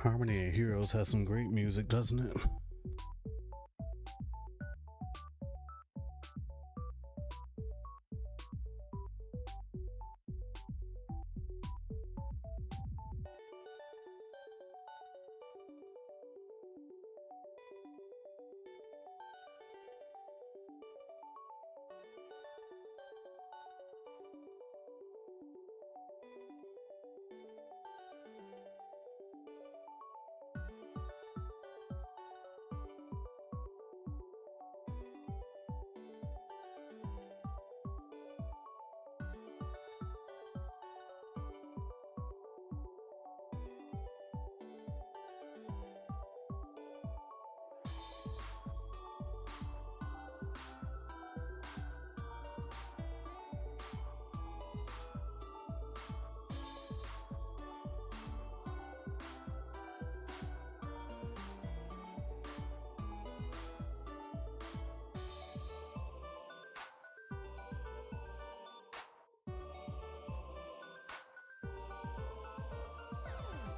Harmony of Heroes has some great music, doesn't it?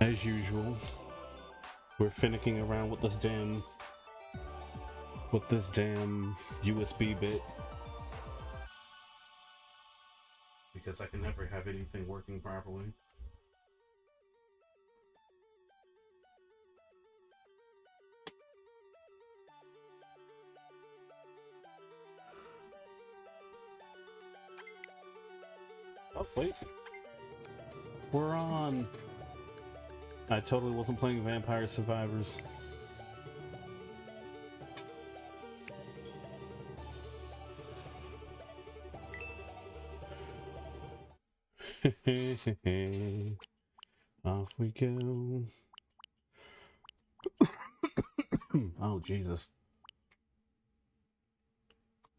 As usual, we're finicking around with this damn USB bit because I can never have anything working properly. Oh wait, we're on. I totally wasn't playing Vampire Survivors. Off we go. Oh, Jesus.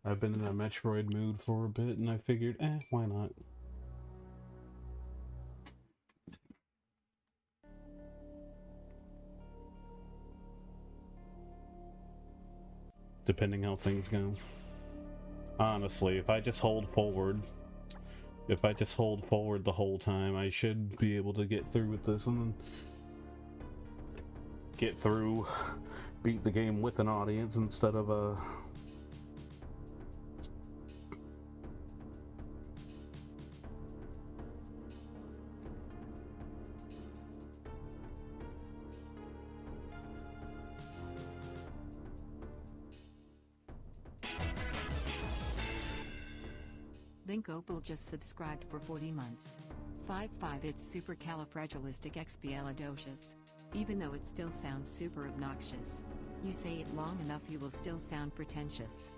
I've been in a Metroid mood for a bit, and I figured, why not? Depending how things go. Honestly, if I just hold forward the whole time, I should be able to get through with this and beat the game with an audience instead of a... Linkopal just subscribed for 40 months. 5 it's supercalifragilisticexpialidocious. Even though it still sounds super obnoxious. You say it long enough you will still sound pretentious.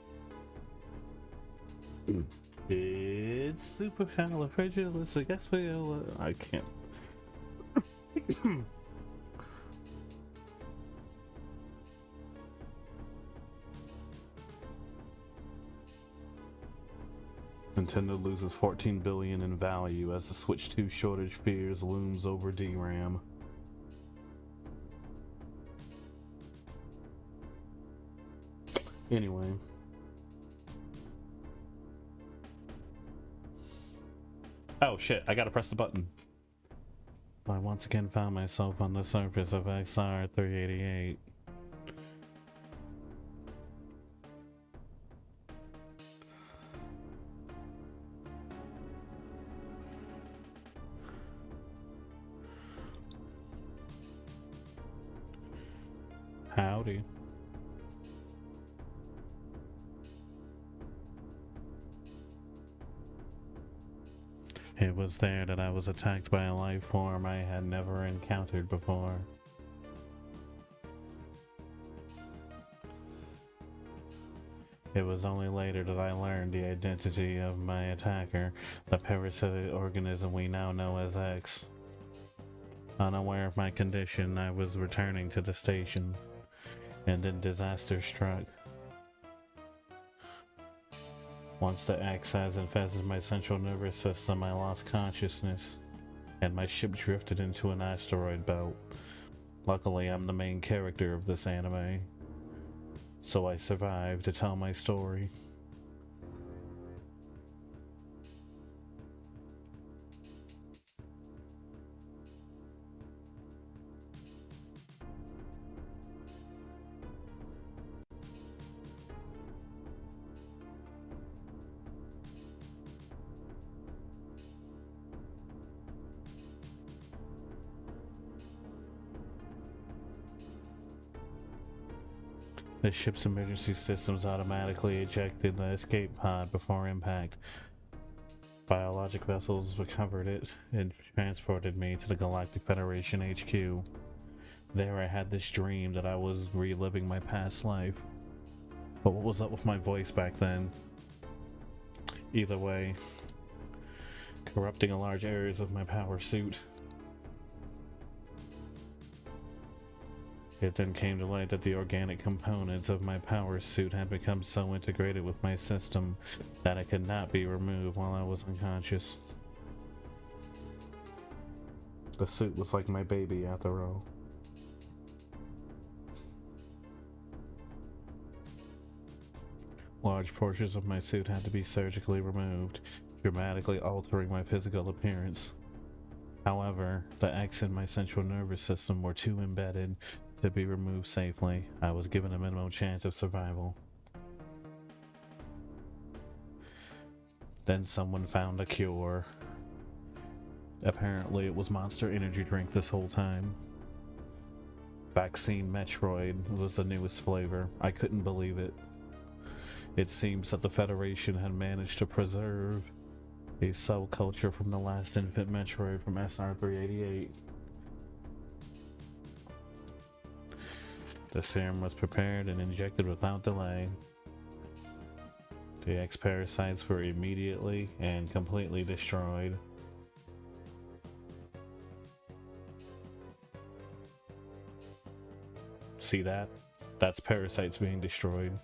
It's supercalifragilisticexpialidocious. I can't. Nintendo loses 14 billion in value as the Switch 2 shortage fears looms over DRAM. Anyway. Oh shit, I gotta press the button. I once again found myself on the surface of XR388. Howdy. It was there that I was attacked by a life form I had never encountered before. It was only later that I learned the identity of my attacker, the parasitic organism we now know as X. Unaware of my condition, I was returning to the station, and then disaster struck. Once the X has infested my central nervous system, I lost consciousness, and my ship drifted into an asteroid belt. Luckily, I'm the main character of this anime, so I survived to tell my story. The ship's emergency systems automatically ejected the escape pod before impact. Biologic vessels recovered it and transported me to the Galactic Federation HQ. There I had this dream that I was reliving my past life. But what was up with my voice back then? Either way, corrupting a large areas of my power suit. It then came to light that the organic components of my power suit had become so integrated with my system that it could not be removed while I was unconscious. The suit was like my baby after all. Large portions of my suit had to be surgically removed, dramatically altering my physical appearance. However, the X in my central nervous system were too embedded to be removed safely. I was given a minimum chance of survival. Then someone found a cure. Apparently it was Monster Energy drink this whole time. Vaccine Metroid was the newest flavor. I couldn't believe it. It seems that the Federation had managed to preserve a subculture from the last infant Metroid from SR388. The serum was prepared and injected without delay. The X-parasites were immediately and completely destroyed. See that? That's parasites being destroyed.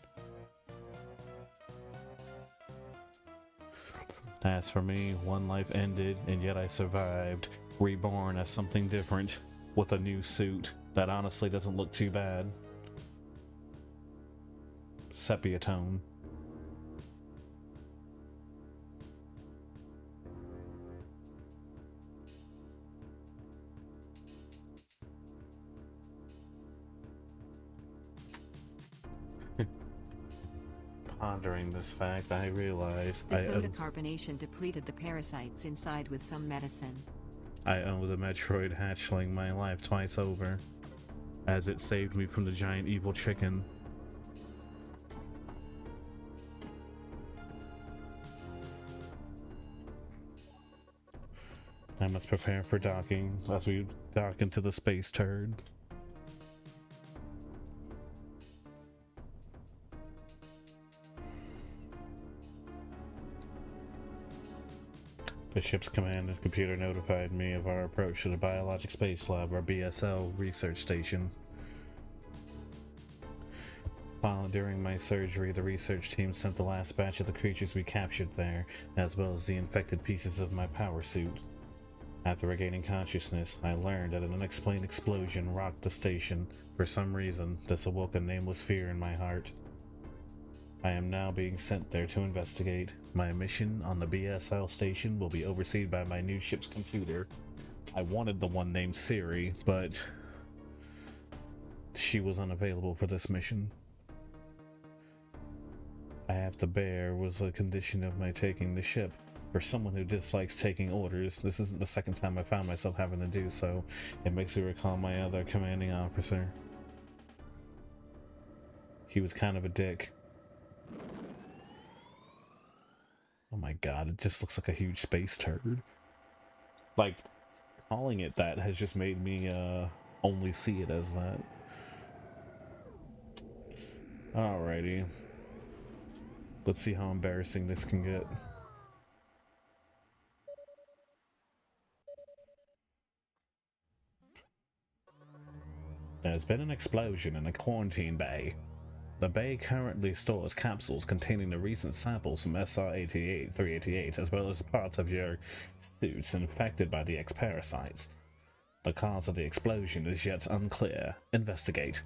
As for me, one life ended, and yet I survived, reborn as something different, with a new suit that honestly doesn't look too bad. Sepia tone. Pondering this fact, I realize The soda carbonation depleted the parasites inside with some medicine. I owe the Metroid hatchling my life twice over, as it saved me from the giant evil chicken. I must prepare for docking as we dock into the space turd. The ship's command and computer notified me of our approach to the Biologic Space Lab, or BSL, research station. During my surgery, the research team sent the last batch of the creatures we captured there, as well as the infected pieces of my power suit. After regaining consciousness, I learned that an unexplained explosion rocked the station. For some reason, this awoke a nameless fear in my heart. I am now being sent there to investigate. My mission on the BSL station will be overseen by my new ship's computer. I wanted the one named Siri, but she was unavailable for this mission. I have to bear was a condition of my taking the ship. For someone who dislikes taking orders, this isn't the second time I found myself having to do so. It makes me recall my other commanding officer. He was kind of a dick. Oh my god, it just looks like a huge space turd. Like, calling it that has just made me only see it as that. Alrighty. Let's see how embarrassing this can get. There's been an explosion in the quarantine bay. The bay currently stores capsules containing the recent samples from SR-388 as well as parts of your suits infected by the X-parasites. The cause of the explosion is yet unclear. Investigate.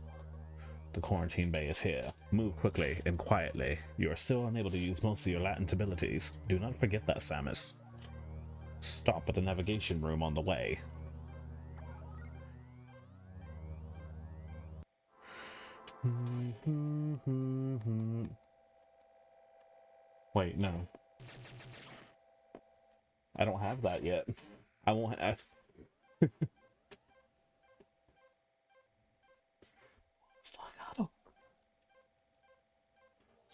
The quarantine bay is here. Move quickly and quietly. You are still unable to use most of your latent abilities. Do not forget that, Samus. Stop at the navigation room on the way. Wait, no. I don't have that yet. I won't have... Staccato.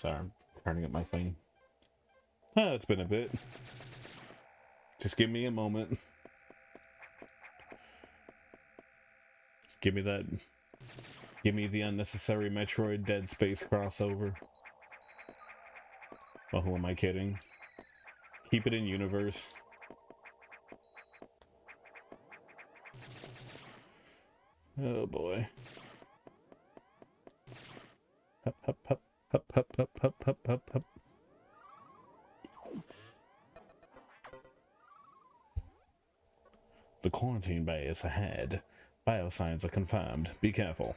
Sorry, I'm turning up my thing. Ah, it's been a bit. Just give me a moment. Give me that. Give me the unnecessary Metroid Dead Space crossover. Well, who am I kidding? Keep it in universe. Oh boy. Hup, hup, hup, hup, hup, hup, hup, hup, hup, hup. The quarantine bay is ahead. Biosigns are confirmed. Be careful.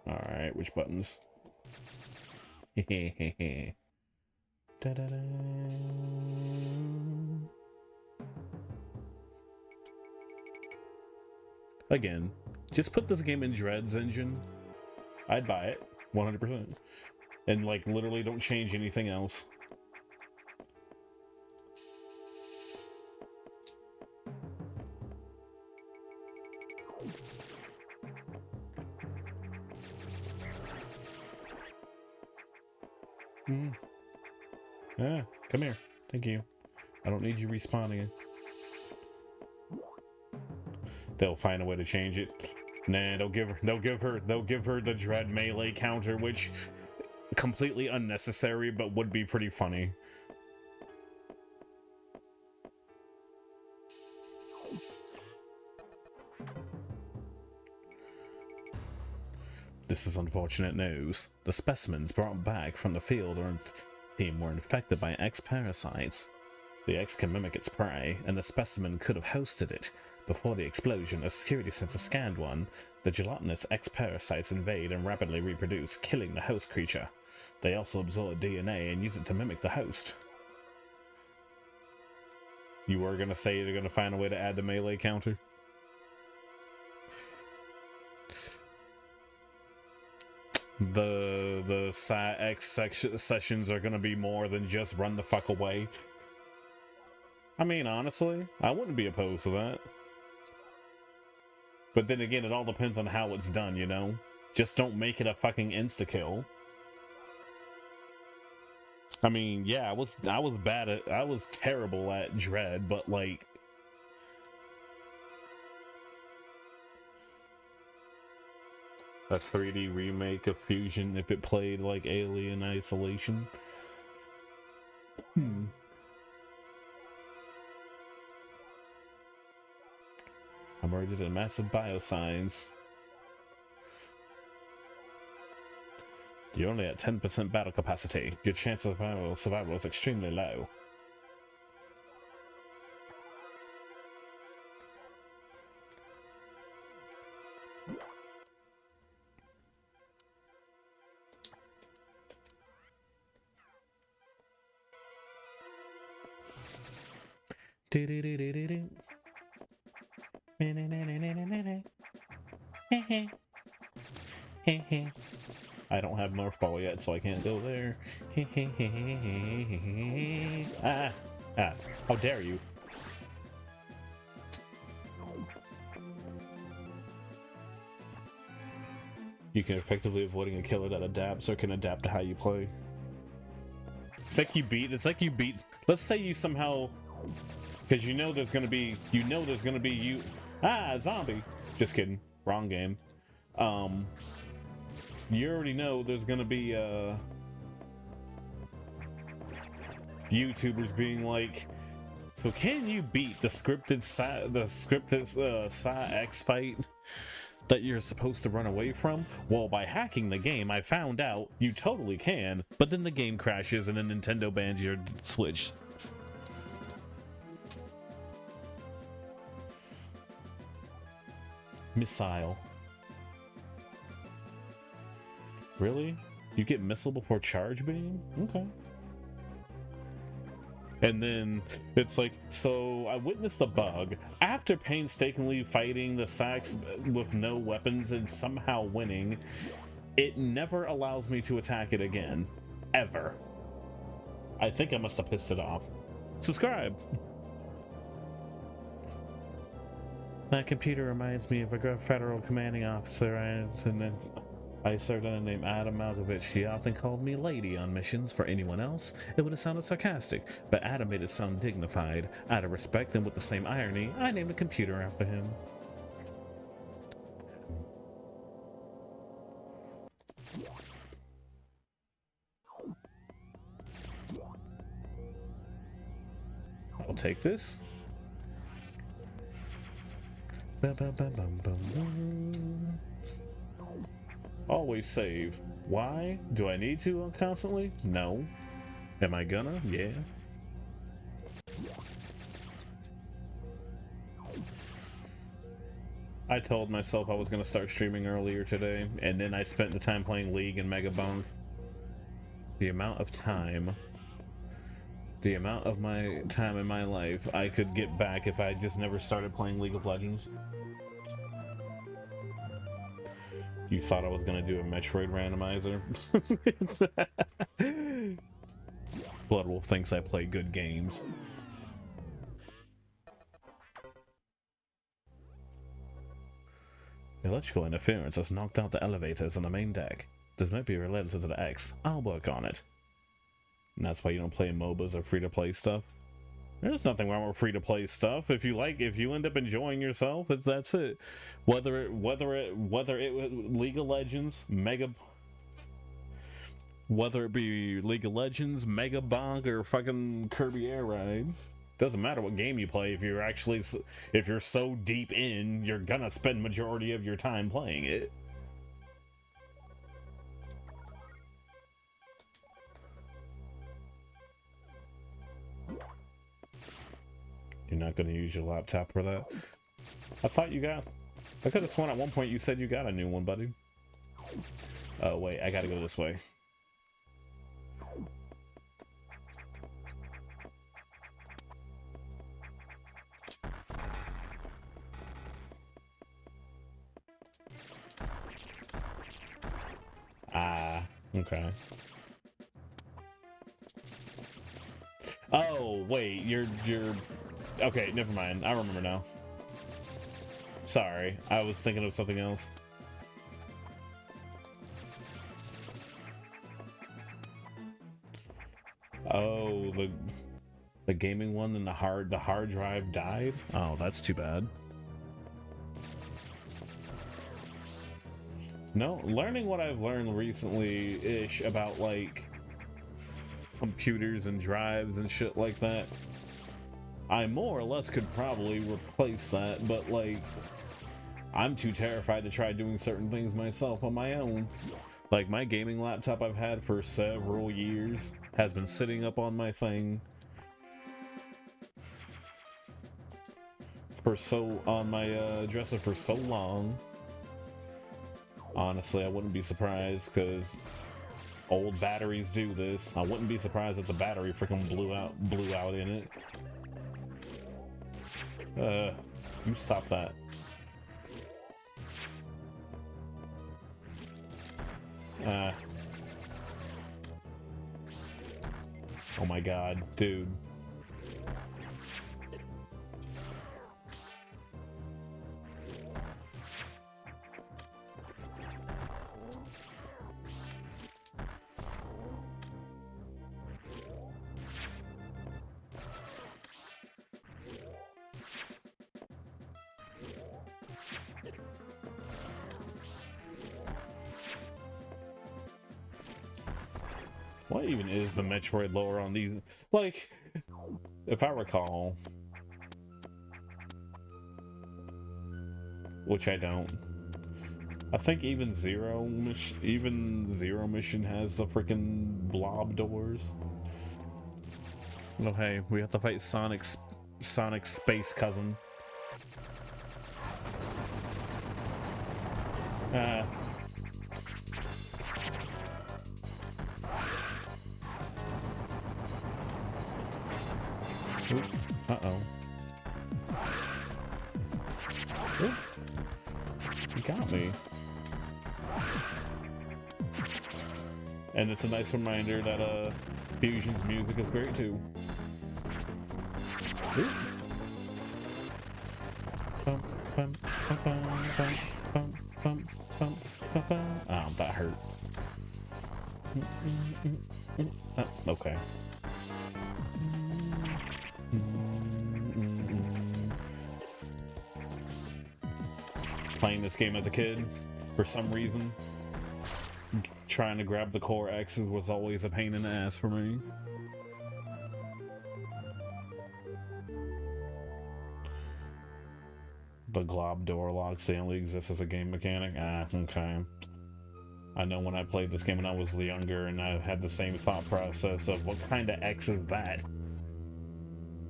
Alright, which buttons? Hehehehe. Da-da-da. Again, just put this game in Dread's engine. I'd buy it, 100%. And like literally don't change anything else. Ah, come here. Thank you. I don't need you respawning. They'll find a way to change it. Nah, they'll give her the Dread melee counter, which completely unnecessary, but would be pretty funny. This is unfortunate news. The specimens brought back from the field team were infected by X parasites. The X can mimic its prey, and the specimen could have hosted it. Before the explosion, a security sensor scanned one. The gelatinous X parasites invade and rapidly reproduce, killing the host creature. They also absorb DNA and use it to mimic the host. You were gonna say they're gonna find a way to add the melee counter? The X sessions are gonna be more than just run the fuck away. I mean, honestly, I wouldn't be opposed to that. But then again, it all depends on how it's done, you know? Just don't make it a fucking insta-kill. I mean, yeah, I was terrible at Dread, but like, a 3D remake of Fusion if it played like Alien Isolation. Emerged in massive biosigns. You're only at 10% battle capacity. Your chance of survival is extremely low. I don't have North Ball yet, so I can't go there. How dare you? You can effectively avoiding a killer that adapts or can adapt to how you play. It's like you beat. Let's say you somehow, because you know there's gonna be zombie. Just kidding. Wrong game. You already know there's gonna be YouTubers being like, so can you beat the scripted X fight that you're supposed to run away from? Well, by hacking the game, I found out you totally can, but then the game crashes and then Nintendo bans your Switch. Missile. Really? You get missile before charge beam? Okay. And then it's like, so I witnessed a bug. After painstakingly fighting the Sax with no weapons and somehow winning, it never allows me to attack it again. Ever. I think I must have pissed it off. Subscribe! That computer reminds me of a federal commanding officer, and then I served under the name Adam Malkovich. He often called me lady on missions. For anyone else, it would have sounded sarcastic, but Adam made it sound dignified. Out of respect and with the same irony, I named a computer after him. I'll take this. Always save. Why? Do I need to constantly? No. Am I gonna? Yeah. I told myself I was gonna start streaming earlier today, and then I spent the time playing League and Mega Bunk. The amount of my time in my life I could get back if I just never started playing League of Legends. You thought I was gonna do a Metroid randomizer? Bloodwolf thinks I play good games. Electrical interference has knocked out the elevators on the main deck. This might be related to the X. I'll work on it. And that's why you don't play MOBAs or free-to-play stuff. There's nothing wrong with free-to-play stuff. If you end up enjoying yourself, that's it. Whether it League of Legends, whether it be League of Legends, Mega Bonk, or fucking Kirby Air Ride, doesn't matter what game you play. If you're so deep in, you're gonna spend majority of your time playing it. You're not going to use your laptop for that? I could have sworn at one point you said you got a new one, buddy. Oh, wait, I gotta go this way. Ah, okay. Oh, wait, you're... Okay, never mind. I remember now. Sorry, I was thinking of something else. Oh, the gaming one and the hard drive died? Oh, that's too bad. No, learning what I've learned recently-ish about, like, computers and drives and shit like that, I more or less could probably replace that, but, like, I'm too terrified to try doing certain things myself on my own. Like, my gaming laptop I've had for several years has been sitting up on my thing on my dresser for so long. Honestly, I wouldn't be surprised, because old batteries do this. I wouldn't be surprised if the battery freaking blew out in it. You stop that. Oh my god, dude. What even is the Metroid lore on these? Like, if I recall, which I don't, I think even Zero Mission has the freaking blob doors. Oh hey, we have to fight Sonic's space cousin. Uh-oh. You got me. And it's a nice reminder that Fusion's music is great too. Bum, bum, bum, bum, bum, bum, bum, bum. Oh, that hurt. Oh, okay. Playing this game as a kid, for some reason, trying to grab the core X's was always a pain in the ass for me. The glob door locks, they only exist as a game mechanic. Ah, okay. I know when I played this game when I was younger and I had the same thought process of what kind of X is that?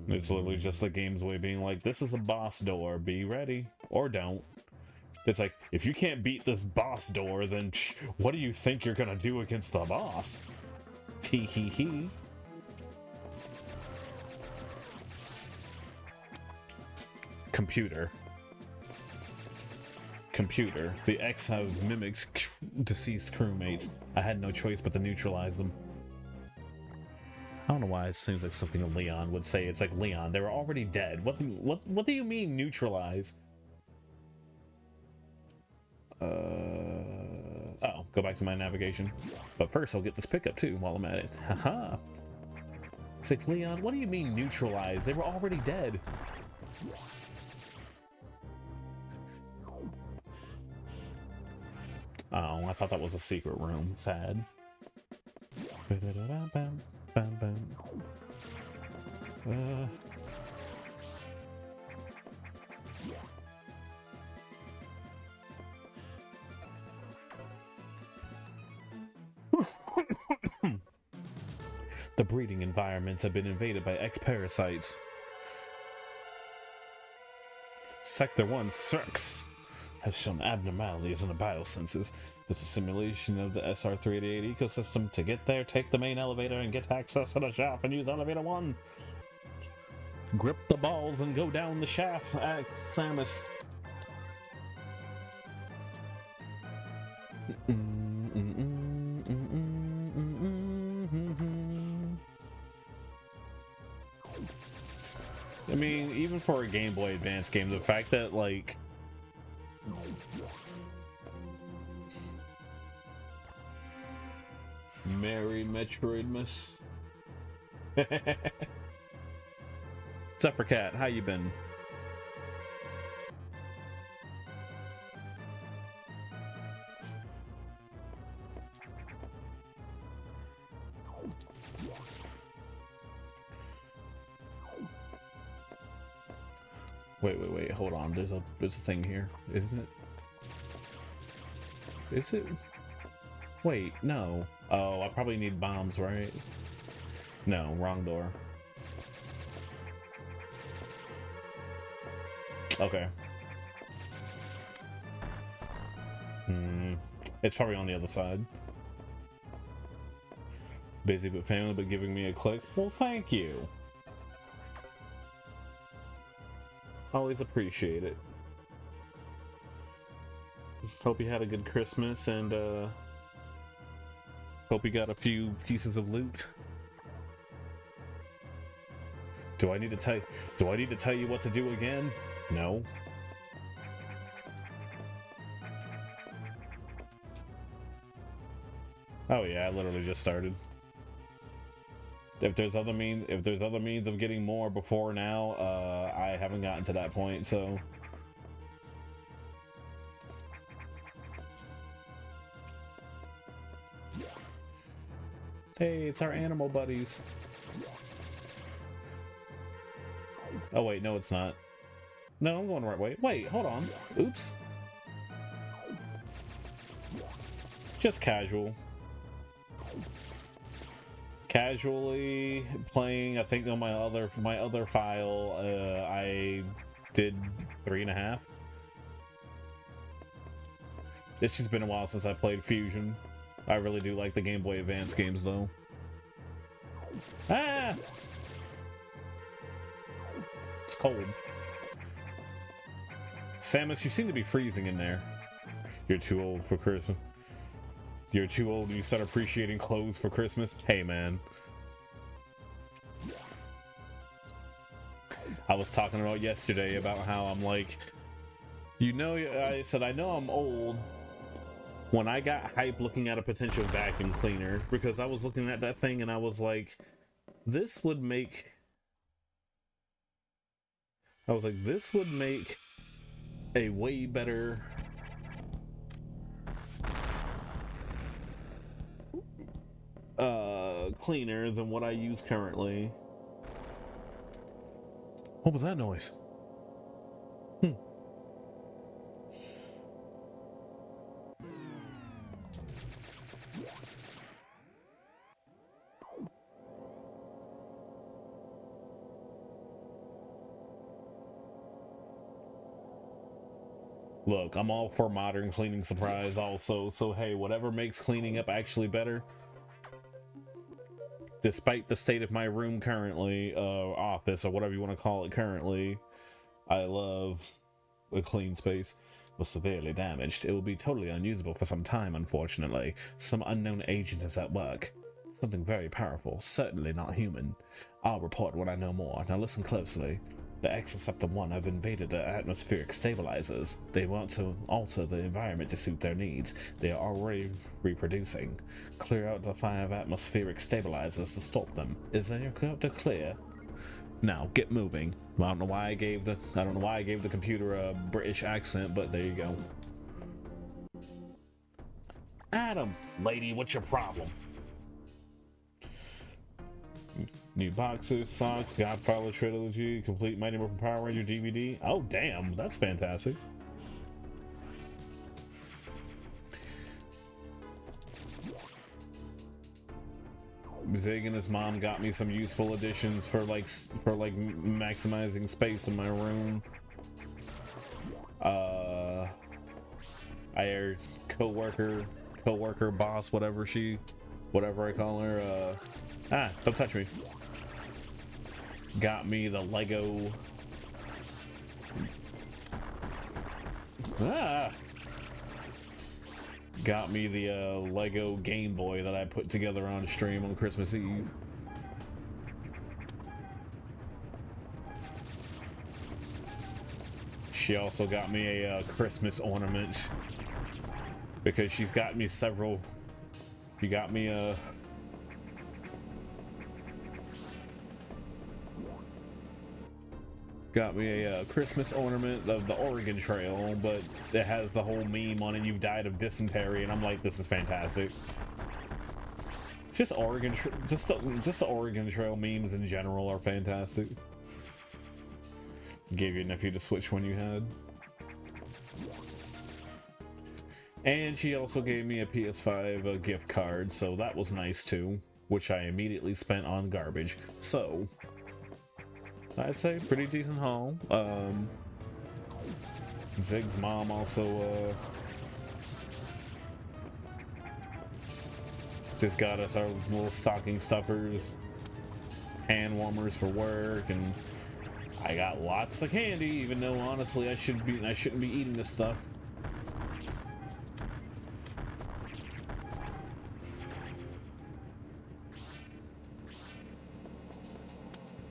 It's literally just the game's way of being like, this is a boss door, be ready, or don't. It's like, if you can't beat this boss door, then what do you think you're gonna do against the boss? Tee hee hee. Computer. The X have mimicked deceased crewmates. I had no choice but to neutralize them. I don't know why it seems like something Leon would say. It's like, Leon, they were already dead. What do you mean neutralize? Oh, go back to my navigation. But first I'll get this pickup too while I'm at it. Haha. It's like, Leon, what do you mean neutralize? They were already dead. Oh, I thought that was a secret room. Sad. The breeding environments have been invaded by X-parasites. Sector 1, Cirx, has shown abnormalities in the biosensors. It's a simulation of the SR-388 ecosystem. To get there, take the main elevator and get access to the shaft and use elevator 1. Grip the balls and go down the shaft, Samus. I mean, even for a Game Boy Advance game, the fact that, like, Merry Metroid Miss. Zephyr Cat, how you been? Wait, hold on. There's a thing here, isn't it? Is it? Wait, no. Oh, I probably need bombs, right? No, wrong door. Okay. It's probably on the other side. Busy with family, but giving me a click. Well, thank you. Always appreciate it. Hope you had a good Christmas and hope you got a few pieces of loot. Do I need to tell you what to do again? No. Oh yeah, I literally just started. If there's other means of getting more before now, I haven't gotten to that point, so. Hey, it's our animal buddies. Oh wait, no it's not. No, I'm going the right way. Wait, hold on. Oops. Just casual. Casually playing, I think on my other file, I did 3.5. It's just been a while since I played Fusion. I really do like the Game Boy Advance games though. Ah! It's cold. Samus, you seem to be freezing in there. You're too old for Christmas. You're too old and you start appreciating clothes for Christmas? Hey, man. I was talking about yesterday about how I'm like, you know, I said, I know I'm old, when I got hype looking at a potential vacuum cleaner, because I was looking at that thing and I was like, this would make a way better cleaner than what I use currently. What was that noise? Look, I'm all for modern cleaning supplies also, so hey, whatever makes cleaning up actually better. Despite the state of my room currently, office, or whatever you want to call it currently, I love a clean space. Was severely damaged. It will be totally unusable for some time, unfortunately. Some unknown agent is at work. Something very powerful, certainly not human. I'll report when I know more. Now listen closely. The Exoceptor-1 have invaded the atmospheric stabilizers. They want to alter the environment to suit their needs. They are already reproducing. Clear out the 5 atmospheric stabilizers to stop them. Is there to clear? Now get moving. Well, I don't know why I gave the computer a British accent, but there you go. Adam, lady, what's your problem? New boxers, socks, Godfather trilogy, complete Mighty Morphin Power Ranger DVD. Oh damn, that's fantastic. Zig and his mom got me some useful additions for like maximizing space in my room. I heard coworker, boss, whatever I call her. Don't touch me. Got me the Lego. Got me the Lego Game Boy that I put together on stream on Christmas Eve. She also got me a Christmas ornament because she's got me several. She got me a. Got me a Christmas ornament of the Oregon Trail, but it has the whole meme on it. You've died of dysentery, and I'm like, this is fantastic. Just the Oregon Trail memes in general are fantastic. Gave your nephew the Switch one you had. And she also gave me a PS5 gift card, so that was nice too, which I immediately spent on garbage. So I'd say pretty decent haul. Zig's mom also just got us our little stocking stuffers, hand warmers for work, and I got lots of candy, even though honestly I shouldn't be eating this stuff.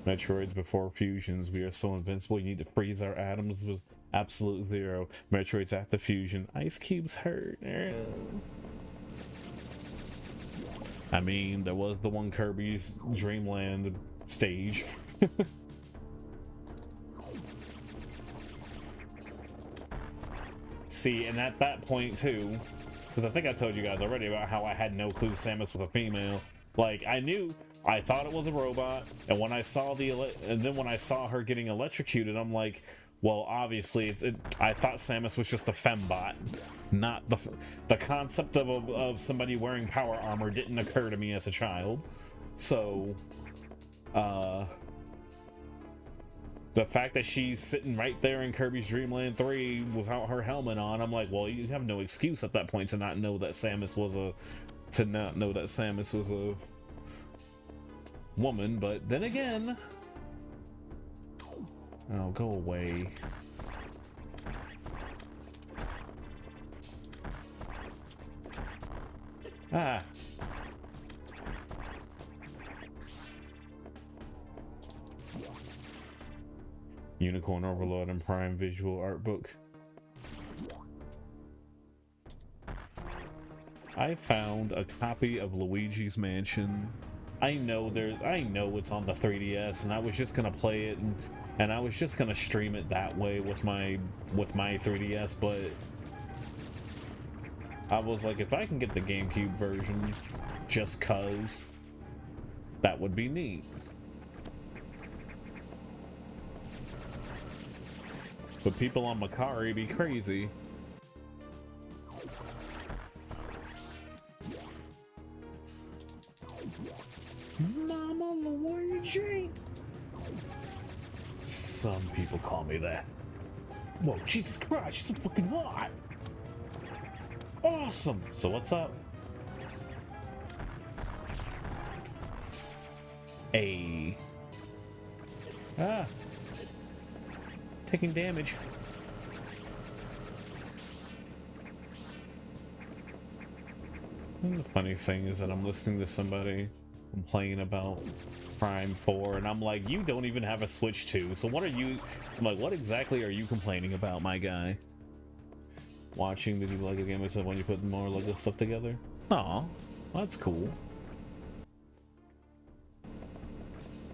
Metroids before fusions. We are so invincible. You need to freeze our atoms with absolute zero. Metroids after fusion. Ice cubes hurt. I mean, there was the one Kirby's Dreamland stage. See, and at that point too, because I think I told you guys already about how I had no clue Samus was a female. Like, I thought it was a robot, and when I saw when I saw her getting electrocuted, I'm like, well, obviously, I thought Samus was just a fembot. Not the concept of somebody wearing power armor didn't occur to me as a child. So, the fact that she's sitting right there in Kirby's Dream Land 3 without her helmet on, I'm like, well, you have no excuse at that point to not know that Samus was a woman. But then again, oh, go away. Ah. Unicorn Overlord and Prime Visual Art Book. I found a copy of Luigi's Mansion. I know it's on the 3DS, and I was just gonna play it, and I was just gonna stream it that way with my 3DS, but I was like, if I can get the GameCube version, just cause, that would be neat. But people on Macari be crazy. Mama Luigi! Some people call me that. Whoa, Jesus Christ, she's so fucking hot! Awesome! So what's up? A. Ah. Taking damage. And the funny thing is that I'm listening to somebody complain about Prime 4, and I'm like, you don't even have a Switch 2, so what are you, I'm like, what exactly are you complaining about, my guy? Watching the new LEGO game stuff when you put more LEGO stuff together? Aw, that's cool.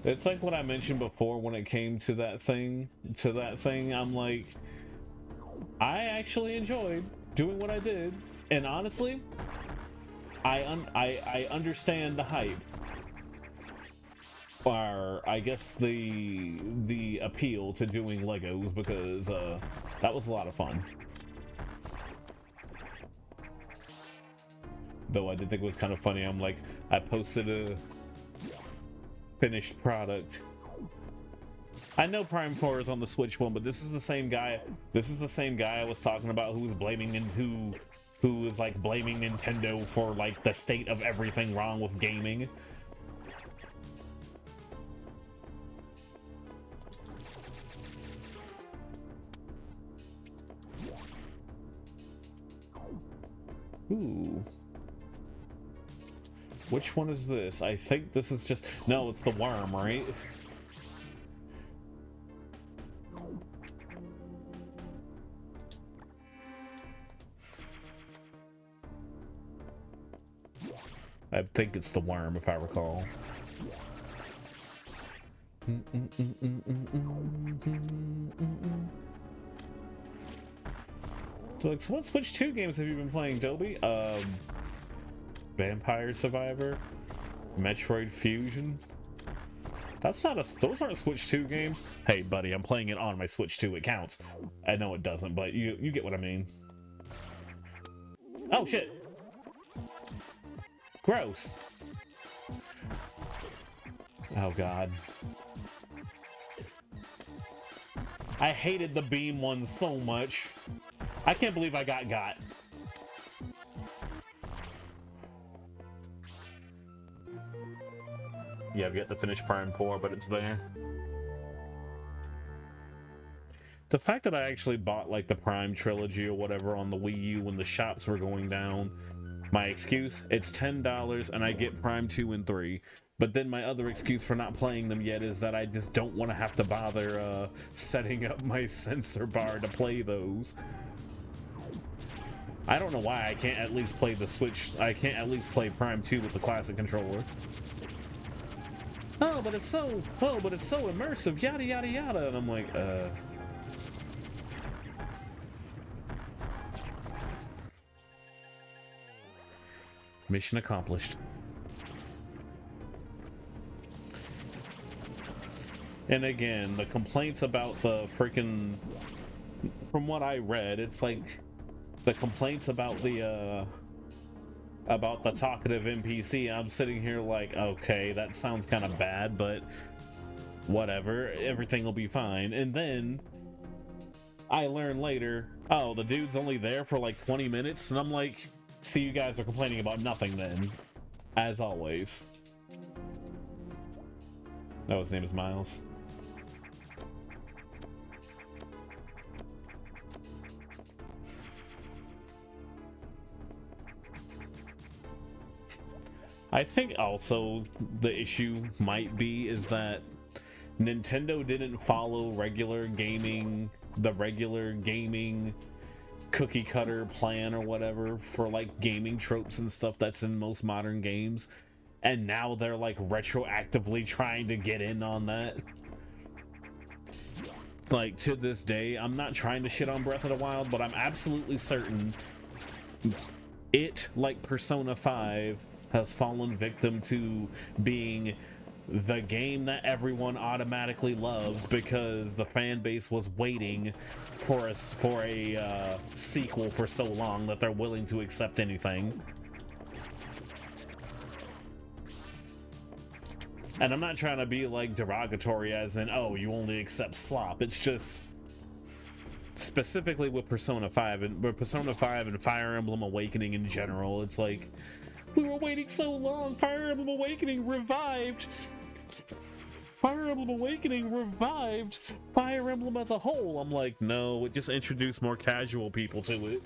It's like what I mentioned before when it came to that thing, I'm like, I actually enjoyed doing what I did, and honestly, I understand the hype, or I guess the appeal to doing Legos, because that was a lot of fun. Though I did think it was kind of funny. I'm like, I posted a finished product. I know Prime 4 is on the Switch one, but this is the same guy. This is the same guy I was talking about who was blaming and who is like blaming Nintendo for like the state of everything wrong with gaming. Ooh. Which one is this? I think this is just... No, it's the worm, right? I think it's the worm, if I recall. So, like, so what Switch 2 games have you been playing, Dobby? Vampire Survivor, Metroid Fusion. That's not a... Those aren't Switch 2 games. Hey, buddy, I'm playing it on my Switch 2. It counts. I know it doesn't, but you get what I mean. Oh, shit. Gross. Oh, God. I hated the beam one so much. I can't believe I got. Yeah, I've yet to finish Prime 4, but it's there. The fact that I actually bought, like, the Prime trilogy or whatever on the Wii U when the shops were going down, my excuse, it's $10 and I get Prime 2 and 3. But then my other excuse for not playing them yet is that I just don't want to have to bother setting up my sensor bar to play those. I don't know why I can't at least play the Switch. I can't at least play Prime 2 with the classic controller. Oh, but it's so immersive, yada yada yada. And I'm like, mission accomplished. And again, the complaints about the freaking, from what I read, it's like the complaints about the talkative NPC. I'm sitting here like, okay, that sounds kind of bad, but whatever, everything will be fine. And then I learn later, oh, the dude's only there for like 20 minutes, and I'm like, see, you guys are complaining about nothing then, as always. Oh, his name is Miles. I think also the issue might be is that Nintendo didn't follow the regular gaming cookie cutter plan or whatever for like gaming tropes and stuff that's in most modern games, and now they're like retroactively trying to get in on that. Like, to this day, I'm not trying to shit on Breath of the Wild, but I'm absolutely certain it, like Persona 5, has fallen victim to being the game that everyone automatically loves because the fan base was waiting for a sequel for so long that they're willing to accept anything. And I'm not trying to be like derogatory as in, oh, you only accept slop. It's just specifically with Persona 5 and Fire Emblem Awakening in general, it's like, we were waiting so long. Fire Emblem Awakening revived Fire Emblem as a whole. I'm like, no, it just introduced more casual people to it.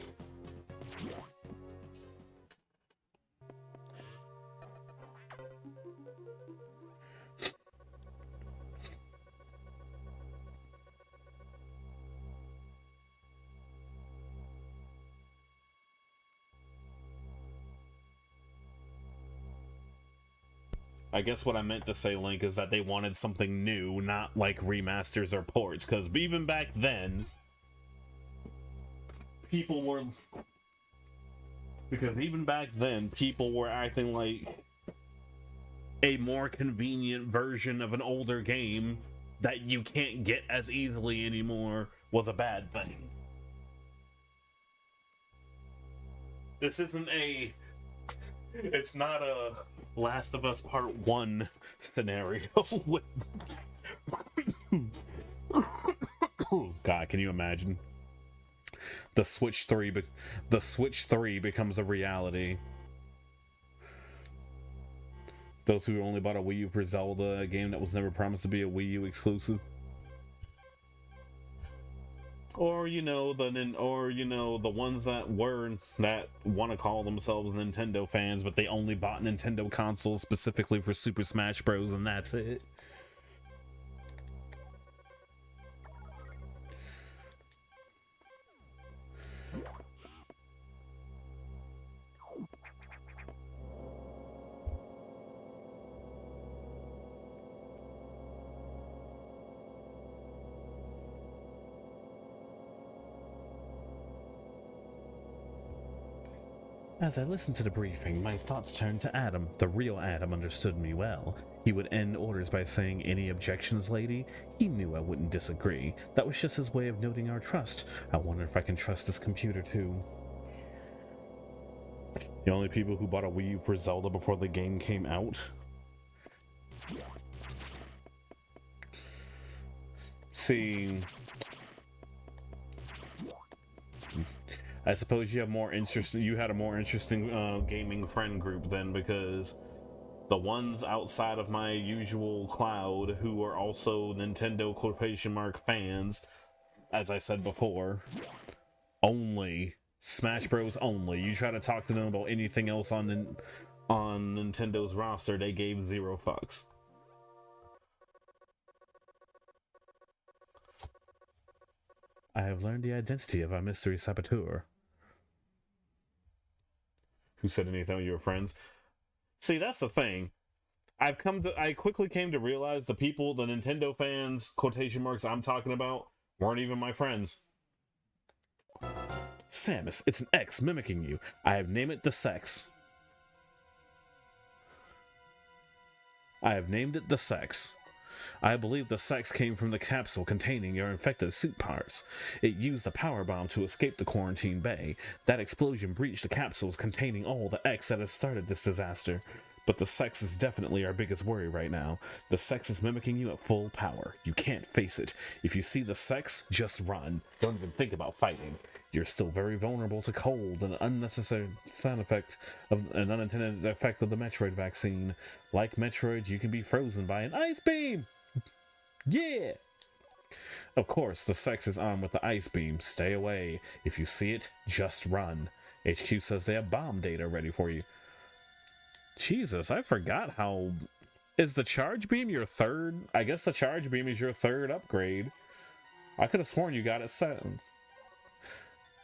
I guess what I meant to say, Link, is that they wanted something new, not like remasters or ports, because even back then, people were acting like a more convenient version of an older game that you can't get as easily anymore was a bad thing. It's not a Last of Us Part 1 scenario. God, can you imagine? The Switch 3 becomes a reality. Those who only bought a Wii U for Zelda, a game that was never promised to be a Wii U exclusive. Or the ones that want to call themselves Nintendo fans, but they only bought Nintendo consoles specifically for Super Smash Bros. And that's it. As I listened to the briefing, my thoughts turned to Adam. The real Adam understood me well. He would end orders by saying, "Any objections, lady?" He knew I wouldn't disagree. That was just his way of noting our trust. I wonder if I can trust this computer too. The only people who bought a Wii U for Zelda before the game came out? See, I suppose you had a more interesting gaming friend group then, because the ones outside of my usual cloud who are also Nintendo quotation mark fans, as I said before, only Smash Bros. Only. You try to talk to them about anything else on Nintendo's roster, they gave 0 fucks. I have learned the identity of our mystery saboteur. Who said anything with your friends? See, that's the thing. I quickly came to realize the Nintendo fans, quotation marks, I'm talking about weren't even my friends. Samus, it's an X mimicking you. I have named it the Sex. I believe the sex came from the capsule containing your infected suit parts. It used the power bomb to escape the quarantine bay. That explosion breached the capsules containing all the X that has started this disaster. But the sex is definitely our biggest worry right now. The sex is mimicking you at full power. You can't face it. If you see the sex, just run. Don't even think about fighting. You're still very vulnerable to cold and unintended effect of the Metroid vaccine. Like Metroid, you can be frozen by an ice beam! Yeah! Of course, the sex is armed with the ice beam. Stay away. If you see it, just run. HQ says they have bomb data ready for you. Jesus, I forgot how... Is the charge beam your third? I guess the charge beam is your third upgrade. I could have sworn you got it set.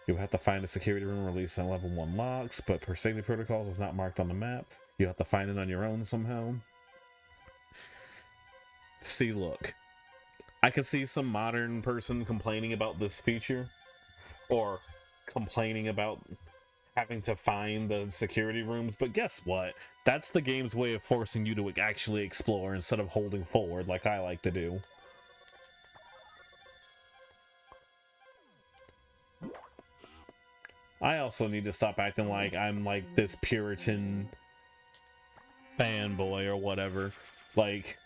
You have to find a security room released on level 1 locks, but for safety protocols is not marked on the map. You have to find it on your own somehow. See, look. I could see some modern person complaining about this feature, or complaining about having to find the security rooms, but guess what? That's the game's way of forcing you to actually explore instead of holding forward like I like to do. I also need to stop acting like I'm like this Puritan fanboy or whatever. Like,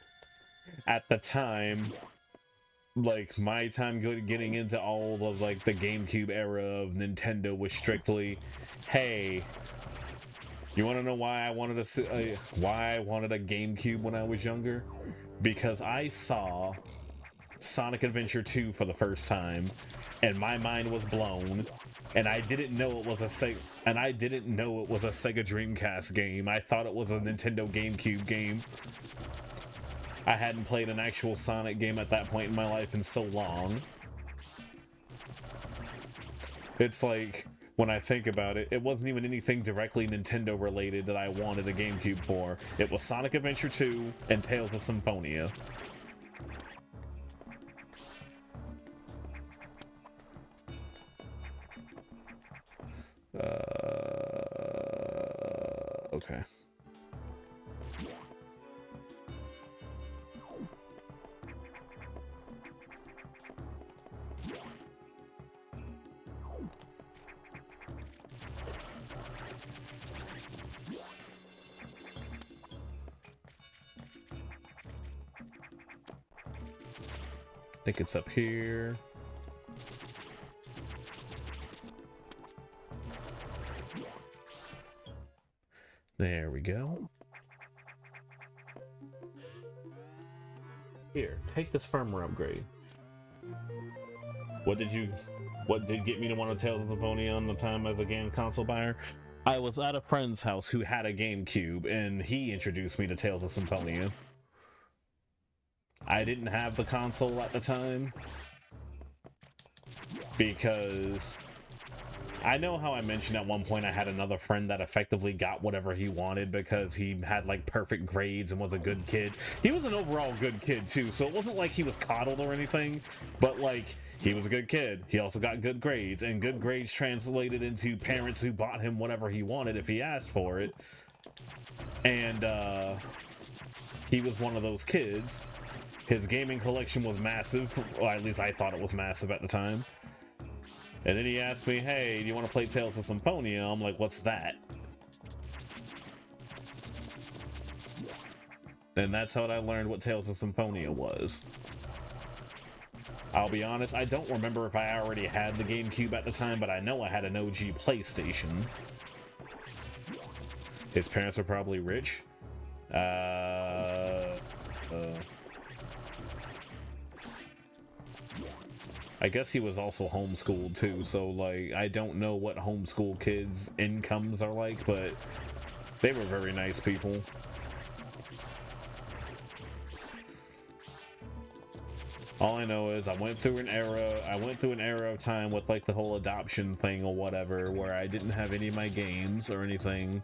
at the time, like, my time getting into all of like the GameCube era of Nintendo was strictly, hey, you want to know why I wanted a GameCube when I was younger? Because I saw Sonic Adventure 2 for the first time, and my mind was blown, and I didn't know it was a Sega Dreamcast game. I thought it was a Nintendo GameCube game. I hadn't played an actual Sonic game at that point in my life in so long. It's like, when I think about it, it wasn't even anything directly Nintendo related that I wanted a GameCube for. It was Sonic Adventure 2 and Tales of Symphonia. Okay. I think it's up here. There we go. Here, take this firmware upgrade. What did get me to want to Tales of Symphonia on the time as a game console buyer? I was at a friend's house who had a GameCube, and he introduced me to Tales of Symphonia. I didn't have the console at the time because I know how I mentioned at one point I had another friend that effectively got whatever he wanted because he had like perfect grades and was a good kid. He was an overall good kid too, so it wasn't like he was coddled or anything, but like he was a good kid. He also got good grades, and good grades translated into parents who bought him whatever he wanted if he asked for it. And he was one of those kids. His gaming collection was massive, well, at least I thought it was massive at the time. And then he asked me, hey, do you want to play Tales of Symphonia? I'm like, what's that? And that's how I learned what Tales of Symphonia was. I'll be honest, I don't remember if I already had the GameCube at the time, but I know I had an OG PlayStation. His parents are probably rich. I guess he was also homeschooled too, so like I don't know what homeschool kids' incomes are like, but they were very nice people. All I know is I went through an era of time with like the whole adoption thing or whatever, where I didn't have any of my games or anything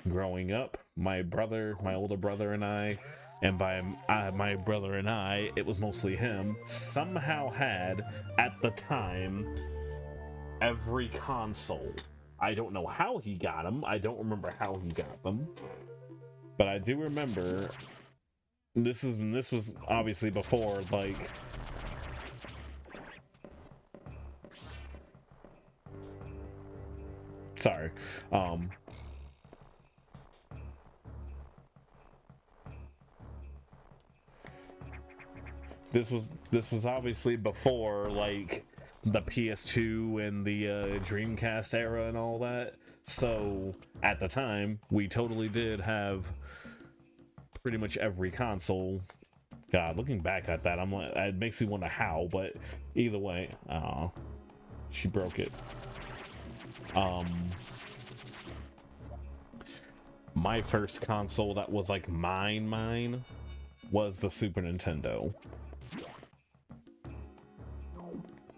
growing up. My older brother and I, and by my brother and I, it was mostly him, somehow had, at the time, every console. I don't know how he got them. I don't remember how he got them. But I do remember, this was obviously before, like, sorry, this was obviously before like the PS2 and the Dreamcast era and all that. So at the time, we totally did have pretty much every console. God, looking back at that, I'm like, it makes me wonder how. But either way, she broke it. My first console that was like mine was the Super Nintendo.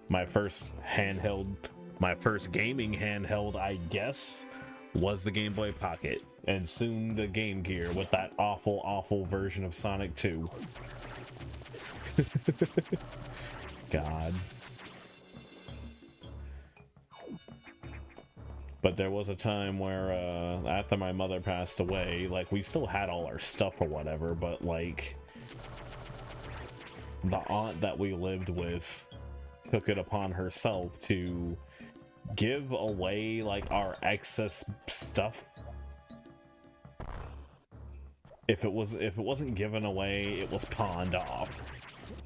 My first handheld My first gaming handheld, I guess, was the Game Boy Pocket, and soon the Game Gear with that awful, awful version of Sonic 2. God. But there was a time where, after my mother passed away, like, we still had all our stuff or whatever, but, like, the aunt that we lived with took it upon herself to give away, like, our excess stuff. If it wasn't given away, it was pawned off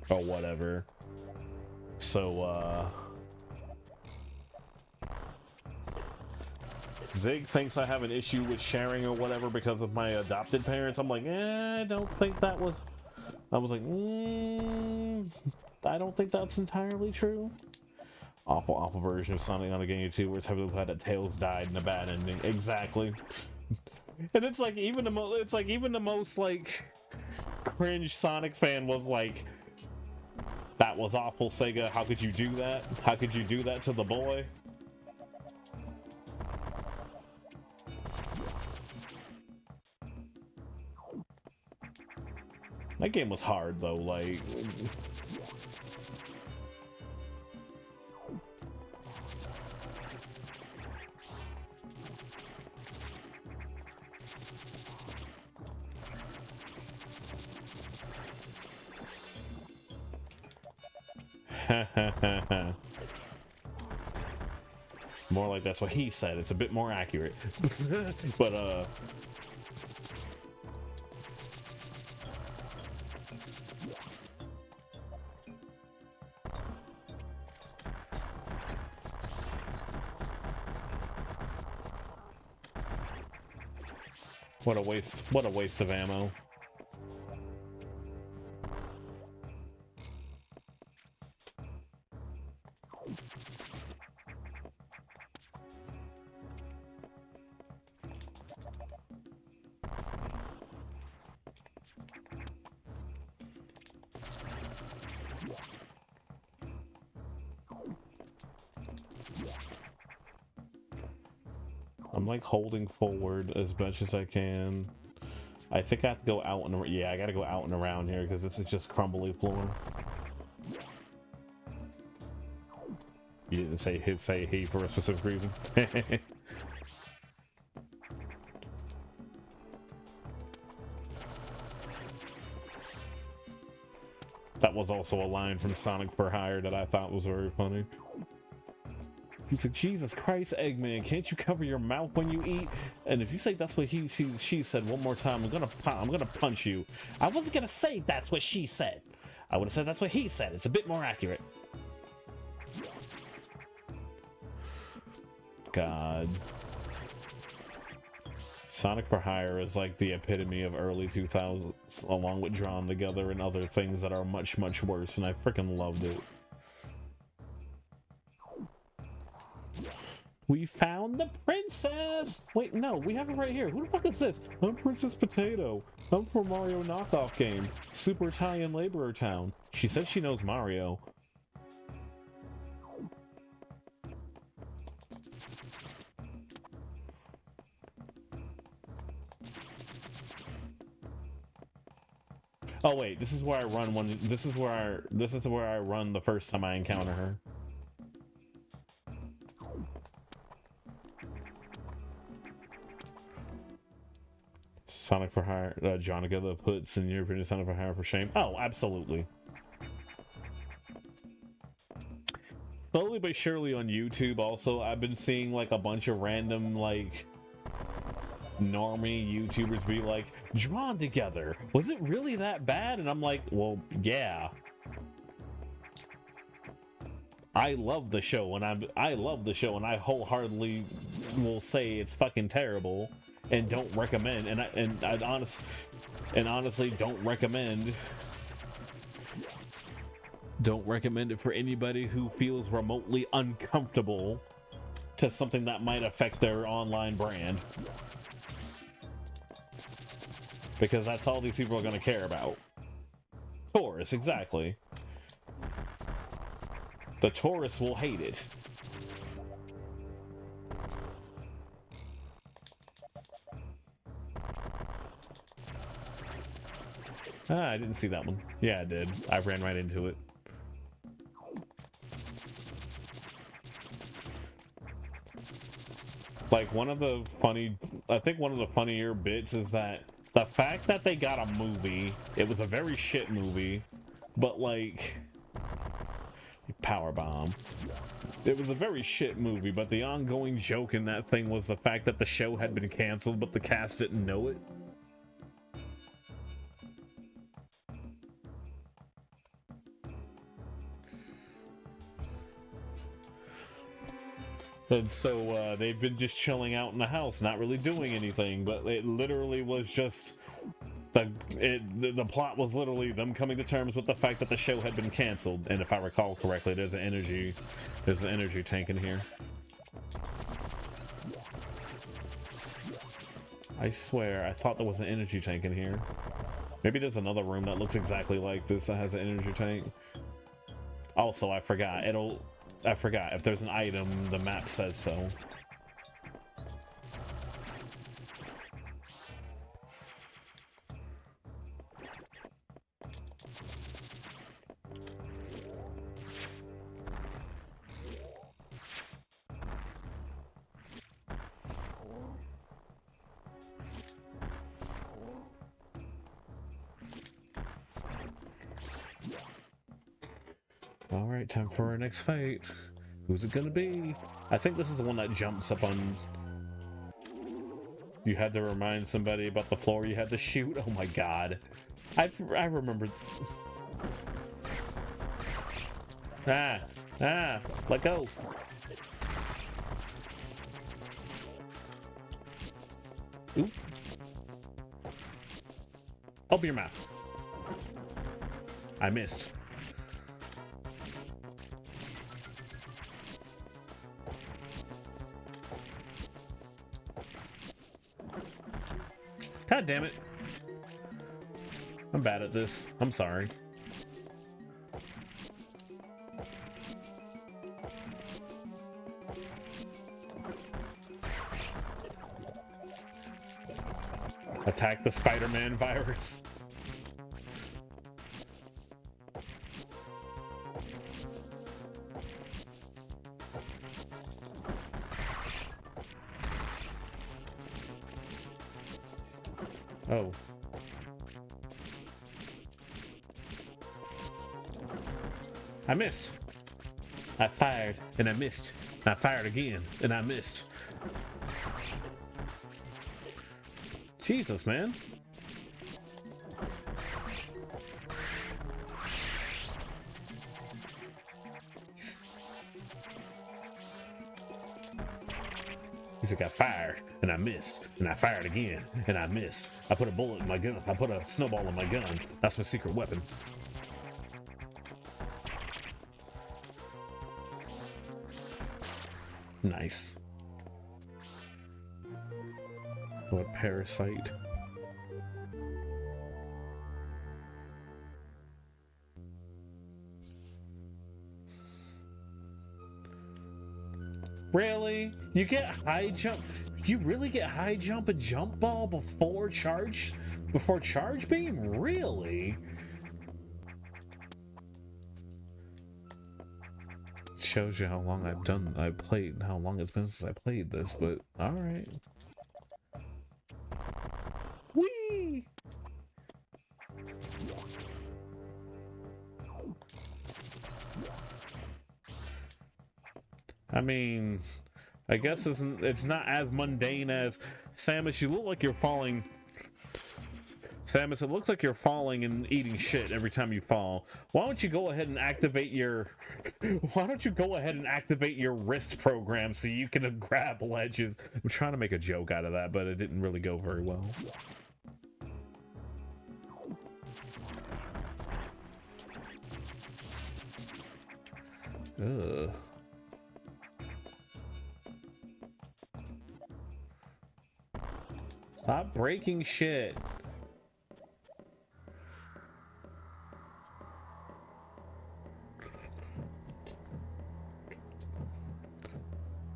or whatever. So Zig thinks I have an issue with sharing or whatever because of my adopted parents. I'm like, I don't think that was. I was like, I don't think that's entirely true. Awful, awful version of Sonic on a Game 2 where it's heavily glad that Tails died in a bad ending. Exactly. And it's like even the most like cringe Sonic fan was like, that was awful, Sega. How could you do that? How could you do that to the boy? That game was hard though, like more like that's what he said. It's a bit more accurate. But what a waste of ammo. I'm like holding forward as much as I can. I think I have to go out and yeah, I gotta go out and around here because this is just crumbly floor. You didn't say hey for a specific reason. That was also a line from Sonic for Hire that I thought was very funny. He's like, Jesus Christ, Eggman, can't you cover your mouth when you eat? And if you say that's what she said one more time, I'm gonna punch you. I wasn't gonna say that's what she said. I would have said that's what he said. It's a bit more accurate. God. Sonic for Hire is like the epitome of early 2000s, along with Drawn Together and other things that are much, much worse, and I freaking loved it. We found the princess! Wait, no, we have it right here. Who the fuck is this? I'm Princess Potato. I'm from Mario knockoff game. Super Italian Laborer Town. She says she knows Mario. Oh wait, this is where I run one. This is where I run the first time I encounter her. Sonic for Hire, Jonica puts in your opinion Sonic for Hire for shame. Oh, absolutely. Slowly but surely on YouTube also, I've been seeing like a bunch of random like normie YouTubers be like, Drawn Together, was it really that bad? And I'm like, well, yeah. I love the show and I love the show and I wholeheartedly will say it's fucking terrible and don't recommend I honestly don't recommend it for anybody who feels remotely uncomfortable to something that might affect their online brand. Because that's all these people are going to care about. Taurus, exactly. The tourists will hate it. Ah, I didn't see that one. Yeah, I did. I ran right into it. Like, one of the funnier bits is that the fact that they got a movie, it was a very shit movie, but like, power bomb. It was a very shit movie, but the ongoing joke in that thing was the fact that the show had been canceled, but the cast didn't know it. And so they've been just chilling out in the house, not really doing anything, but it literally was just the plot was literally them coming to terms with the fact that the show had been canceled. And if I recall correctly, there's an energy tank in here. I swear, I thought there was an energy tank in here. Maybe there's another room that looks exactly like this that has an energy tank. Also, I forgot if there's an item, the map says so. All right, time for our next fight. Who's it gonna be? I think this is the one that jumps up on... You had to remind somebody about the floor you had to shoot? Oh my god. I remember... Let go. Oop. Open your mouth. I missed. God damn it. I'm bad at this. I'm sorry. Attack the Spider-Man virus. Oh. I missed. I fired and I missed. I fired again and I missed. Jesus, man. He's like, I fired and I missed and I fired again and I missed. I put a bullet in my gun. I put a snowball in my gun. That's my secret weapon. Nice. What parasite? Really? You get high jump? You really get high jump and jump ball before charge beam? Really? Shows you how long how long it's been since I played this, but all right. Whee! I mean, I guess it's not as mundane as Samus. You look like you're falling. Samus, it looks like you're falling and eating shit every time you fall. Why don't you go ahead and activate your... Why don't you go ahead and activate your wrist program so you can grab ledges? I'm trying to make a joke out of that, but it didn't really go very well. Ugh. Stop breaking shit.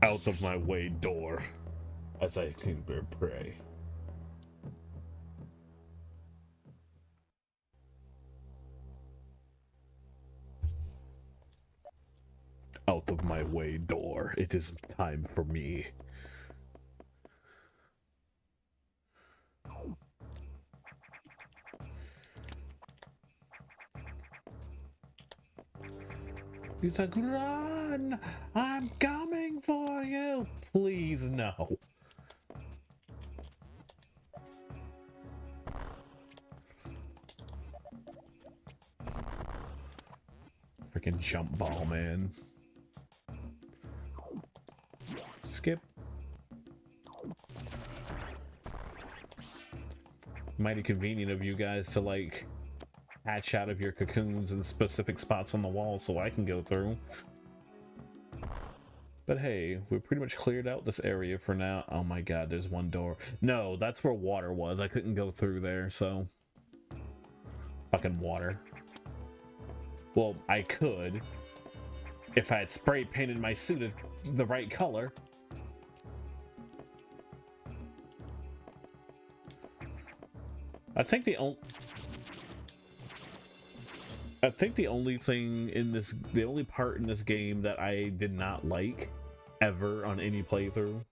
Out of my way, door, as I can bear prey. Out of my way, door. It is time for me. He's like, run! I'm coming for you! Please, no. Freaking jump ball, man. Skip. Mighty convenient of you guys to, like, hatch out of your cocoons in specific spots on the wall so I can go through. But hey, we pretty much cleared out this area for now. Oh my god, there's one door. No, that's where water was. I couldn't go through there, so... Fucking water. Well, I could. If I had spray painted my suit the right color. I think the only thing in this, the only part in this game that I did not like ever on any playthrough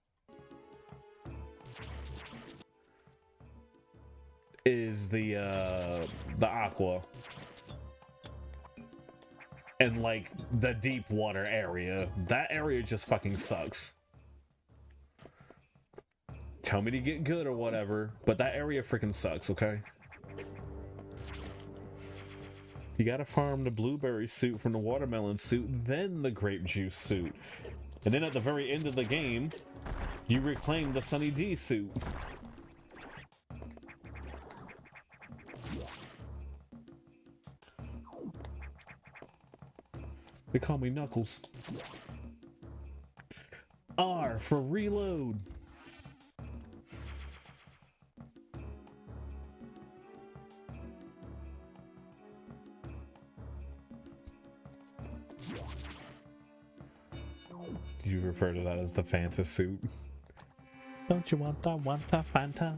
is the aqua and like the deep water area. That area just fucking sucks. Tell me to get good or whatever, but that area freaking sucks, okay? You gotta farm the blueberry suit from the watermelon suit, then the grape juice suit. And then at the very end of the game, you reclaim the Sunny D suit. They call me Knuckles. R for reload. You refer to that as the Fanta suit. Don't you want that Fanta?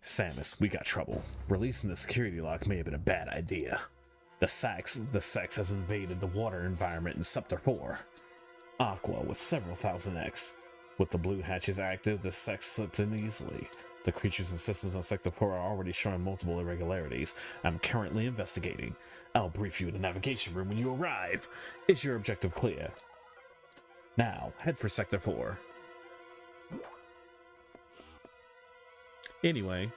Samus, we got trouble. Releasing the security lock may have been a bad idea. The sex has invaded the water environment in Sector 4. Aqua with several thousand X. With the blue hatches active, the sex slipped in easily. The creatures and systems on Sector 4 are already showing multiple irregularities. I'm currently investigating. I'll brief you in the navigation room when you arrive. Is your objective clear? Now, head for Sector 4. Anyway.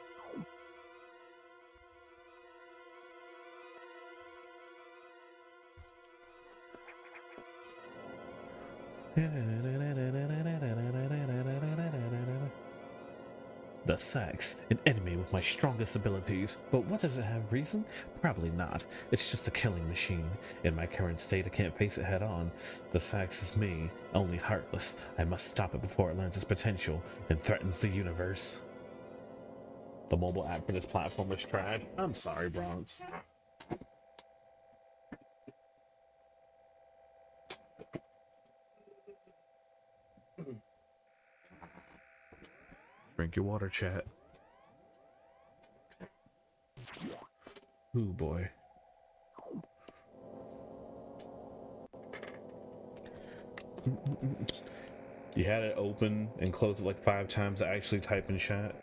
The Sax, an enemy with my strongest abilities. But what does it have reason? Probably not. It's just a killing machine. In my current state, I can't face it head on. The Sax is me, only heartless. I must stop it before it learns its potential and threatens the universe. The mobile app for this platform is trash. I'm sorry, Bronx. Drink your water, chat. Ooh, boy. You had it open and close it like 5 times to actually type in chat.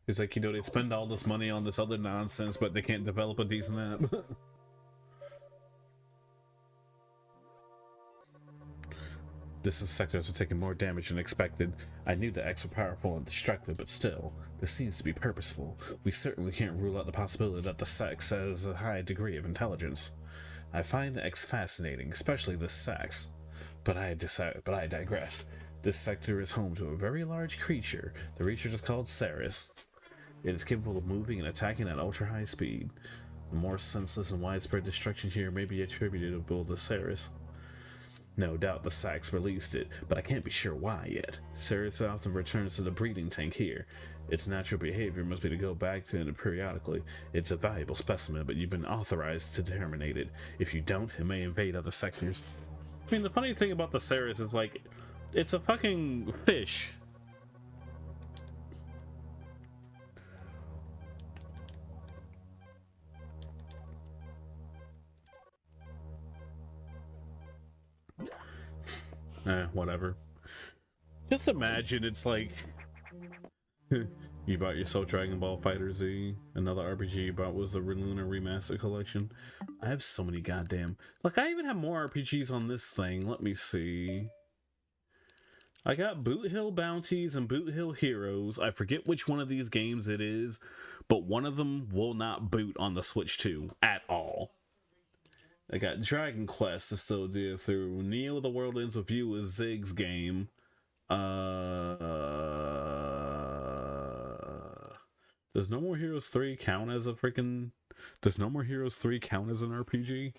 It's like, you know, they spend all this money on this other nonsense, but they can't develop a decent app. Distant sectors are taking more damage than expected. I knew the X were powerful and destructive, but still, this seems to be purposeful. We certainly can't rule out the possibility that the sex has a high degree of intelligence. I find the X fascinating, especially the sex. But I digress. This sector is home to a very large creature. The creature is called Ceres. It is capable of moving and attacking at ultra-high speed. The more senseless and widespread destruction here may be attributable to Ceres. No doubt the Sax released it, but I can't be sure why yet. Ceres often returns to the breeding tank here. Its natural behavior must be to go back to it periodically. It's a valuable specimen, but you've been authorized to terminate it. If you don't, it may invade other sectors. I mean, the funny thing about the Ceres is, like, it's a fucking fish. Whatever. Just imagine it's like you bought yourself Dragon Ball Fighter Z. Another RPG you bought was the Lunar Remaster Collection. I have so many goddamn... Like, I even have more RPGs on this thing. Let me see. I got Boot Hill Bounties and Boot Hill Heroes. I forget which one of these games it is, but one of them will not boot on the Switch 2 at all. I got Dragon Quest to still deal through. Neo The World Ends With You is Zig's game. Does No More Heroes 3 count as a freaking... Does No More Heroes 3 count as an RPG?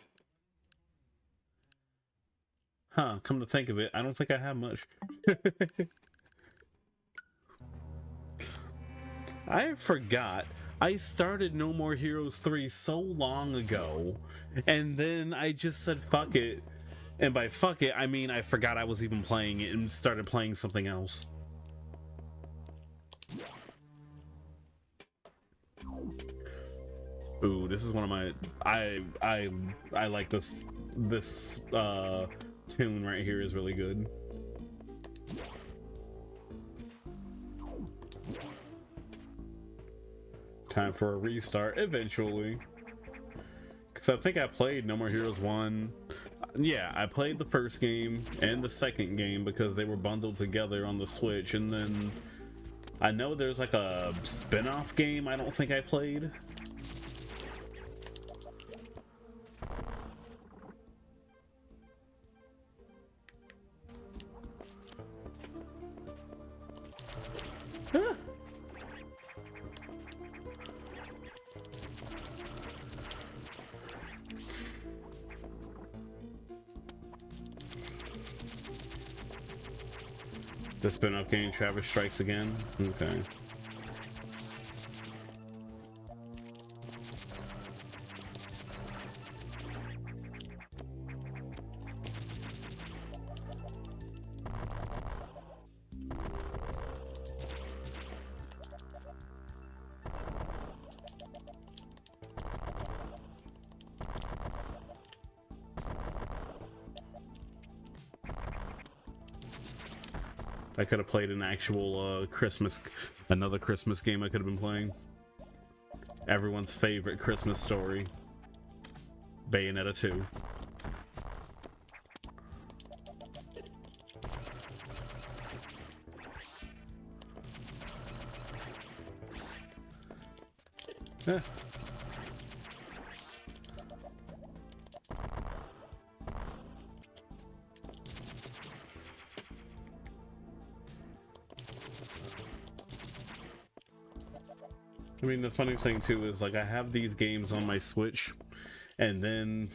Huh, come to think of it, I don't think I have much. I forgot. I started No More Heroes 3 so long ago, and then I just said fuck it. And by fuck it, I mean I forgot I was even playing it and started playing something else. Ooh, this is one of my... I like this tune right here is really good. Time for a restart eventually. Because I think I played No More Heroes 1. Yeah, I played the first game and the second game because they were bundled together on the Switch, and then I know there's like a spin-off game I don't think I played. The spin-off game, Travis Strikes Again? Okay. I could have played an actual another Christmas game I could have been playing. Everyone's favorite Christmas story. Bayonetta 2. Eh. I mean, the funny thing too is, like, I have these games on my Switch, and then,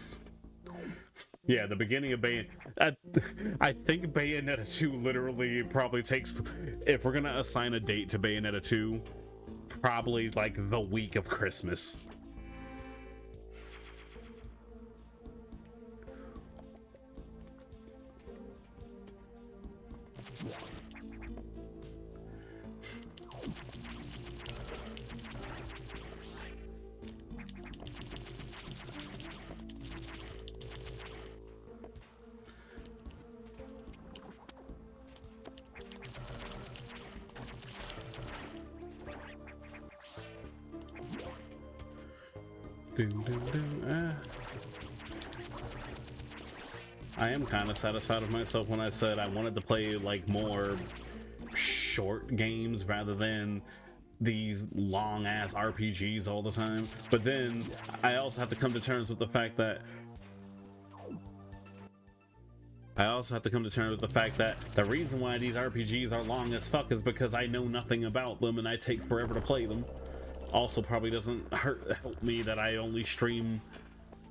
yeah, the beginning of I think Bayonetta 2 literally probably takes, if we're gonna assign a date to Bayonetta 2, probably like the week of Christmas. I am kind of satisfied with myself when I said I wanted to play like more short games rather than these long ass RPGs all the time. But then I also have to come to terms with the fact that the reason why these RPGs are long as fuck is because I know nothing about them and I take forever to play them. Also, probably doesn't help me that I only stream,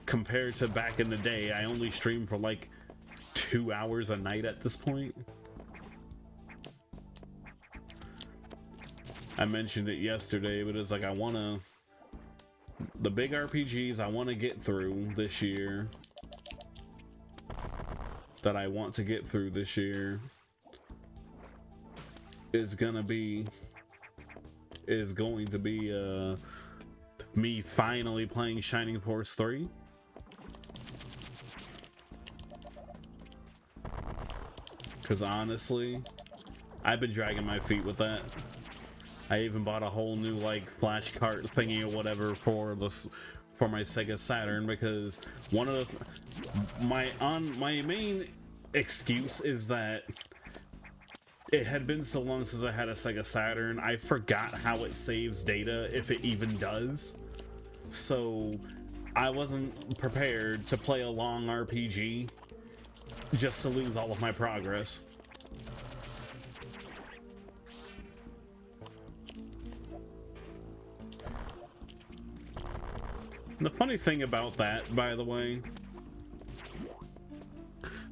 compared to back in the day, I only stream for like 2 hours a night at this point. I mentioned it yesterday, but it's like the big RPGs I want to get through this year. that I want to get through this year is going to be me finally playing Shining Force 3. Because honestly, I've been dragging my feet with that. I even bought a whole new like flash cart thingy or whatever for my Sega Saturn, because one of my main excuse is that it had been so long since I had a Sega Saturn, I forgot how it saves data, if it even does. So I wasn't prepared to play a long RPG just to lose all of my progress. The funny thing about that, by the way,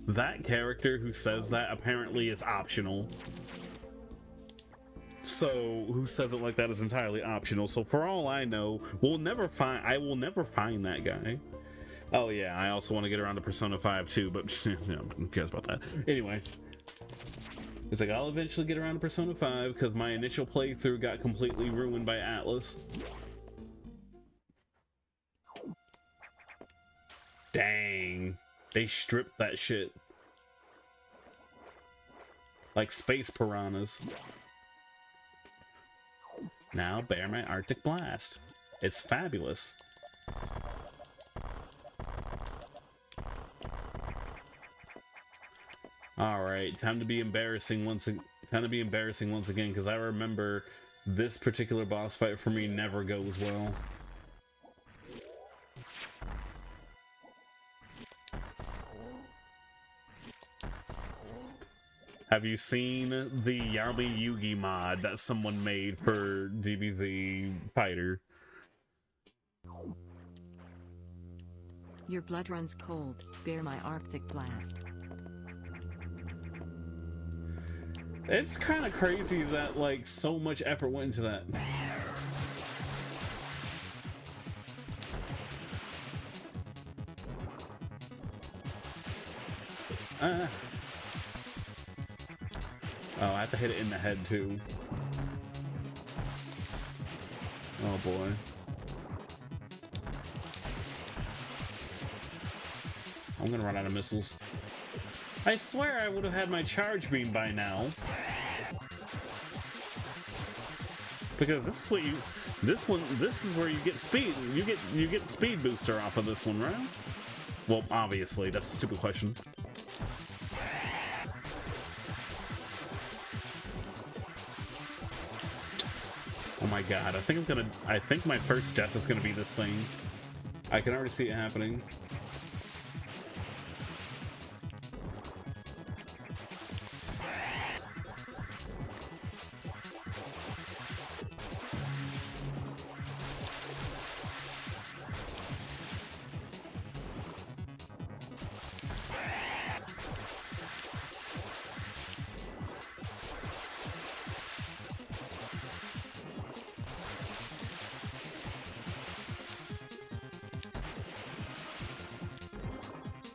that character who says that apparently is optional. So who says it like that is entirely optional. So for all I know, I will never find that guy. Oh yeah, I also want to get around to Persona 5 too, but you know, who cares about that? Anyway, it's like I'll eventually get around to Persona 5 because my initial playthrough got completely ruined by Atlas. Dang, they stripped that shit like space piranhas. Now bear my Arctic Blast. It's fabulous. All right, time to be embarrassing once again, because I remember this particular boss fight for me never goes well. Have you seen the Yami Yugi mod that someone made for DBZ Fighter? Your blood runs cold, bear my Arctic Blast. It's kind of crazy that like so much effort went into that. Oh, I have to hit it in the head too. Oh boy. I'm gonna run out of missiles. I swear I would have had my charge beam by now. Because this is what this is where you get speed. You get speed booster off of this one, right? Well, obviously, that's a stupid question. Oh my god, I think my first death is gonna be this thing. I can already see it happening.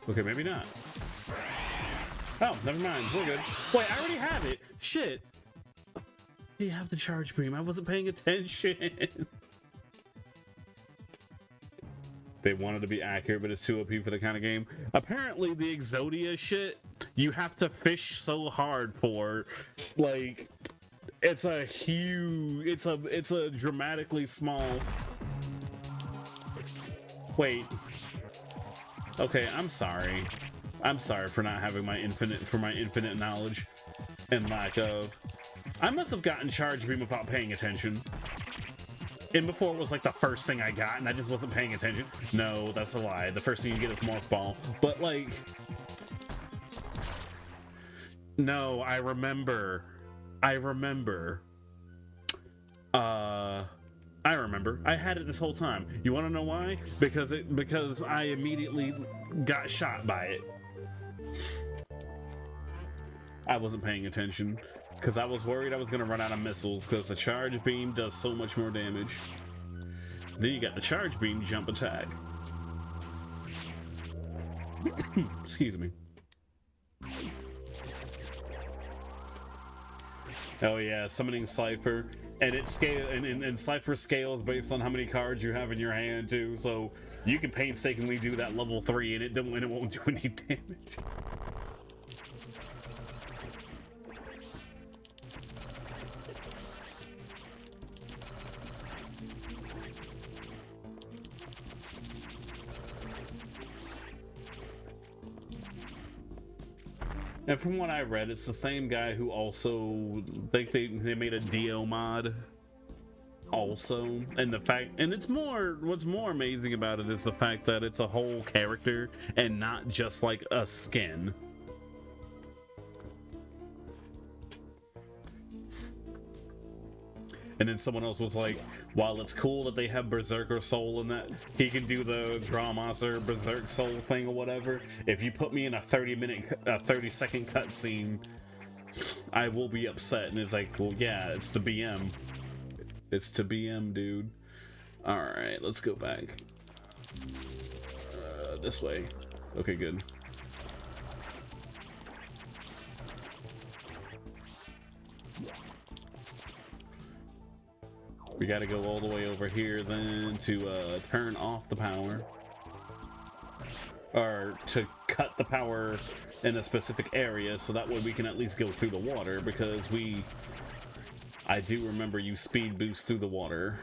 Okay, maybe not. Oh, never mind. We're good. Wait, I already have it. Shit. You have the charge beam. I wasn't paying attention. They wanted to be accurate, but it's too OP for the kind of game. Apparently, the Exodia shit, you have to fish so hard for. Like, it's a huge... It's a dramatically small... Wait. Okay, I'm sorry. I'm sorry for not having my infinite knowledge and lack of. I must have gotten charge beam without paying attention. And before it was like the first thing I got and I just wasn't paying attention. No, that's a lie. The first thing you get is morph ball. But like, no, I remember. I remember. I had it this whole time. You want to know why? Because I immediately got shot by it. I wasn't paying attention because I was worried I was gonna run out of missiles because the charge beam does so much more damage. Then you got the charge beam jump attack. Excuse me. Oh yeah, summoning Slifer, and it scale and Slifer scales based on how many cards you have in your hand too. So you can painstakingly do that level 3, and it won't do any damage. And from what I read, it's the same guy who also think they made a Dio mod also, and the fact, and it's more, what's more amazing about it is the fact that it's a whole character and not just like a skin. And then someone else was like, while it's cool that they have Berserker Soul and that he can do the Dramaster Berserk Soul thing or whatever, if you put me in a 30-second cutscene, I will be upset. And it's like, well, yeah, it's the BM. It's to BM, dude. Alright, let's go back. This way. Okay, good. We gotta go all the way over here then to turn off the power. Or to cut the power in a specific area so that way we can at least go through the water, because I do remember you speed boost through the water.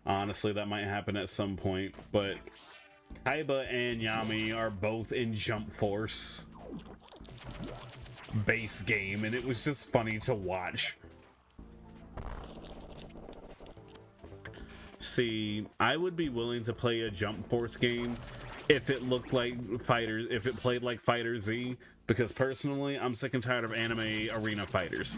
Honestly, that might happen at some point, but Kaiba and Yami are both in Jump Force base game, and it was just funny to watch. See, I would be willing to play a Jump Force game if it looked like Fighters, if it played like Fighter Z, because personally, I'm sick and tired of anime arena fighters.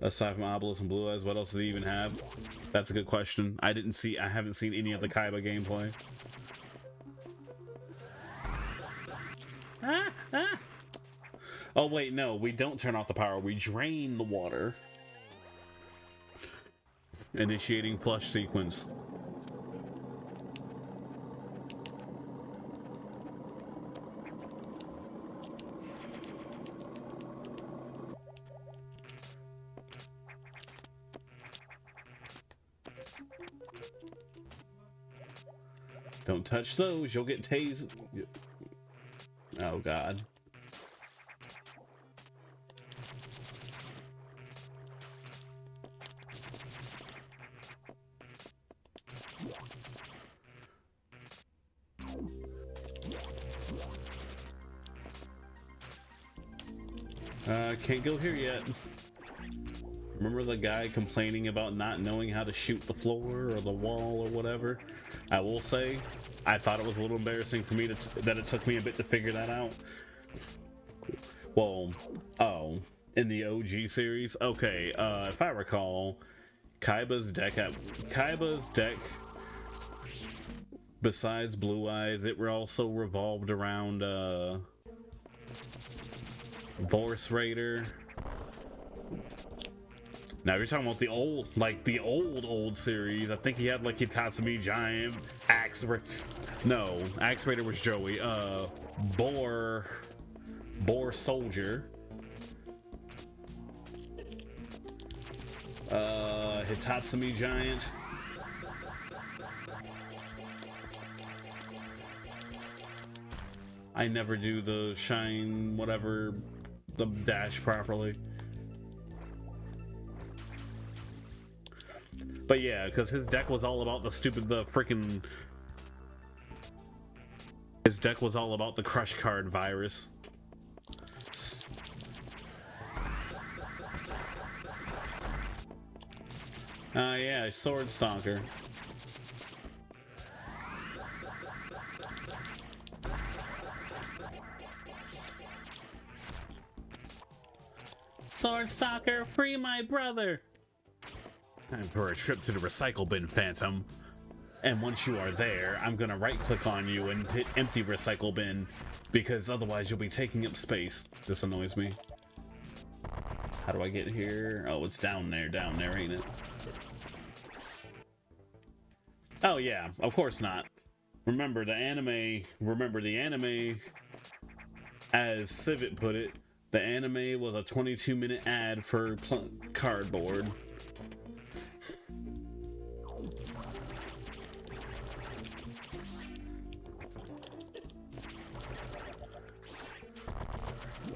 Aside from Obelisk and Blue Eyes, what else do they even have? That's a good question. I haven't seen any of the Kaiba gameplay. Oh wait, no, we don't turn off the power, we drain the water. Initiating flush sequence. Don't touch those, you'll get tased. Oh god. Can't go here yet. Remember the guy complaining about not knowing how to shoot the floor or the wall or whatever? I will say, I thought it was a little embarrassing for me that it took me a bit to figure that out. Well, oh, in the OG series? Okay, if I recall, Kaiba's deck, besides Blue Eyes, it also revolved around, Boris Raider. Now you're talking about the old, like the old series. I think he had like Hitatsumi Giant, Axe Raider was Joey. Boar Soldier. Hitatsumi Giant. I never do the shine whatever, the dash properly. But yeah, because his deck was all about his deck was all about the crush card virus. Yeah, Sword Stalker. Sword Stalker, free my brother! Time for a trip to the recycle bin, Phantom. And once you are there, I'm gonna right-click on you and hit empty recycle bin, because otherwise you'll be taking up space. This annoys me. How do I get here? Oh, it's down there, ain't it? Oh yeah, of course not. Remember the anime, as Civet put it, the anime was a 22-minute ad for cardboard.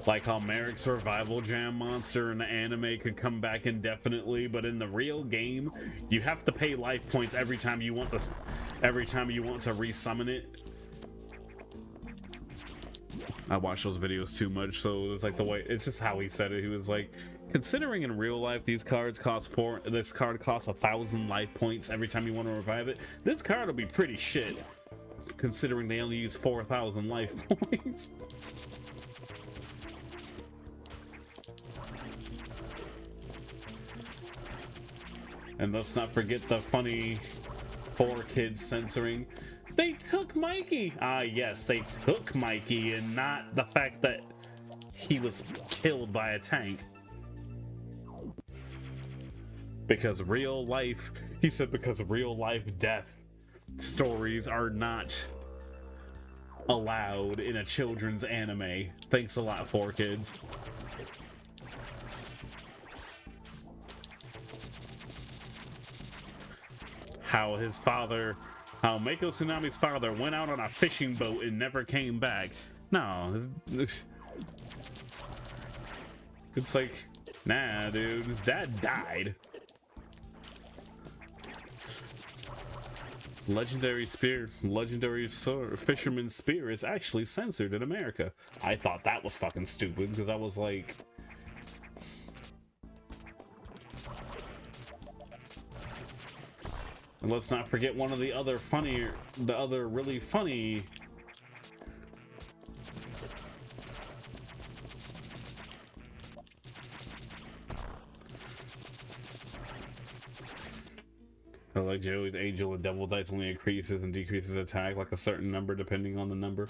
Like how Merrick's Survival Jam monster in the anime could come back indefinitely, but in the real game, you have to pay life points every time you want to resummon it. I watch those videos too much, so it's like the way, it's just how he said it. He was like, considering in real life this card costs 1,000 life points every time you want to revive it, this card will be pretty shit, considering they only use 4,000 life points. And let's not forget the funny 4Kids censoring. They took Mikey! Ah, yes, they took Mikey, and not the fact that he was killed by a tank. Because real life, he said, because real life death stories are not allowed in a children's anime. Thanks a lot, 4Kids. How Mako Tsunami's father went out on a fishing boat and never came back. No, it's like, nah, dude, his dad died. Legendary fisherman's spear is actually censored in America. I thought that was fucking stupid because I was like, and let's not forget one of the other really funny like Joey's Angel and Devil Dice only increases and decreases attack like a certain number depending on the number.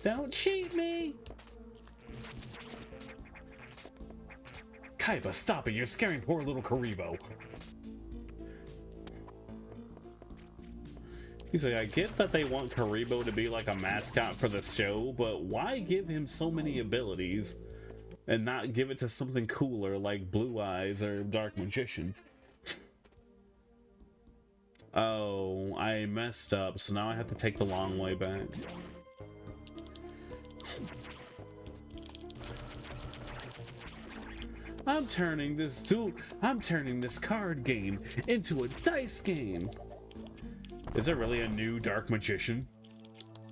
Don't cheat me! Kaiba, stop it! You're scaring poor little Karibo. He's like, I get that they want Karibo to be like a mascot for the show, but why give him so many abilities and not give it to something cooler like Blue Eyes or Dark Magician? Oh, I messed up, so now I have to take the long way back. I'm turning this card game into a dice game. Is there really a new Dark Magician?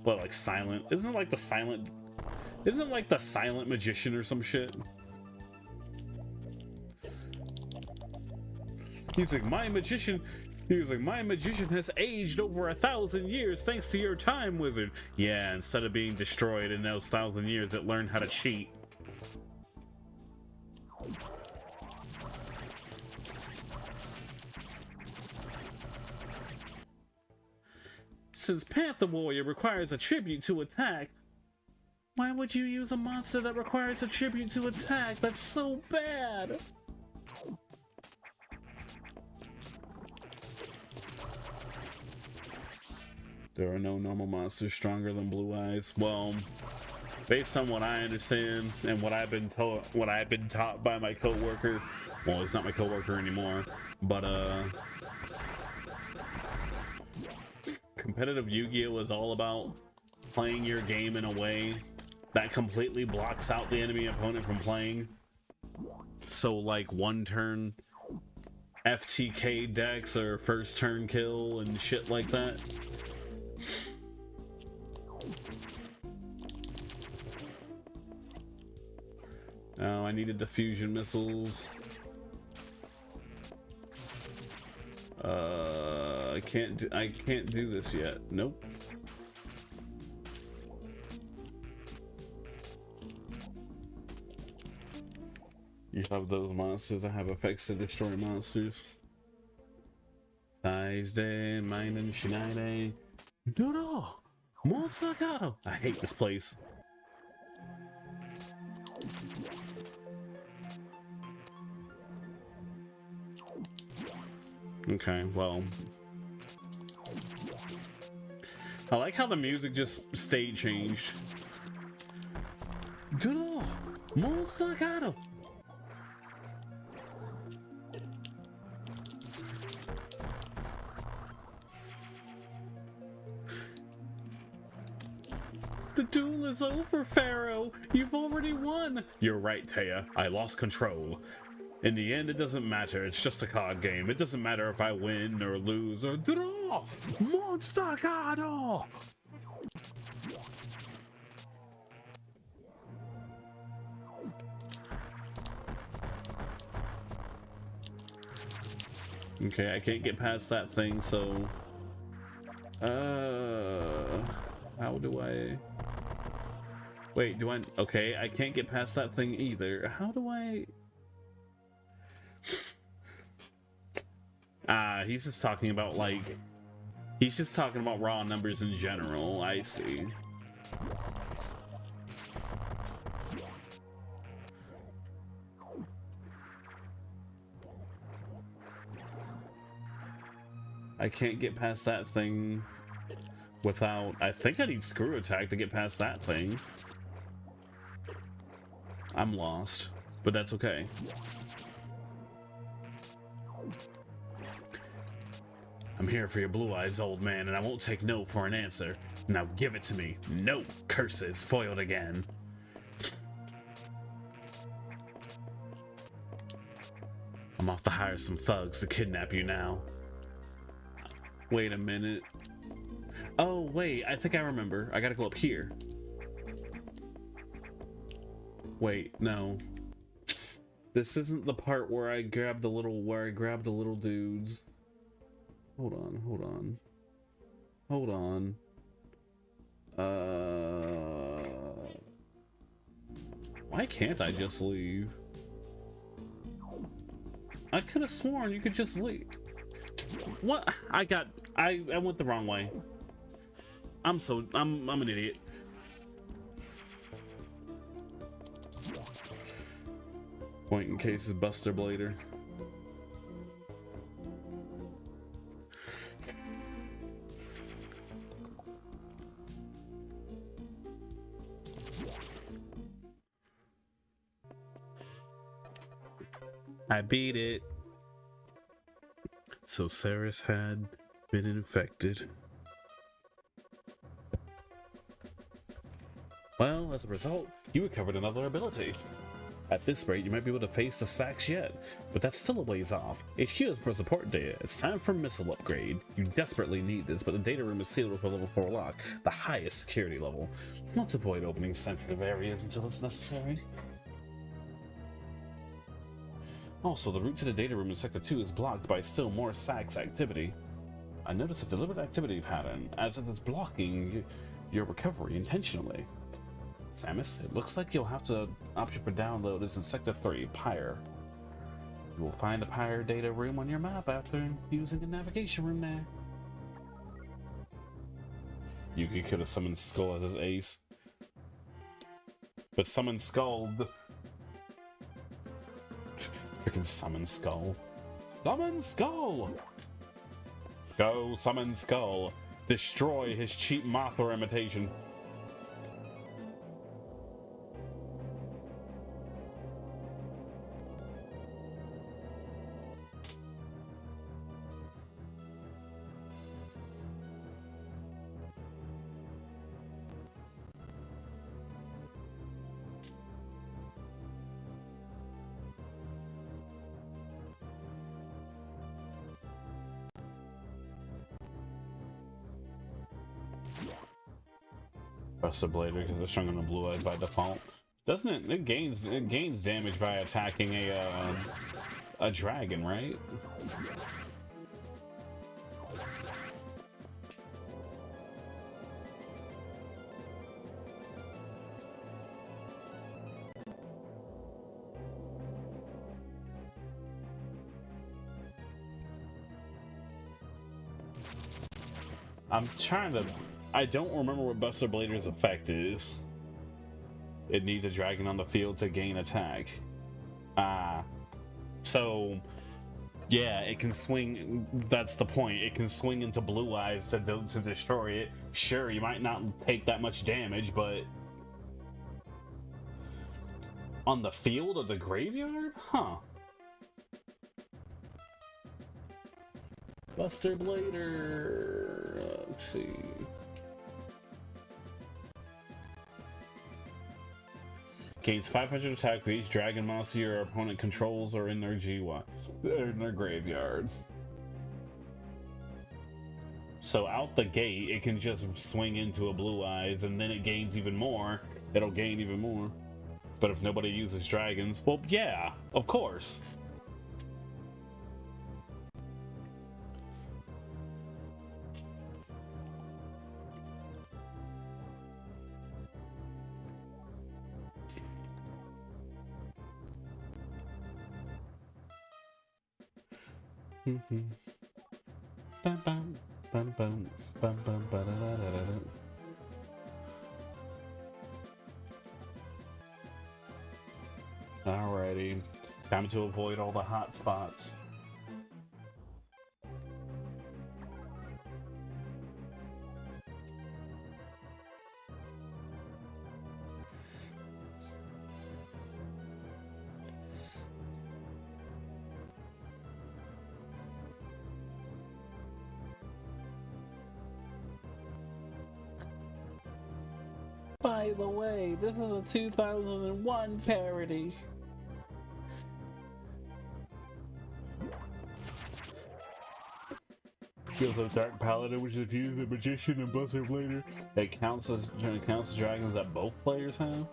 What, like silent? Isn't it like the silent magician or some shit? He's like, my magician has aged over 1,000 years thanks to your time wizard. Yeah, instead of being destroyed in those 1,000 years, it learned how to cheat. Since Panther Warrior requires a tribute to attack, why would you use a monster that requires a tribute to attack? That's so bad! There are no normal monsters stronger than Blue Eyes. Well, based on what I understand and what I've been taught by my coworker, well, it's not my coworker anymore, but competitive Yu-Gi-Oh! Is all about playing your game in a way that completely blocks out the enemy opponent from playing. So like one turn FTK decks or first turn kill and shit like that. Oh, I needed diffusion missiles. I can't do this yet. Nope. You have those monsters. I have effects to destroy monsters. Thursday, mine and Shinide. Dodo! Monster Gato! I hate this place. Okay, well, I like how the music just stayed changed. Monster. The duel is over, Pharaoh. You've already won. You're right, Taya. I lost control. In the end, it doesn't matter. It's just a card game. It doesn't matter if I win or lose or draw. Monster card. Okay, I can't get past that thing, so... How do I... Wait, do I... Okay, I can't get past that thing either. How do I... He's just talking about, like... He's just talking about raw numbers in general. I see. I can't get past that thing without... I think I need screw attack to get past that thing. I'm lost, but that's okay. I'm here for your blue eyes, old man, and I won't take no for an answer. Now give it to me. No, curses, foiled again. I'm off to hire some thugs to kidnap you now. Wait a minute. Oh, wait, I think I remember. I gotta go up here. Wait, no. This isn't the part where I grabbed the little, dudes. Hold on. Why can't I just leave? I could have sworn you could just leave. What? I went the wrong way. I'm an idiot. Point in case is Buster Blader. I beat it. So Ceres had been infected. Well, as a result, you recovered another ability. At this rate, you might be able to face the sacks yet, but that's still a ways off. HQ is for support data. It's time for missile upgrade. You desperately need this, but the data room is sealed with a level 4 lock, the highest security level. Let's avoid opening sensitive areas until it's necessary. Also, the route to the data room in Sector 2 is blocked by still more SACS activity. I noticed a deliberate activity pattern, as if it's blocking your recovery intentionally. Samus, it looks like you'll have to option for download is in Sector 3, Pyre. You will find a Pyre data room on your map after using a navigation room there. Yuki could have summoned Skull as his ace. But summon Skull... Freaking summon Skull. Summon Skull! Go summon Skull. Destroy his cheap Mothra imitation. Buster Blader because it's shrunk on the blue eyes by default. Doesn't it? It gains damage by attacking a dragon, right? I'm trying to... I don't remember what Buster Blader's effect is. It needs a dragon on the field to gain attack. So... yeah, it can swing... That's the point. It can swing into blue eyes to destroy it, sure, you might not take that much damage, but on the field of the graveyard? Huh. Buster Blader. Let's see. Gains 500 attack for each dragon monster your opponent controls or in their GY. In their graveyard. So out the gate, it can just swing into a Blue Eyes, and then it gains even more. It'll gain even more. But if nobody uses dragons, well, yeah, of course. Bum, bum, bum, bum, bum, bum, ba-da-da-da-da-da. Alrighty, time to avoid all the hot spots. By the way, this is a 2001 parody. Skills of Dark Paladin, which is used the Magician and Buster Blader. It counts as dragons that both players have.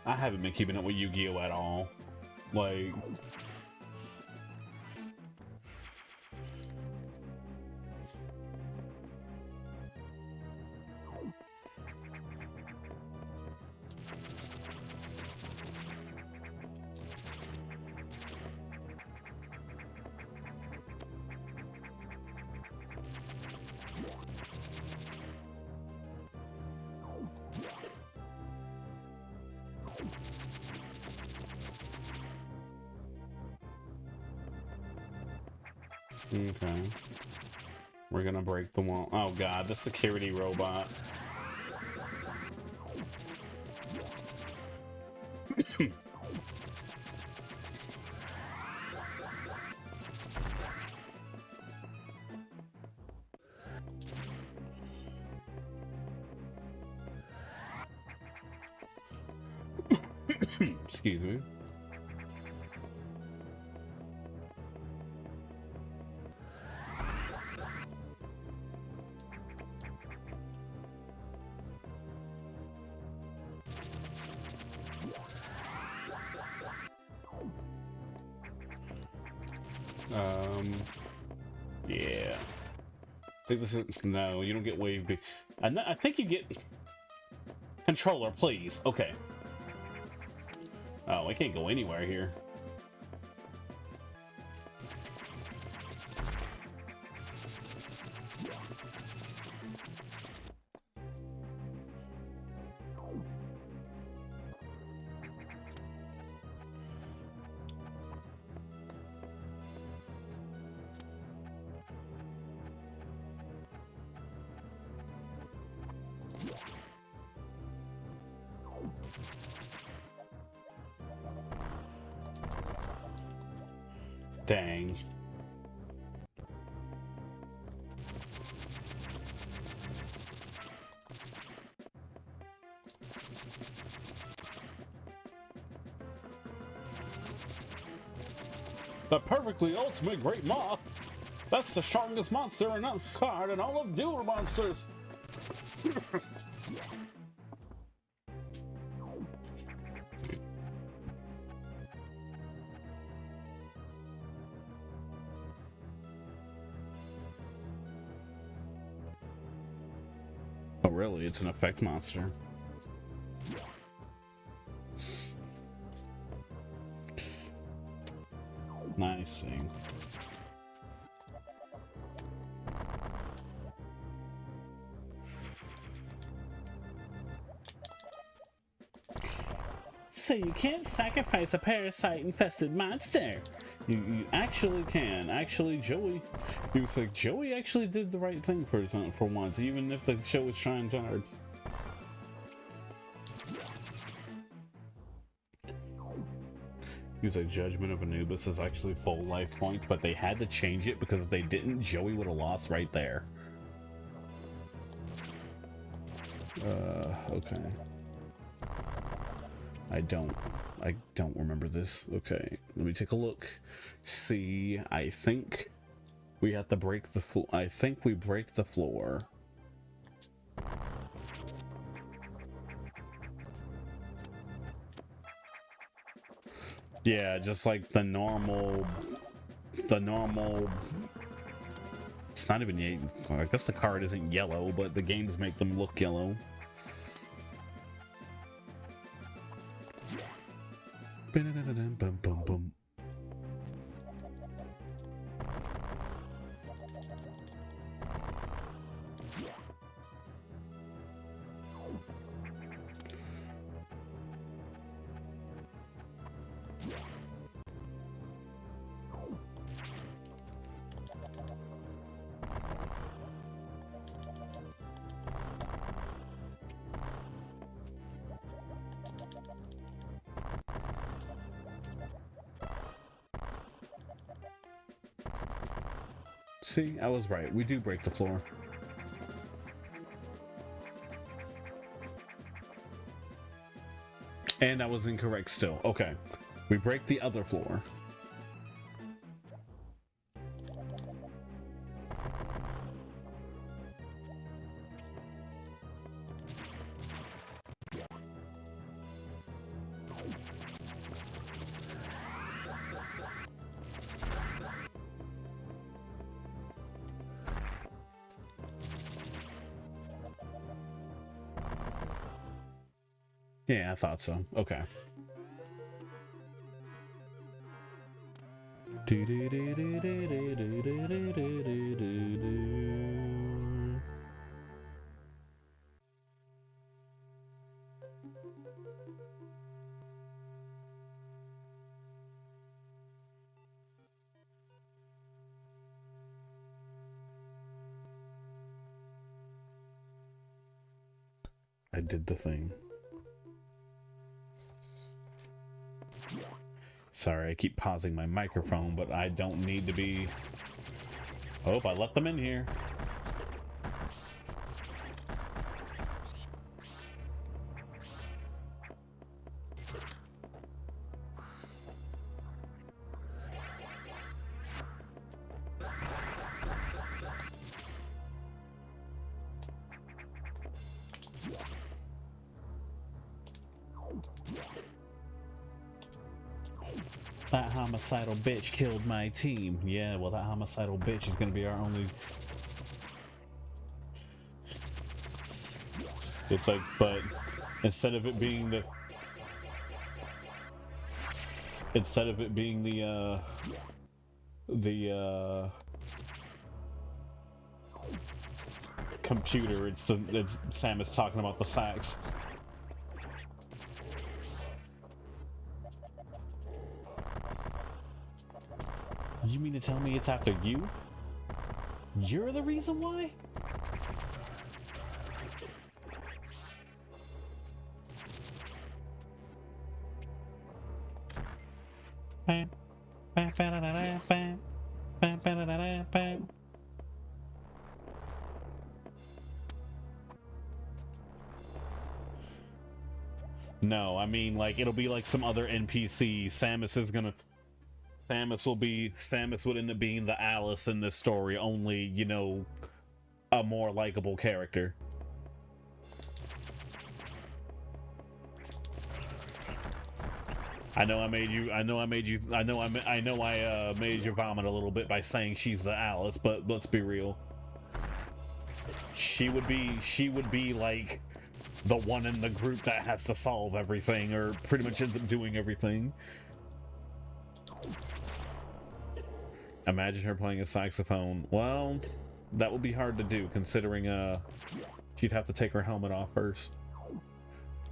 I haven't been keeping up with Yu-Gi-Oh at all. Like, okay. We're gonna break the wall. Oh god, the security robot. Excuse me. Yeah. I think this is... No, you don't get wave B. I think you get... Controller, please. Okay. Oh, I can't go anywhere here. Dang. The perfectly ultimate great moth. That's the strongest monster in that card and all of duel monsters. Oh, really? It's an effect monster. Nice thing. So you can't sacrifice a parasite-infested monster. You actually can. Actually, Joey, he was like, Joey actually did the right thing for once, even if the show was trying hard. He was like, Judgment of Anubis is actually full life points, but they had to change it because if they didn't, Joey would have lost right there. Okay. I don't remember this. Okay, let me take a look. See, I think we have to break the floor. I think we break the floor. Yeah, just like the normal. It's not even, I guess the card isn't yellow, but the games make them look yellow. Bum, bum, bum. See, I was right. We do break the floor. And I was incorrect still. Okay. We break the other floor. Yeah, I thought so. Okay. I did the thing. Sorry, I keep pausing my microphone, but I don't need to be... Oh, I let them in here. That homicidal bitch killed my team. Yeah, well, that homicidal bitch is gonna be our only... It's like, but instead of it being the... Instead of it being the computer, it's Samus talking about the sax. You mean to tell me it's after you? You're the reason why? No, I mean, like, it'll be like some other NPC. Samus would end up being the Alice in this story, only, you know, a more likable character. I made you vomit a little bit by saying she's the Alice, but let's be real. She would be like the one in the group that has to solve everything, or pretty much ends up doing everything. Imagine her playing a saxophone. Well, that would be hard to do, considering she'd have to take her helmet off first.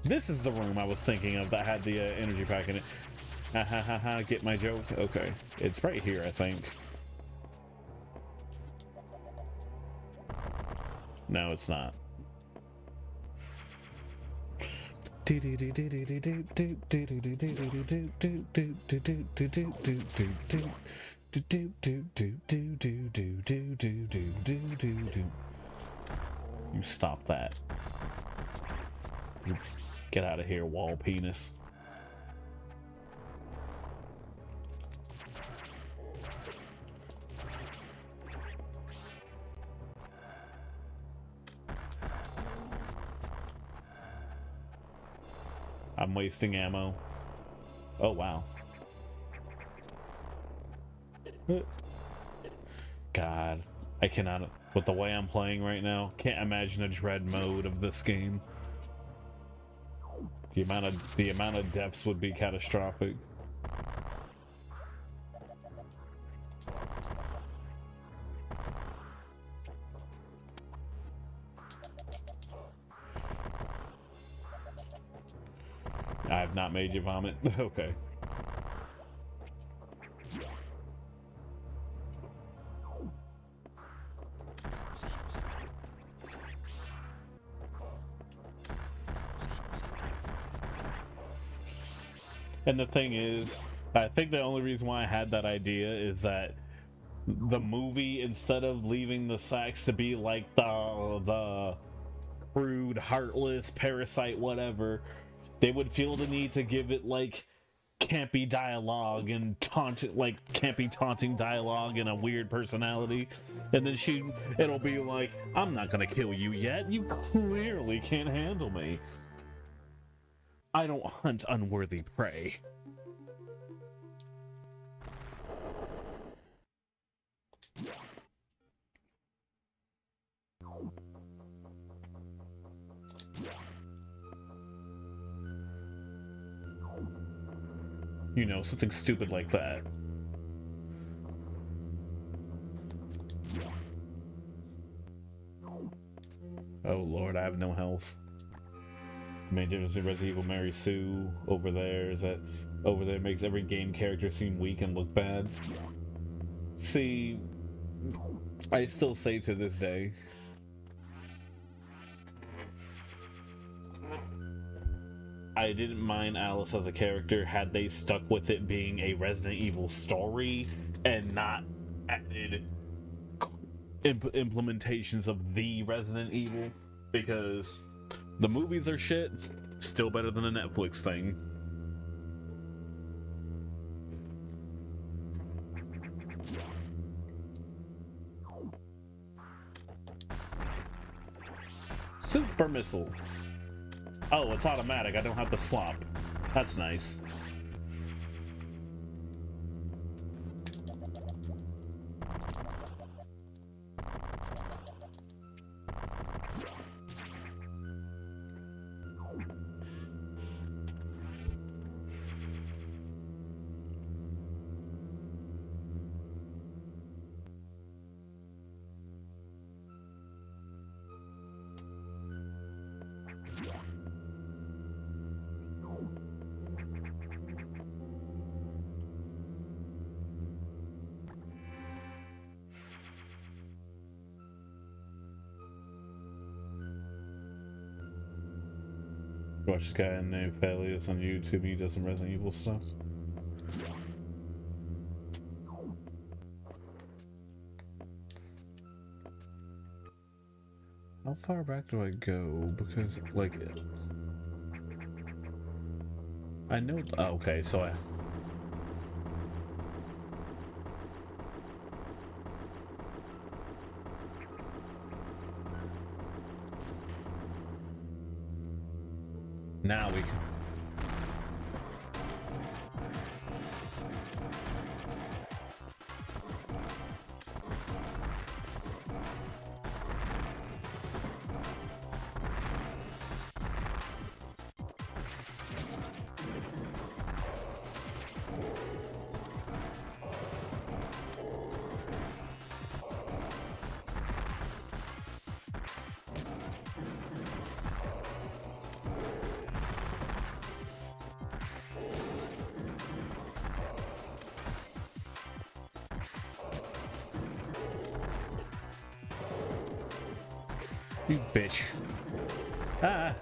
This is the room I was thinking of that had the energy pack in it. Ha ha ha ha, get my joke? Okay. It's right here, I think. No, it's not. You stop that. Get out of here, wall penis. I'm wasting ammo. Oh, wow. God, I cannot, with the way I'm playing right now, can't imagine a dread mode of this game. The amount of deaths would be catastrophic. I have not made you vomit. Okay. And the thing is, I think the only reason why I had that idea is that the movie, instead of leaving the sacks to be like the crude, heartless, parasite, whatever, they would feel the need to give it like campy dialogue and campy taunting dialogue and a weird personality, and then it'll be like, I'm not gonna kill you yet, you clearly can't handle me. I don't hunt unworthy prey. You know, something stupid like that. Oh Lord, I have no health. Main difference in Resident Evil Mary Sue over there is that over there makes every game character seem weak and look bad. See, I still say to this day, I didn't mind Alice as a character had they stuck with it being a Resident Evil story and not added implementations of the Resident Evil, because the movies are shit, still better than a Netflix thing. Super missile. Oh, it's automatic. I don't have to swap. That's nice. Watch this guy named Felius on YouTube. He does some Resident Evil stuff. How far back do I go? Because, like, I know. Oh, okay, so I. Now we can. You bitch. Ah.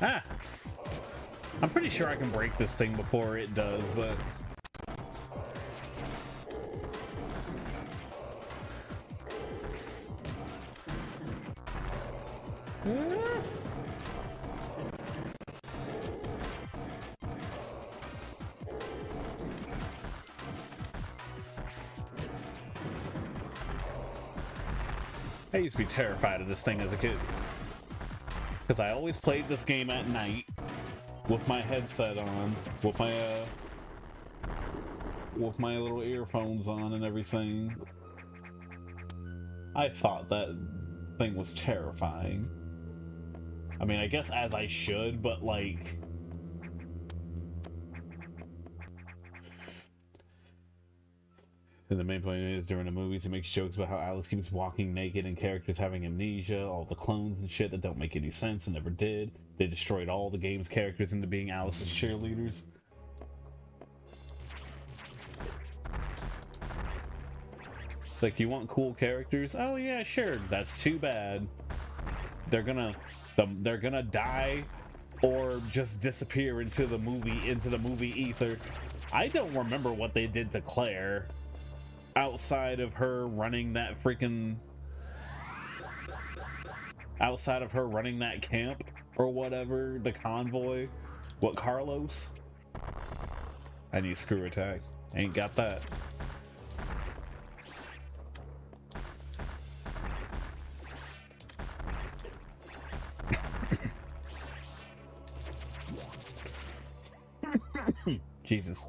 Ah. I'm pretty sure I can break this thing before it does, but... I used to be terrified of this thing as a kid. Because I always played this game at night with my headset on, with my little earphones on and everything. I thought that thing was terrifying. I mean, I guess as I should, but like... And the main point is, during the movies, it makes jokes about how Alex keeps walking naked and characters having amnesia, all the clones and shit that don't make any sense and never did. They destroyed all the game's characters into being Alice's cheerleaders. It's like, you want cool characters? Oh yeah, sure. That's too bad. They're gonna die or just disappear into the movie ether. I don't remember what they did to Claire. Outside of her running that camp or whatever, the convoy. What, Carlos? I need screw attack. Ain't got that. Jesus.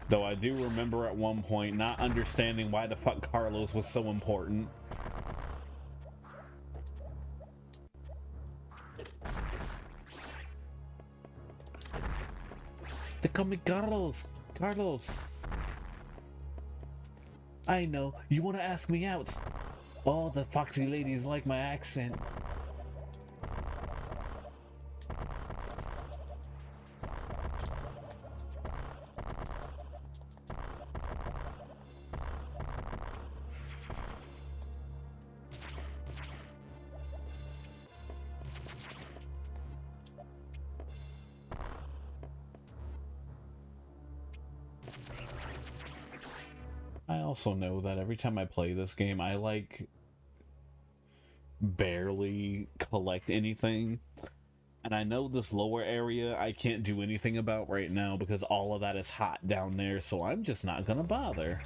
Though I do remember at one point not understanding why the fuck Carlos was so important. They call me Carlos. Carlos. I know. You want to ask me out? Oh, the foxy ladies like my accent. I also know that every time I play this game, I like barely collect anything. And I know this lower area I can't do anything about right now because all of that is hot down there, so I'm just not gonna bother.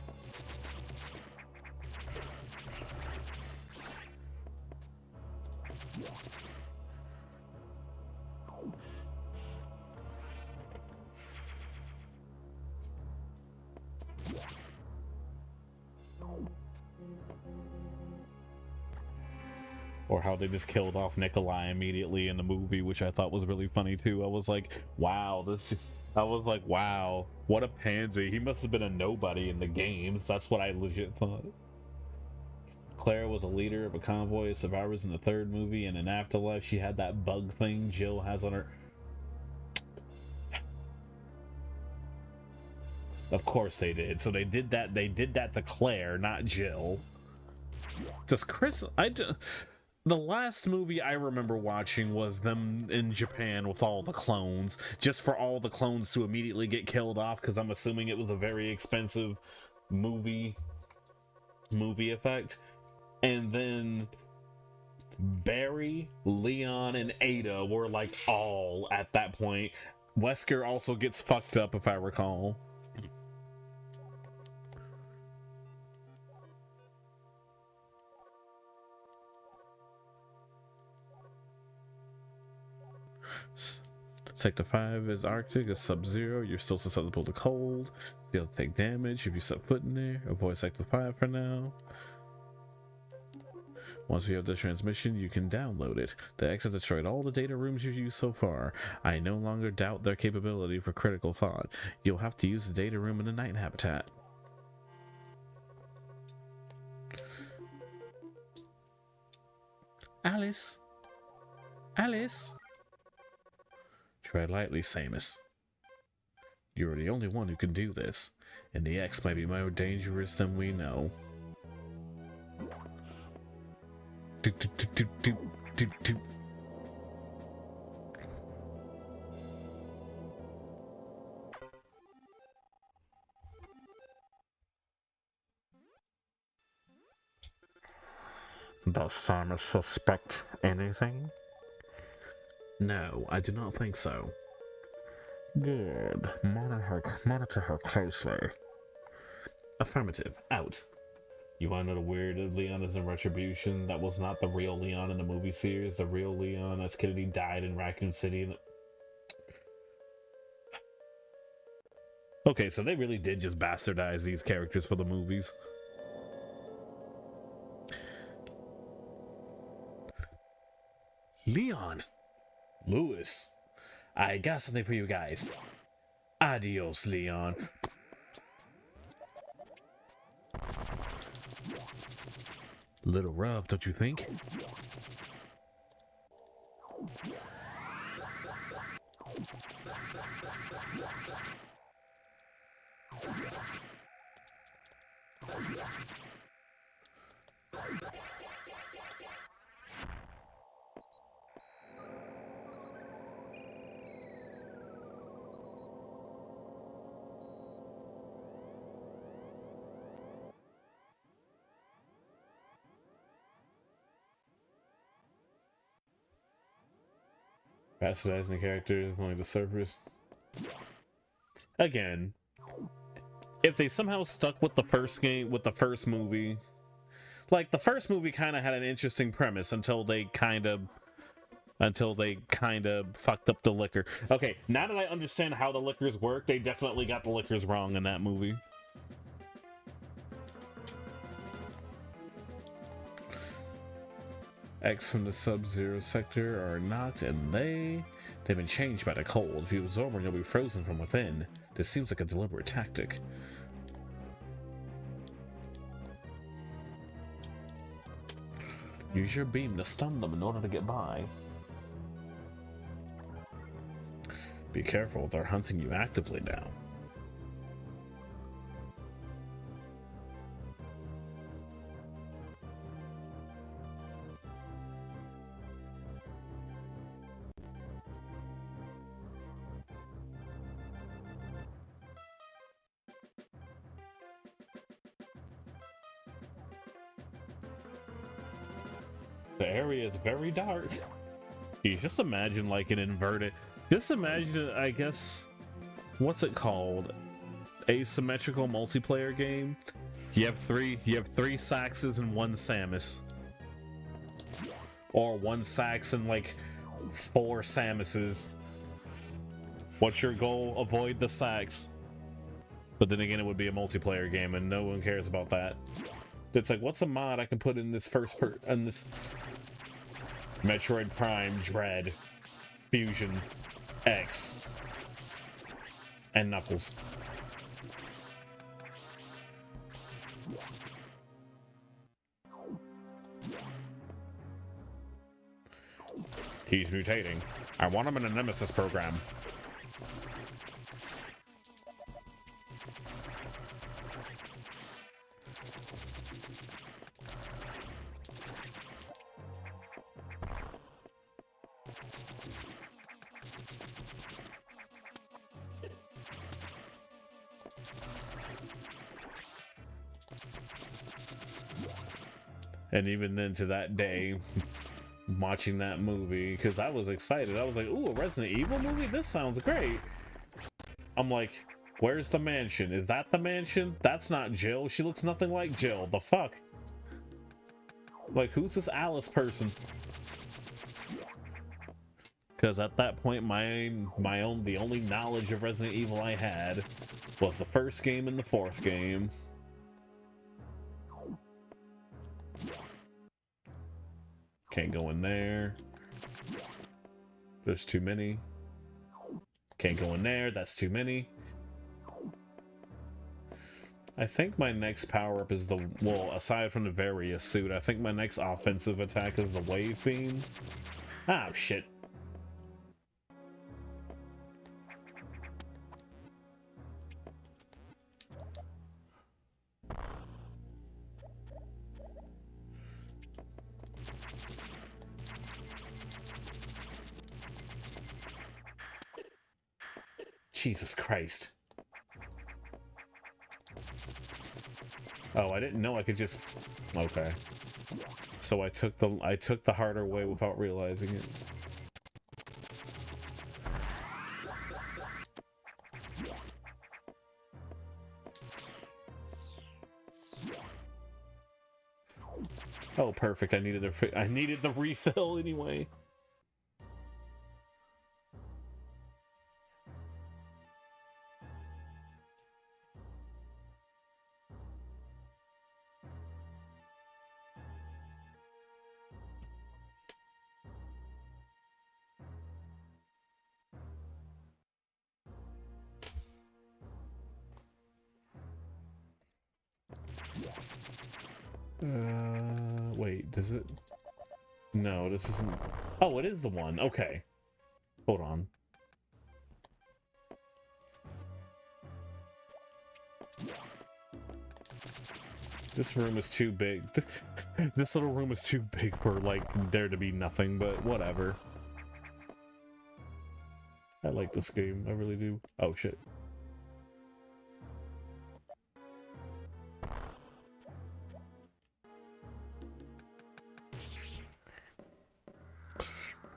Or how they just killed off Nikolai immediately in the movie, which I thought was really funny too. I was like, wow, wow, what a pansy. He must have been a nobody in the games. That's what I legit thought. Claire was a leader of a convoy of survivors in the third movie, and in Afterlife she had that bug thing Jill has on her. Of course they did. So they did that to Claire, not Jill. Does Chris... The last movie I remember watching was them in Japan with all the clones, just for all the clones to immediately get killed off, because I'm assuming it was a very expensive movie effect. And then Barry, Leon, and Ada were like all at that point. Wesker also gets fucked up, if I recall. Sector 5 is Arctic, is Sub-Zero. You're still susceptible to cold. You'll take damage if you set foot in there. Avoid Sector 5 for now. Once we have the transmission, you can download it. The X have destroyed all the data rooms you've used so far. I no longer doubt their capability for critical thought. You'll have to use the data room in the night habitat. Alice? Alice? Tread lightly, Samus. You're the only one who can do this, and the X might be more dangerous than we know. Doop, doop, doop, doop, doop, doop. Does Samus suspect anything? No, I do not think so. Good. Monitor her closely. Affirmative. Out. You want to know the weird Leon is in Retribution? That was not the real Leon in the movie series. The real Leon, as Kennedy died in Raccoon City. Okay, so they really did just bastardize these characters for the movies. Leon! Lewis! I got something for you guys. Adios, Leon. Little rough, don't you think? Bastardizing characters, only the surface. Again, if they somehow stuck with the first game, with the first movie, like the first movie kind of had an interesting premise until they kind of fucked up the liquor. Okay, now that I understand how the liquors work, they definitely got the liquors wrong in that movie. X from the Sub-Zero sector are not, and they've been changed by the cold. If you absorb them, you'll be frozen from within. This seems like a deliberate tactic. Use your beam to stun them in order to get by. Be careful, they're hunting you actively now. The area is very dark. You just imagine like an inverted. Just imagine, I guess, what's it called? Asymmetrical multiplayer game. You have three Saxes and one Samus, or one Sax and like 4 Samuses. What's your goal? Avoid the Sax. But then again, it would be a multiplayer game, and no one cares about that. It's like, what's a mod I can put in this in this Metroid Prime, Dread, Fusion, X, and Knuckles. He's mutating. I want him in a Nemesis program. And even then, to that day, watching that movie, because I was excited. I was like, ooh, a Resident Evil movie? This sounds great. I'm like, where's the mansion? Is that the mansion? That's not Jill. She looks nothing like Jill. The fuck? Like, who's this Alice person? Because at that point, the only knowledge of Resident Evil I had was the first game and the 4th game. Can't go in there. There's too many. Can't go in there. That's too many. I think my next power-up is the... Well, aside from the various suit, I think my next offensive attack is the wave beam. Ah, shit. Jesus Christ. Oh, I didn't know I could just... Okay. So I took the harder way without realizing it. Oh, perfect. I needed the refill anyway. Wait, does it? No, this isn't. Oh, it is the one. Okay. Hold on. This room is too big. This little room is too big for, like, there to be nothing, but whatever. I like this game. I really do. Oh, shit.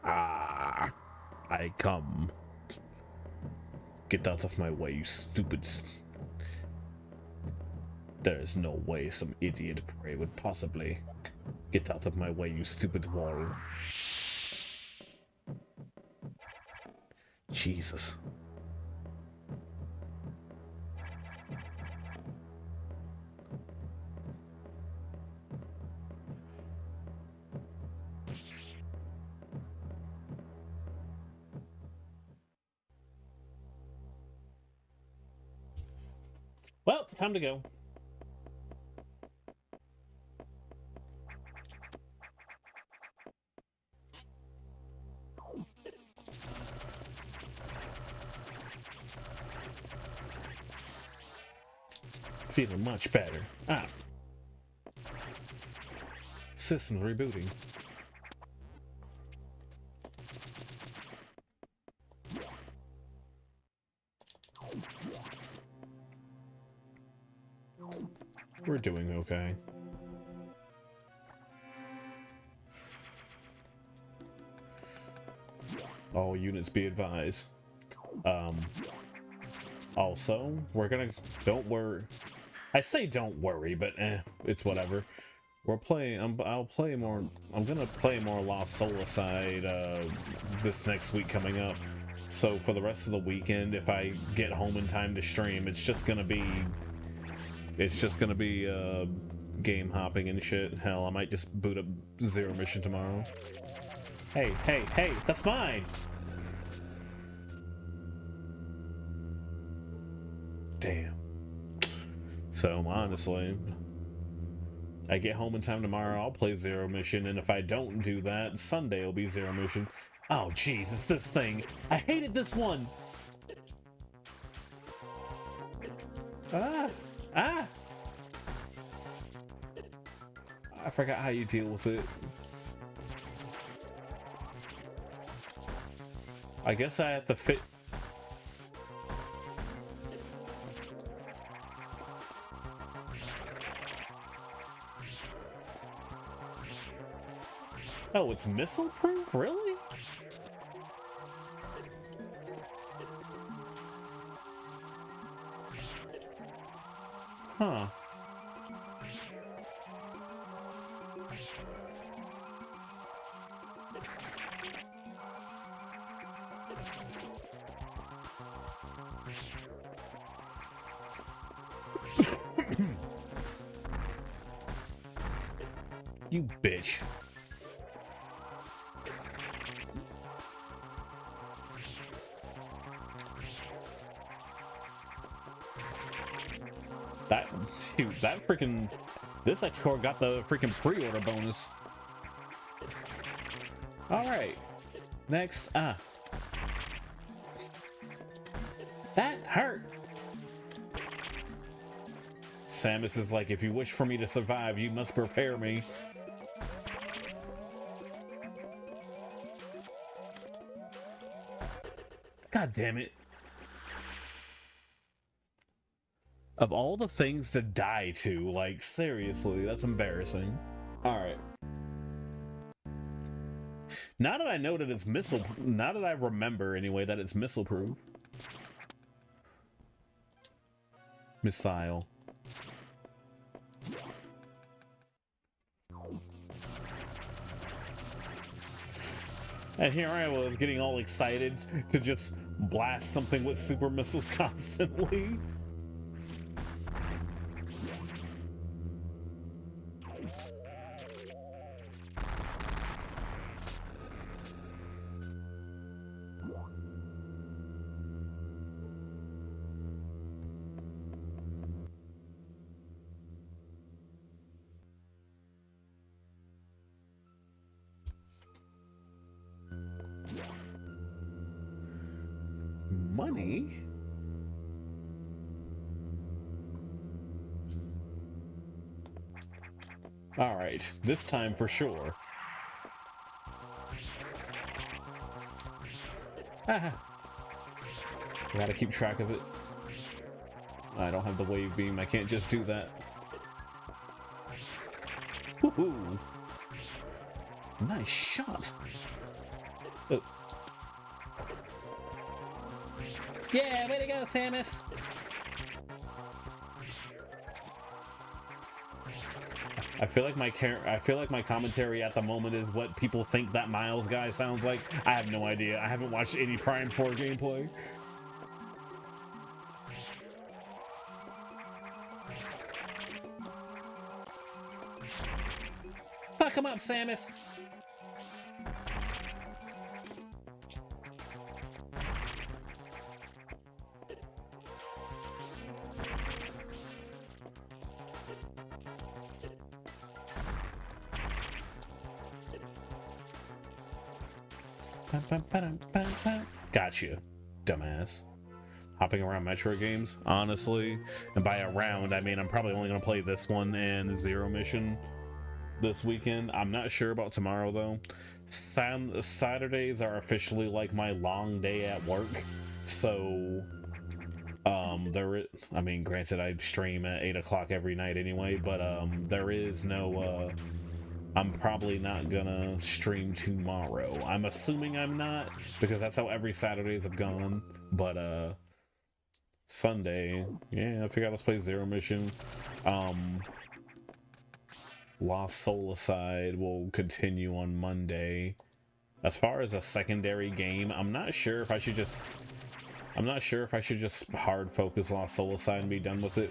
Ah, I come. Get out of my way, you stupid... There is no way some idiot prey would possibly... Get out of my way, you stupid wall. Jesus. Well, time to go. Feeling much better. Ah. System rebooting. We're doing okay. All units be advised. Also, we're gonna... Don't worry. I say don't worry, but it's whatever. We're playing... I'm gonna play more Lost Soulside this next week coming up. So for the rest of the weekend, if I get home in time to stream, it's just gonna be game hopping and shit. Hell, I might just boot up Zero Mission tomorrow. Hey, hey, hey, that's mine! Damn. So, honestly, I get home in time tomorrow, I'll play Zero Mission, and if I don't do that, Sunday will be Zero Mission. Oh, jeez, it's this thing. I hated this one! Ah! Ah! I forgot how you deal with it. I guess I have to fit... Oh, it's missile proof? Really? Huh. You bitch. That freaking... This X-Core got the freaking pre-order bonus. Alright. Next, That hurt! Samus is like, if you wish for me to survive, you must prepare me. God damn it. Of all the things to die to, like, seriously, that's embarrassing. Alright. Now that I know that it's missile... Now that I remember, anyway, that it's missile-proof. Missile. And here I was getting all excited to just blast something with super missiles constantly. Money? Alright, this time for sure. I gotta keep track of it. I don't have the wave beam, I can't just do that. Woohoo! Nice shot! Oh. Yeah, way to go, Samus! I feel like my commentary at the moment is what people think that Miles guy sounds like. I have no idea. I haven't watched any Prime 4 gameplay. Fuck him up, Samus! Gotcha, dumbass. Hopping around Metroid games, honestly, and by around I mean I'm probably only gonna play this one and Zero Mission this weekend. I'm not sure about tomorrow though. Saturdays are officially like my long day at work, so I mean, granted I stream at 8 o'clock every night anyway, but there is no I'm probably not gonna stream tomorrow. I'm assuming I'm not, because that's how every Saturdays have gone. But Sunday, yeah, I figured let's play Zero Mission. Lost Soul Aside will continue on Monday. As far as a secondary game, I'm not sure if I should just hard focus Lost Soul Aside and be done with it.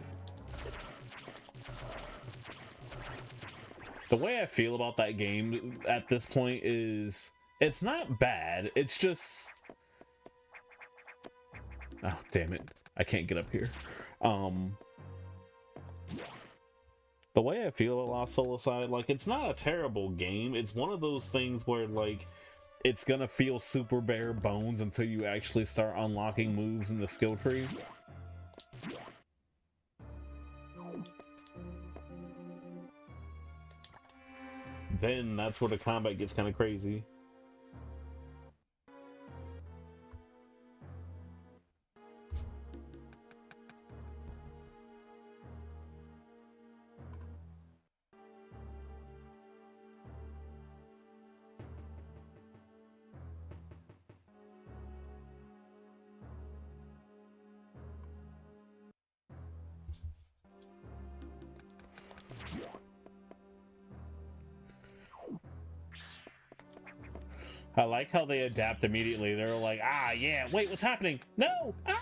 The way I feel about that game at this point is it's not bad, it's just... Oh, damn it. I can't get up here. The way I feel about Lost Soul Aside, like, it's not a terrible game. It's one of those things where, like, it's gonna feel super bare bones until you actually start unlocking moves in the skill tree. Then that's where the combat gets kind of crazy. I like how they adapt immediately. They're like, ah, yeah, wait, what's happening? No! Ah!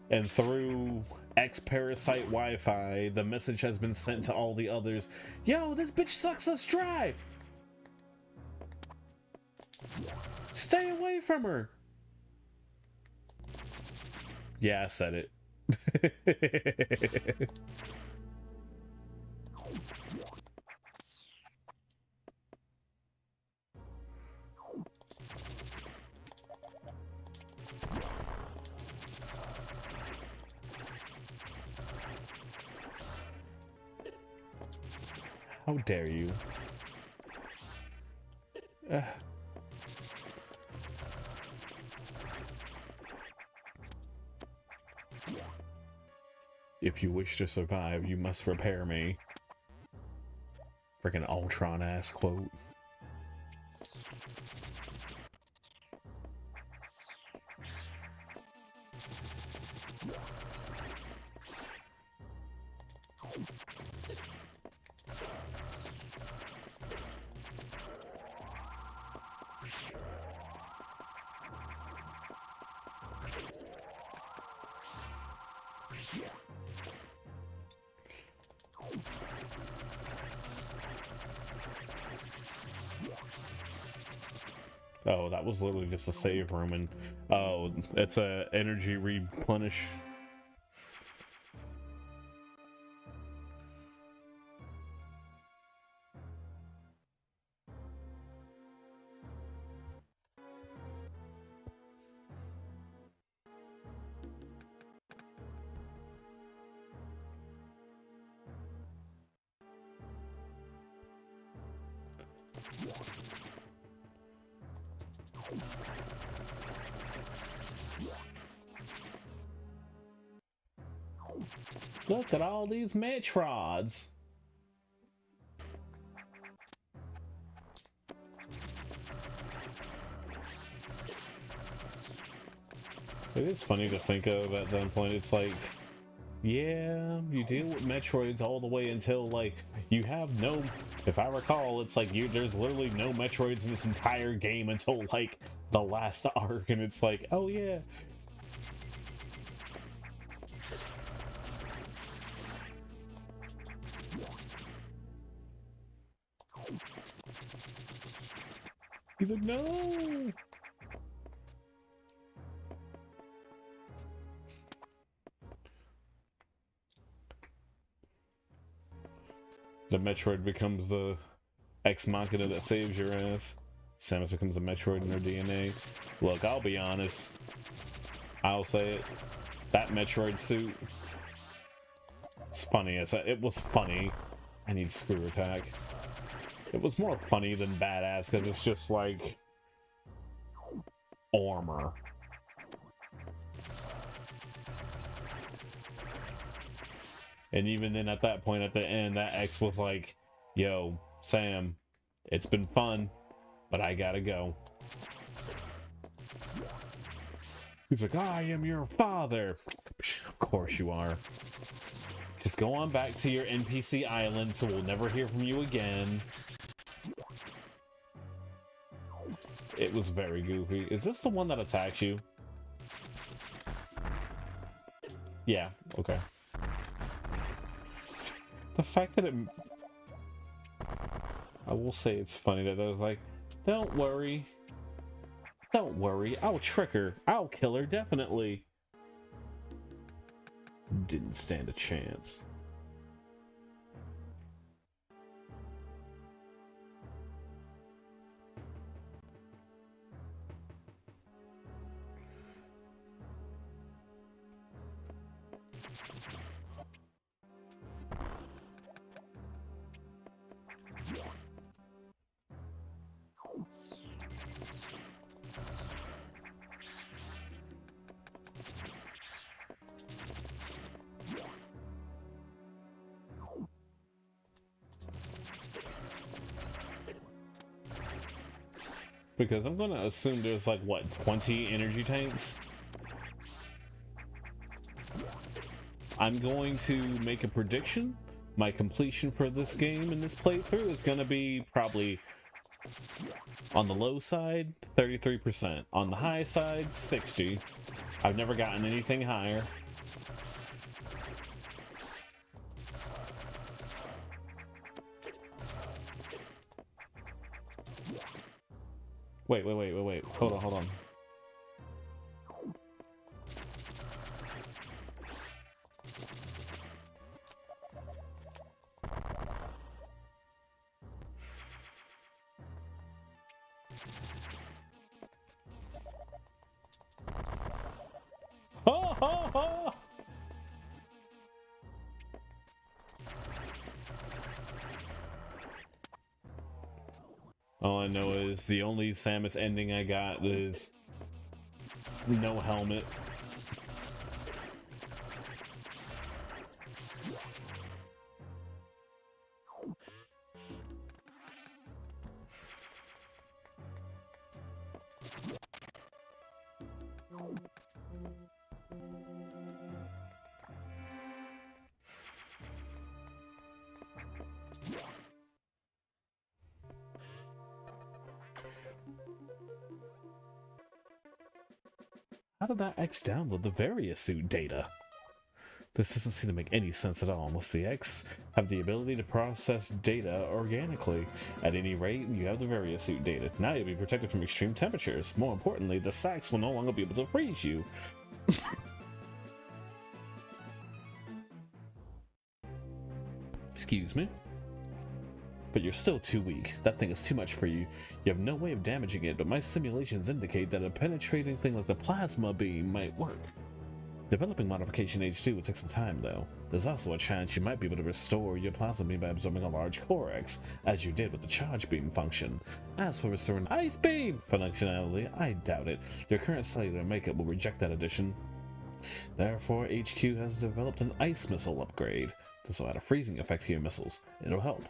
And through X-Parasite Wi-Fi, the message has been sent to all the others. Yo, this bitch sucks us dry! Stay away from her! Yeah, I said it. How dare you? If you wish to survive, you must repair me. Freaking Ultron ass quote. Oh, that was literally just a save room, and oh, it's a energy replenish. Look at all these Metroids. It is funny to think of at that point. It's like, yeah, you deal with Metroids all the way until like you have no. If I recall, it's like there's literally no Metroids in this entire game until like the last arc, and it's like, oh yeah. He's like, no. The Metroid becomes the ex machina that saves your ass. Samus becomes a Metroid in her DNA. Look, I'll be honest. I'll say it. That Metroid suit. It's funny. It was funny. I need screw attack. It was more funny than badass because it's just like armor. And even then at that point at the end, that X was like, yo, Sam, it's been fun, but I gotta go. He's like, I am your father. Of course you are. Just go on back to your NPC island so we'll never hear from you again. It was very goofy. Is this the one that attacks you? Yeah, okay. The fact that I will say it's funny that I was like, don't worry. Don't worry, I'll trick her. I'll kill her, definitely. Didn't stand a chance. Because I'm gonna assume there's like, what, 20 energy tanks? I'm going to make a prediction. My completion for this game in this playthrough is gonna be probably on the low side, 33%. On the high side, 60. I've never gotten anything higher. Wait. Hold on. Ho, ho, ho! All I know is the only Samus ending I got is no helmet. How did that X download the various suit data? This doesn't seem to make any sense at all unless the X have the ability to process data organically. At any rate, you have the various suit data. Now you'll be protected from extreme temperatures. More importantly, the sacks will no longer be able to freeze you. Excuse me? But you're still too weak. That thing is too much for you. You have no way of damaging it, but my simulations indicate that a penetrating thing like the plasma beam might work. Developing Modification H2 will take some time, though. There's also a chance you might be able to restore your plasma beam by absorbing a large Corex, as you did with the charge beam function. As for restoring Ice Beam functionality, I doubt it. Your current cellular makeup will reject that addition. Therefore, HQ has developed an Ice Missile upgrade. This will add a freezing effect to your missiles. It'll help.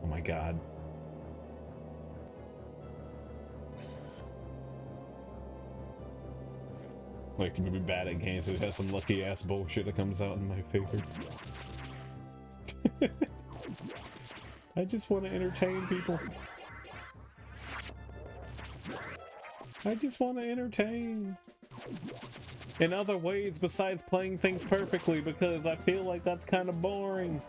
Oh my god. Like, you be bad at games, it has some lucky ass bullshit that comes out in my favor. I just want to entertain people. I just want to entertain. In other ways besides playing things perfectly, because I feel like that's kind of boring.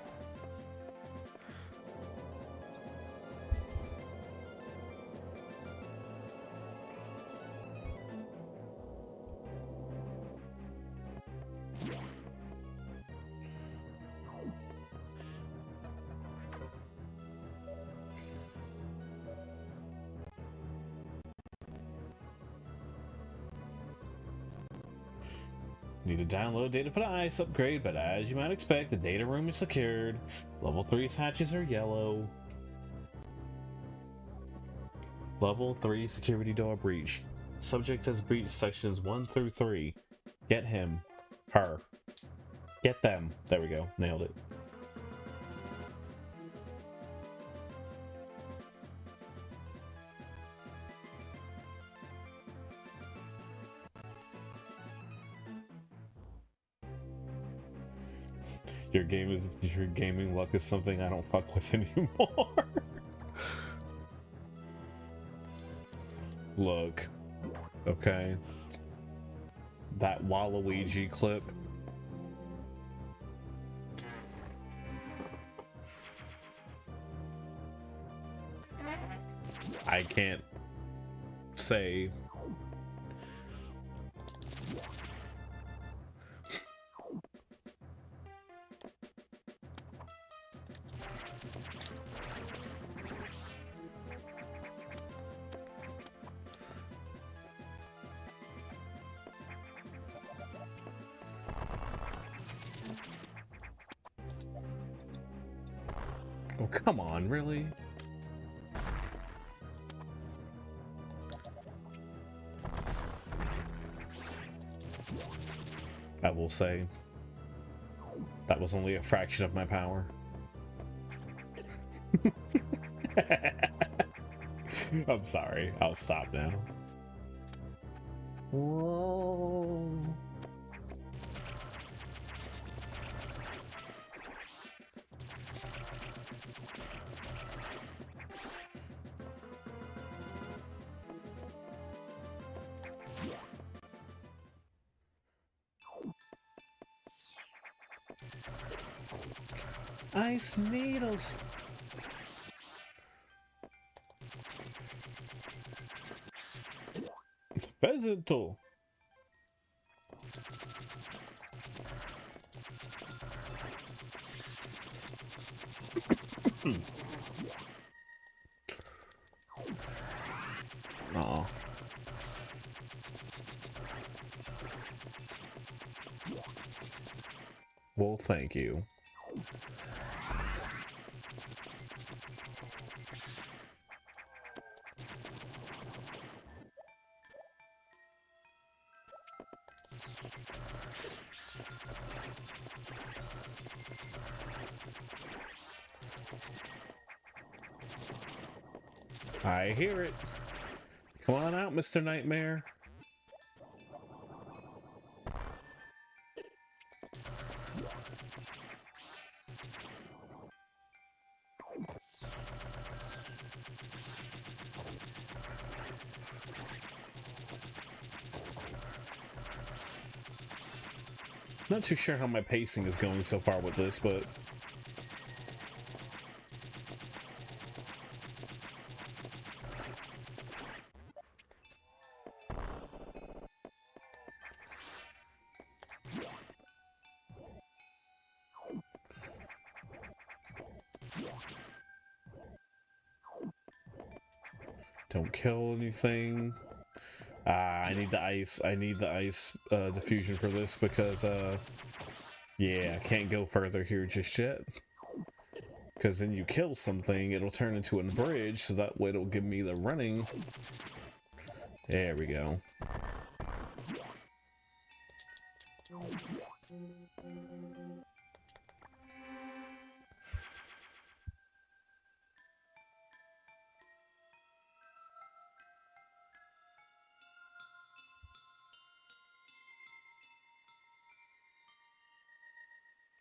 Need to download data for the ice upgrade, but as you might expect, the data room is secured. Level 3's hatches are yellow. Level 3 security door breach. Subject has breached sections 1 through 3. Get him. Her. Get them. There we go. Nailed it. Your gaming luck is something I don't fuck with anymore. Look, okay, that Waluigi clip. I can't say. Oh, come on, really? I will say, that was only a fraction of my power. I'm sorry, I'll stop now. Whoa. Ice needles. Pheasant. Oh. Well, thank you. I hear it. Come on out, Mr. Nightmare. Not too sure how my pacing is going so far with this, but don't kill anything. I need the ice. I need the ice diffusion for this because, yeah, I can't go further here just yet. Because then you kill something, it'll turn into a bridge, so that way it'll give me the running. There we go.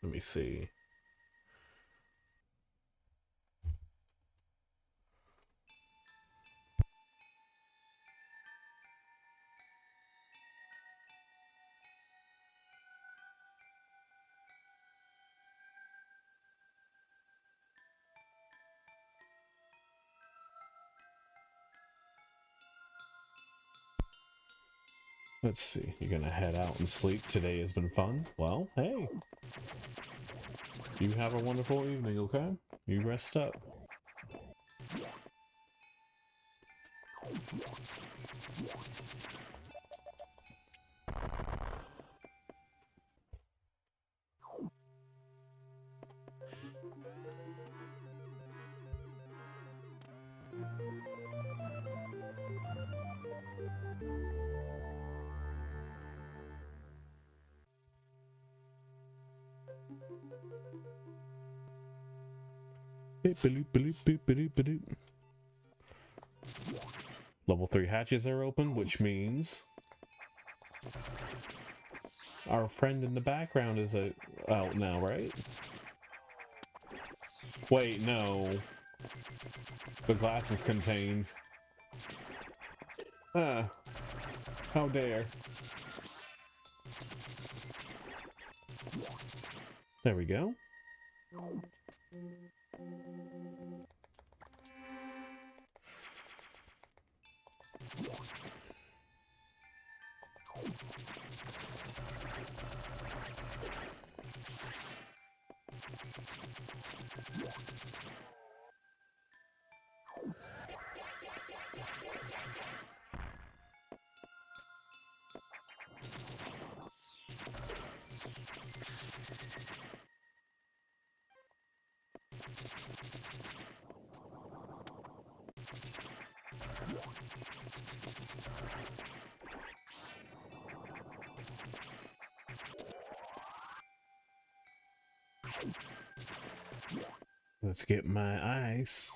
Let me see. Let's see. You're gonna head out and sleep. Today has been fun. Well, hey. You have a wonderful evening, okay? You rest up. Level 3 hatches are open, which means our friend in the background is out now, right? Wait, no. The glass is contained. Ah, how dare. There we go. Let's get my ice.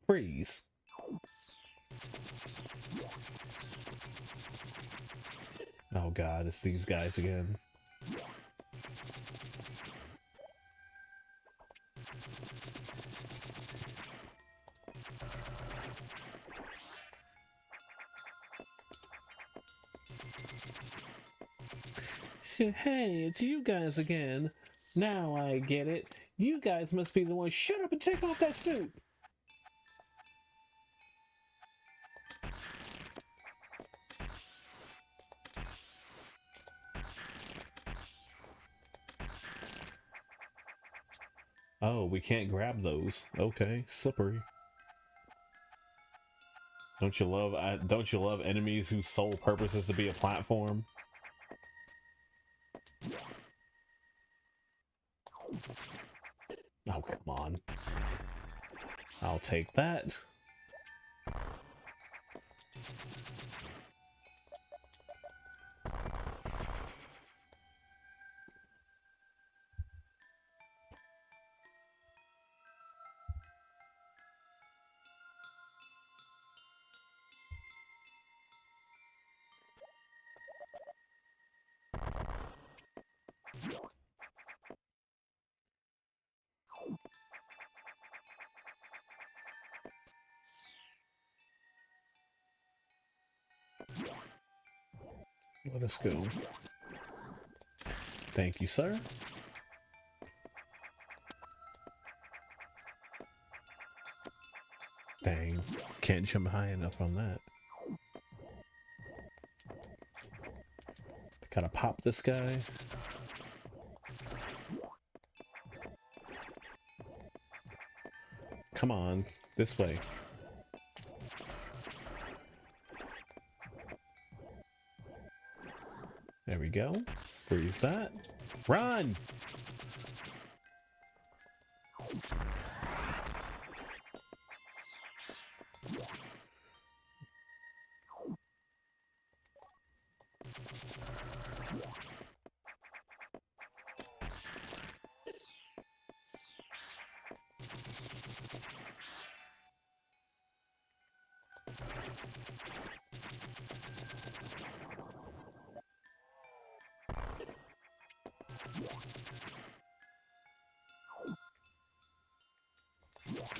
Freeze. Oh god, it's these guys again. Hey, it's you guys again. Now I get it. You guys must be the ones. Shut up and take off that suit. Oh, we can't grab those. Okay, slippery. Don't you love enemies whose sole purpose is to be a platform? Oh, come on. I'll take that. Let us go. Thank you, sir. Dang, can't jump high enough on that. Gotta pop this guy. Come on, this way. There we go. Freeze that. Run!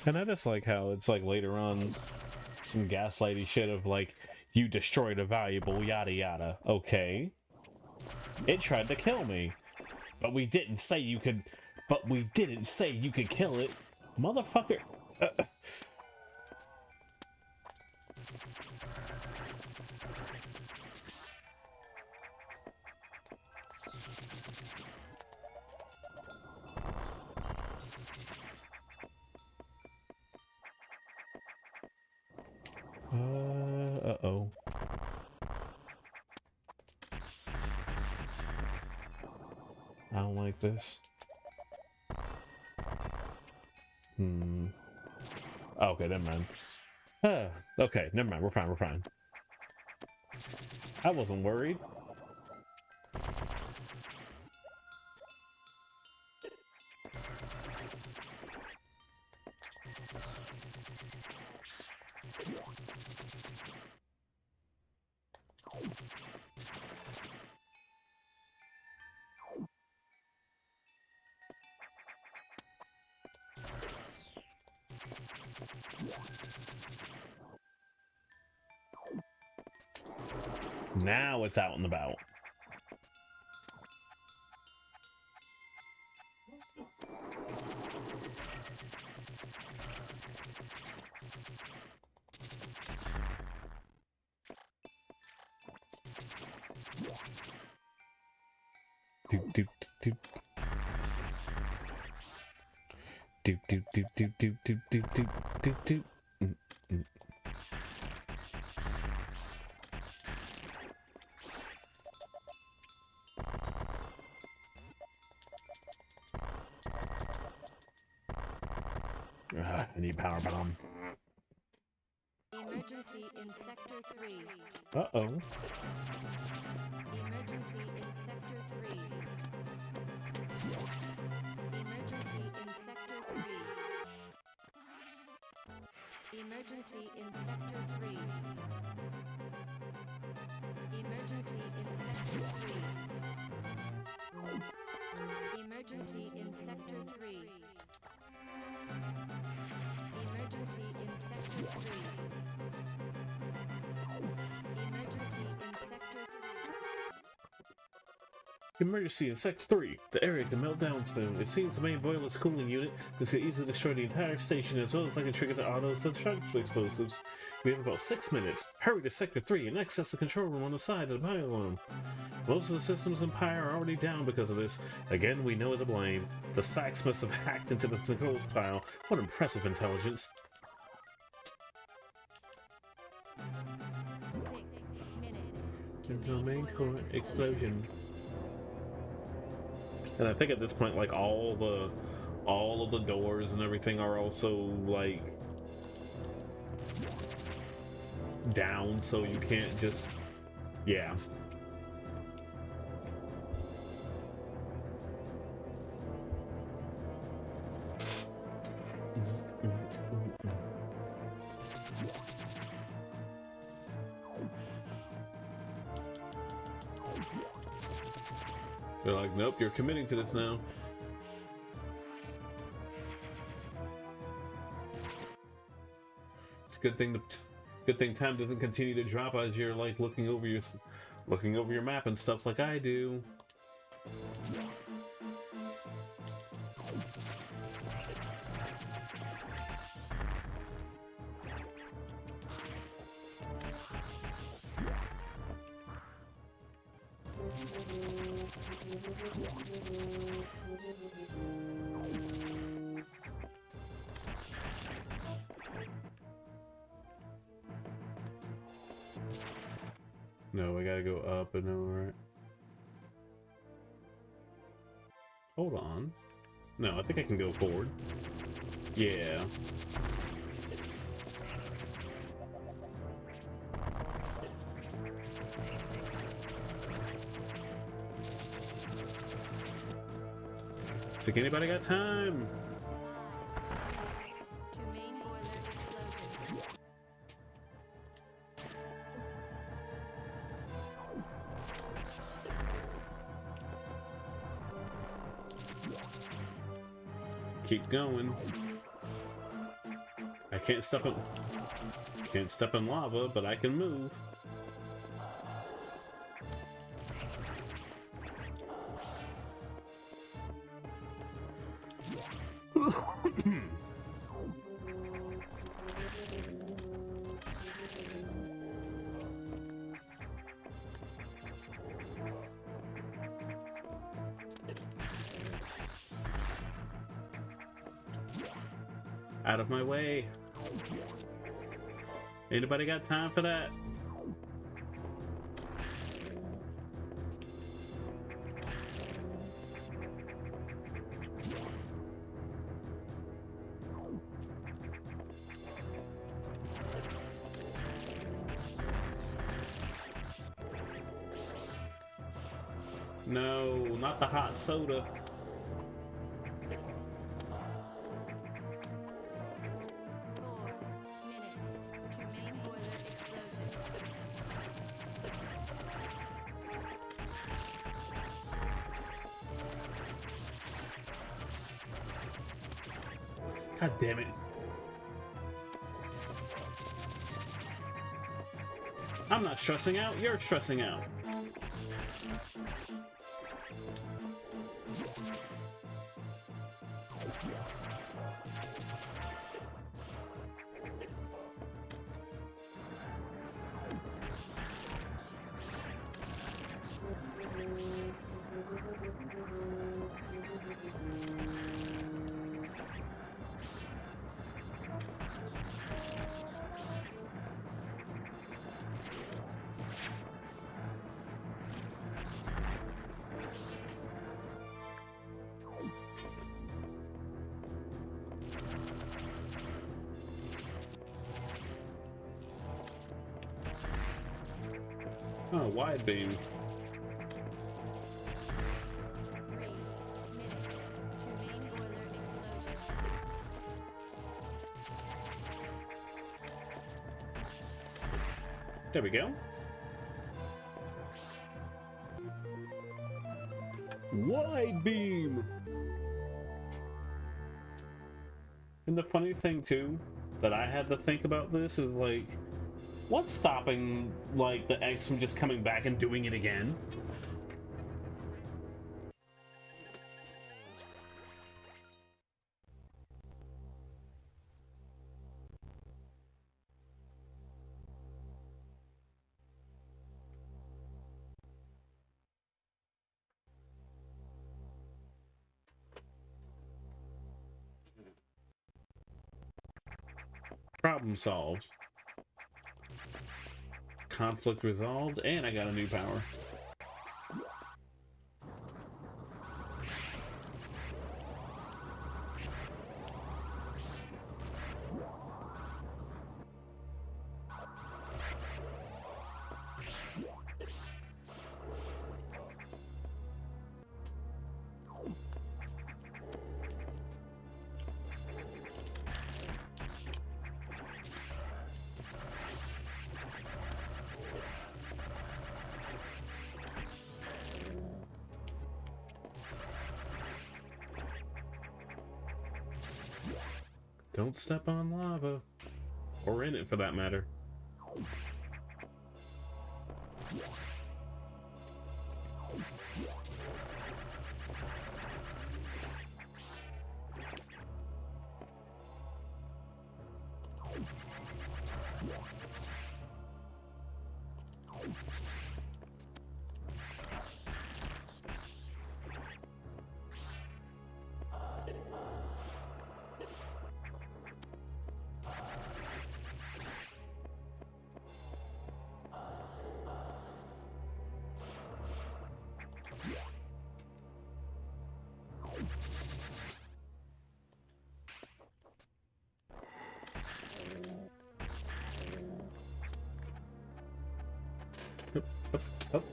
And I just like how it's like later on some gaslighty shit of like, you destroyed a valuable yada yada. Okay. It tried to kill me. But we didn't say you could kill it. Motherfucker. Uh-oh. I don't like this. Okay, never mind. Okay, never mind. We're fine, we're fine. I wasn't worried. Now it's out and about. Doop doop doop. Doop doop doop doop doop doop doop doop doop doop. I need power bomb. Emergency in Sector 3. Uh-oh. Emergency in Sector 3. Emergency in Sector 3. Emergency in Sector 3. Emergency in Sector 3. Emergency in Sector 3. Emergency in Sector 3. Emergency in Sector 3. The area can melt down soon. It seems the main boiler's cooling unit. This could easily destroy the entire station as well as I can trigger the auto-destruction explosives. We have about 6 minutes. Hurry to Sector 3 and access the control room on the side of the pylon. Most of the systems in Pyre are already down because of this. Again, we know the blame. The Sykes must have hacked into the control file. What impressive intelligence. 6 minutes. The main core explosion. And I think at this point, like all of the doors and everything are also like down, so you can't just, yeah. They're like, nope, you're committing to this now. It's a good thing time doesn't continue to drop as you're like looking over your map and stuff like I do. No, we gotta go up and over. Hold on. No, I think I can go forward. Yeah. Think anybody got time? To main boiler explosion. Keep going. I can't step in lava, but I can move. Out of my way. Anybody got time for that? No, not the hot soda. 4 minutes to main boiler explosion. God damn it. I'm not stressing out, you're stressing out. Oh, wide beam. 3 minutes to main boiler explosion. There we go. Wide beam! And the funny thing too, that I had to think about this is like, what's stopping like the X from just coming back and doing it again? Problem solved. Conflict resolved, and I got a new power. Don't step on lava. Or in it, for that matter. Up, up.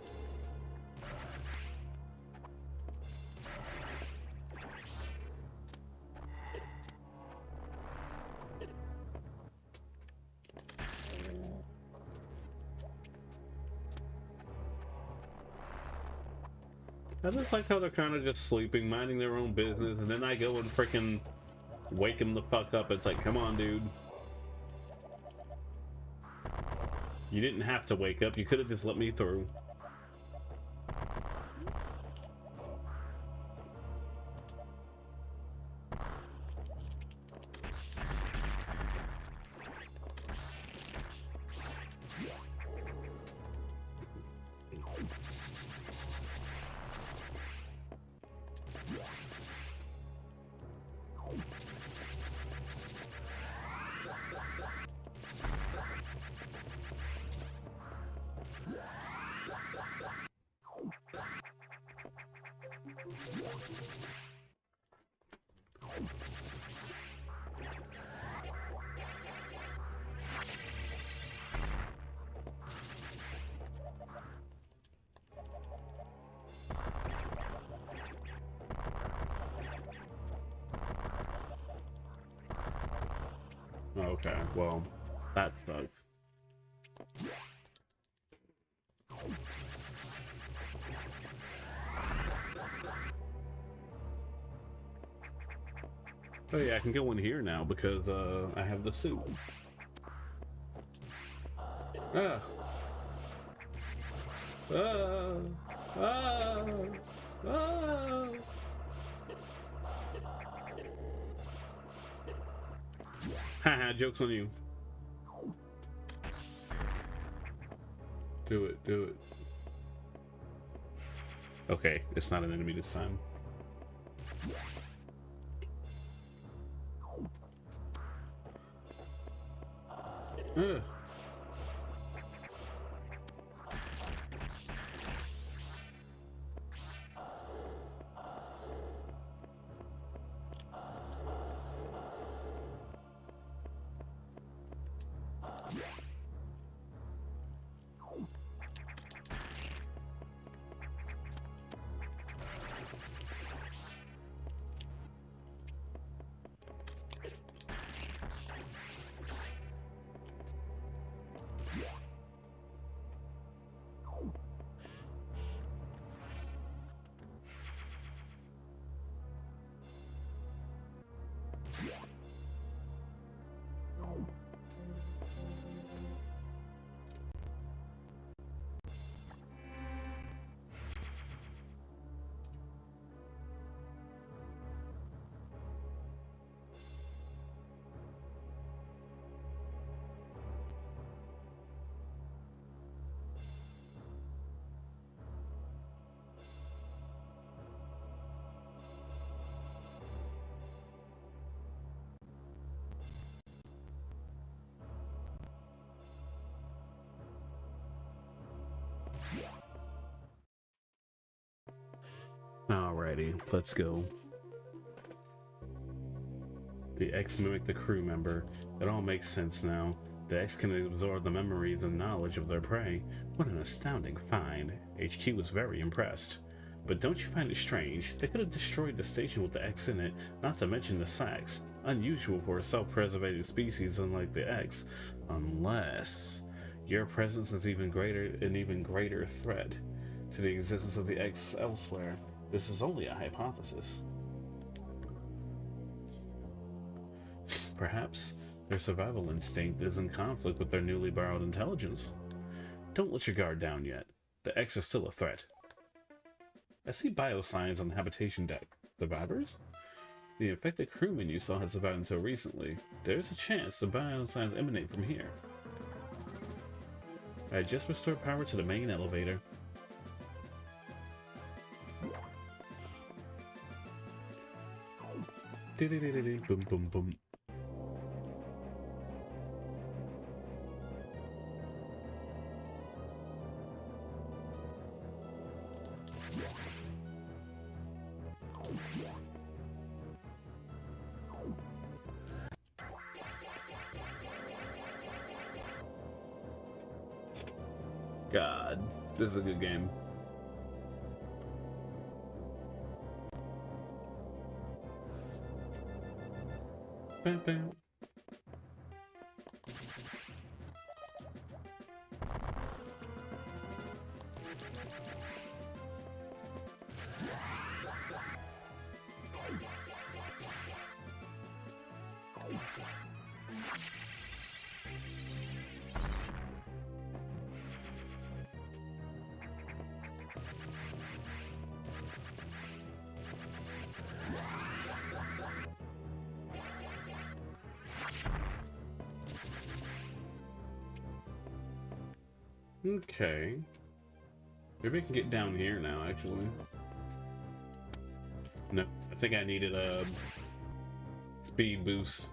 I just like how they're kind of just sleeping, minding their own business, and then I go and freaking wake them the fuck up. It's like, come on, dude. You didn't have to wake up. You could have just let me through. Okay, well, that sucks. Oh yeah, I can go in here now because I have the suit. Ah. Ah. Ah. Ah. Haha, joke's on you. Do it, do it. Okay, it's not an enemy this time. Ugh. Alrighty, let's go. The X mimicked the crew member. It all makes sense now. The X can absorb the memories and knowledge of their prey. What an astounding find. HQ was very impressed. But don't you find it strange? They could have destroyed the station with the X in it, not to mention the sacks. Unusual for a self-preservating species unlike the X. Unless your presence is an even greater threat to the existence of the X elsewhere. This is only a hypothesis. Perhaps their survival instinct is in conflict with their newly borrowed intelligence. Don't let your guard down yet. The X are still a threat. I see bioscience on the habitation deck. Survivors? The infected crewman you saw had survived until recently. There's a chance the bioscience emanate from here. I just restored power to the main elevator. Boom, boom, boom. God, this is a good game. Bam, bam. Okay. Maybe I can get down here now, actually. No, I think I needed a speed boost.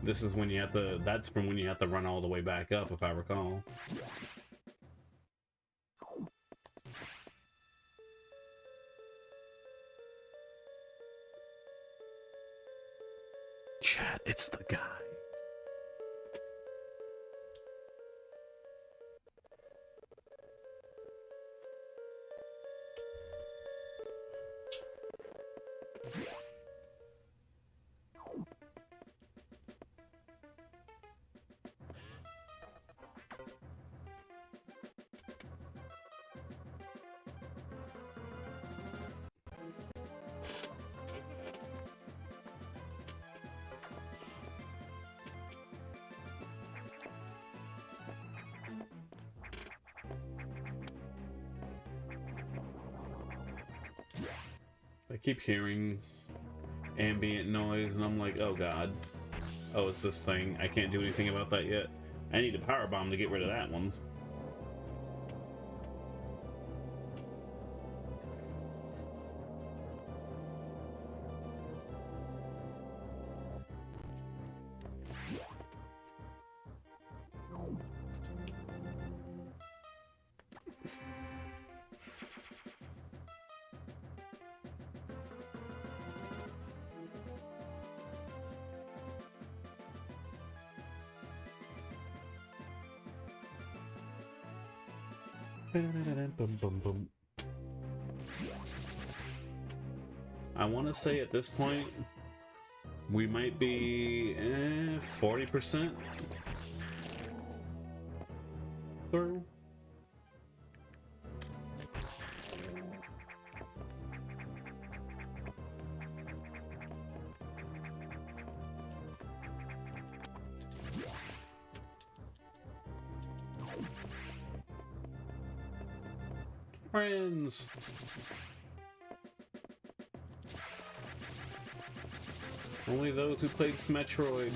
This is when you have to, that's from when you have to run all the way back up, if I recall. Chat, it's the guy. I keep hearing ambient noise and I'm like, oh god. Oh, it's this thing. I can't do anything about that yet. I need a power bomb to get rid of that one. Boom, boom, boom. I want to say at this point we might be 40% through. Friends. Only those who played Metroid.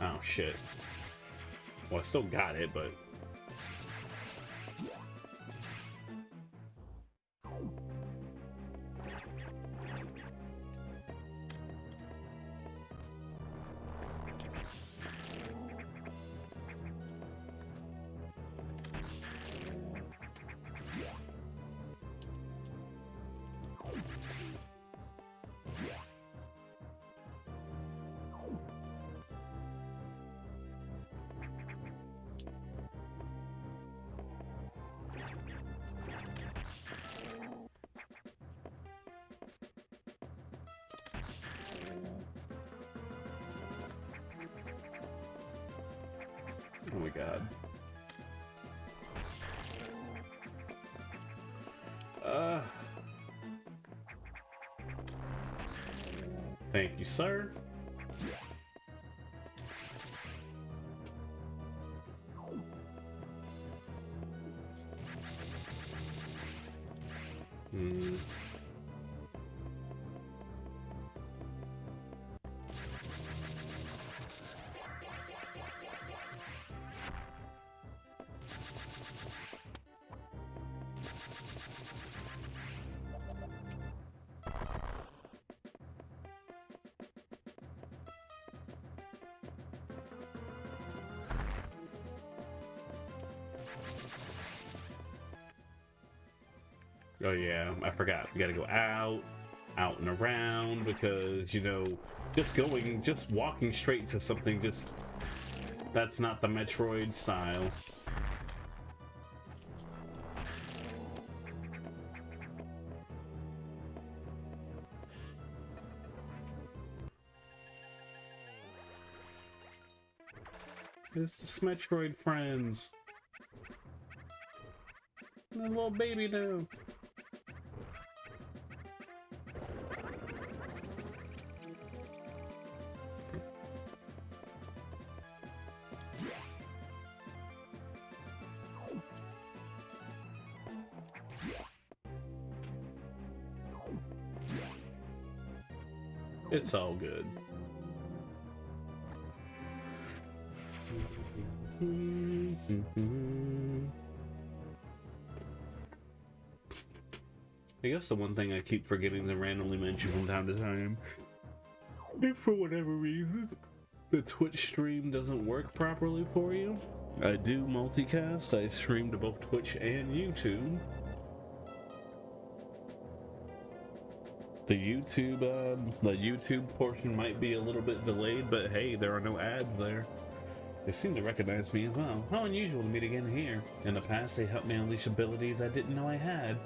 Oh shit. Well, I still got it, but oh my god. Thank you, sir. Hmm. Oh yeah, I forgot. We gotta go out and around because, you know, just walking straight to something, that's not the Metroid style. It's the Metroid friends. The little baby now. It's all good. I guess the one thing I keep forgetting to randomly mention from time to time, if for whatever reason the Twitch stream doesn't work properly for you, I do multicast. I stream to both Twitch and YouTube. The YouTube portion might be a little bit delayed, but hey, there are no ads there. They seem to recognize me as well. How unusual to meet again here. In the past, they helped me unleash abilities I didn't know I had.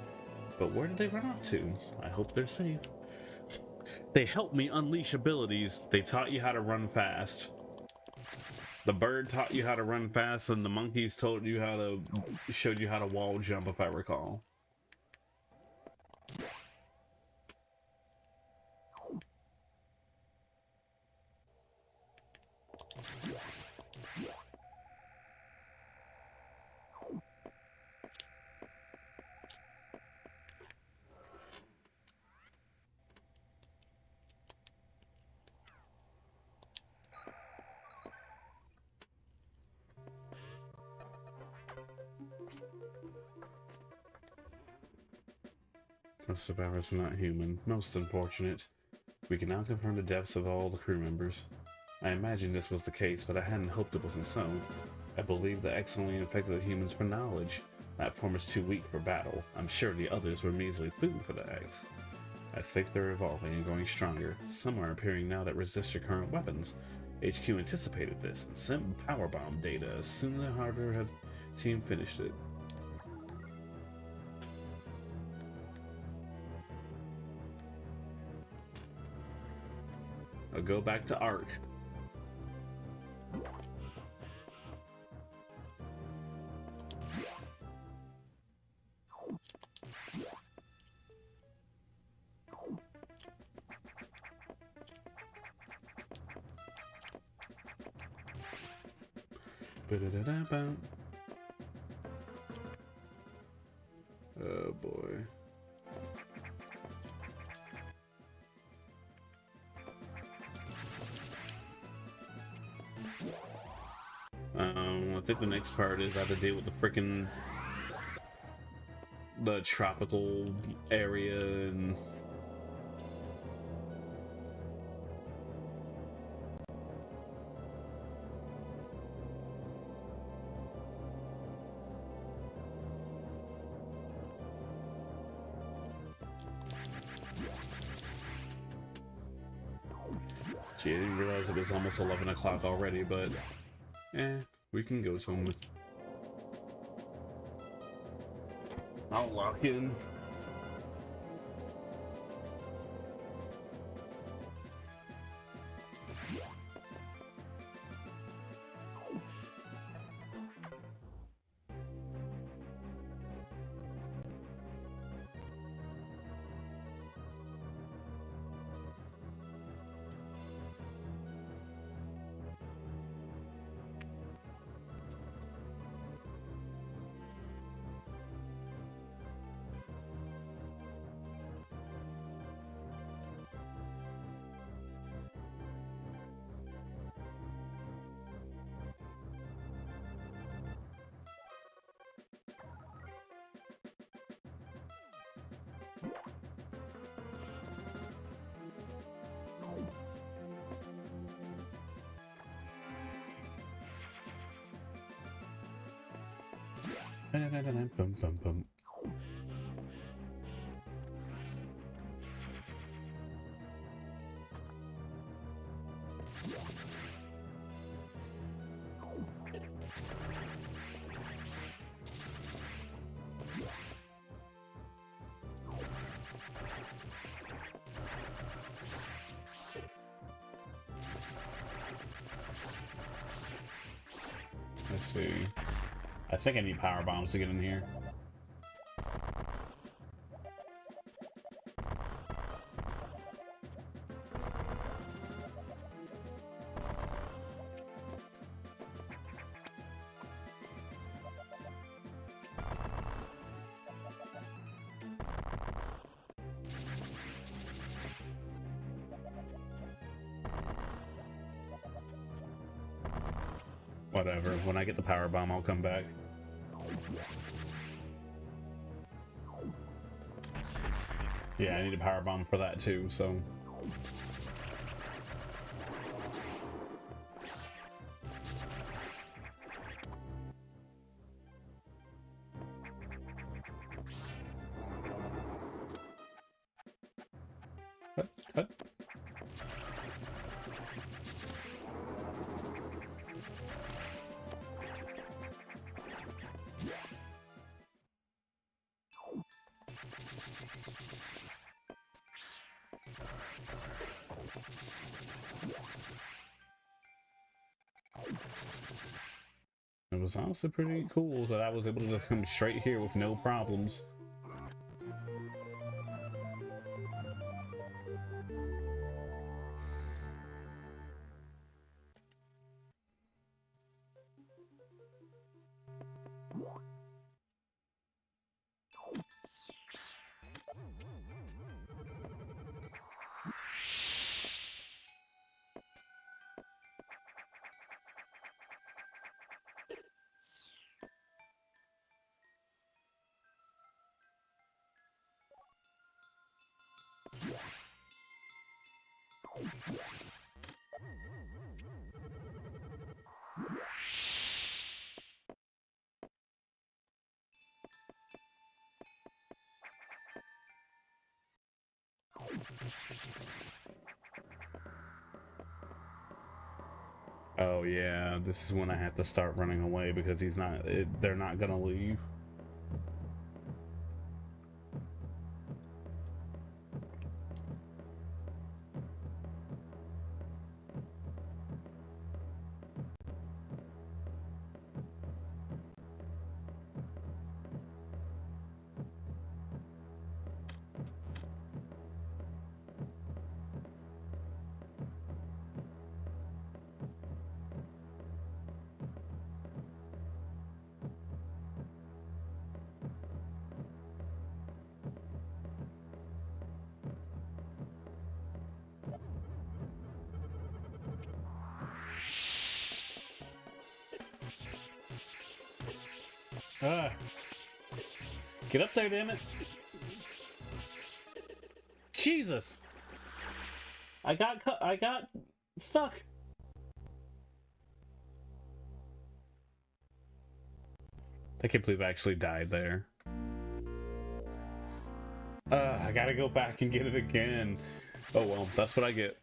But where did they run off to? I hope they're safe. They helped me unleash abilities. They taught you how to run fast. The bird taught you how to run fast, and the monkeys showed you how to wall jump, if I recall. Most survivors are not human. Most unfortunate. We can now confirm the deaths of all the crew members. I imagined this was the case, but I hadn't hoped it wasn't so. I believe the X only infected the humans for knowledge. That form is too weak for battle. I'm sure the others were measly food for the X. I think they're evolving and growing stronger. Some are appearing now that resist your current weapons. HQ anticipated this and sent powerbomb data as soon as the hardware team finished it. I'll go back to Ark. Oh boy. I think the next part is I have to deal with the tropical area and gee, I didn't realize it was almost 11 o'clock already, but we can go somewhere. I'll lock in. Bum, bum, bum. Let's see. I think I need power bombs to get in here. Whatever. When I get the power bomb, I'll come back. Yeah, I need a power bomb for that too, so. Hut, hut. It was honestly pretty cool that I was able to just come straight here with no problems. Oh yeah, this is when I have to start running away because they're not gonna leave. Ah. Get up there, damn it. Jesus! I got stuck. I can't believe I actually died there. I gotta go back and get it again. Oh well, that's what I get.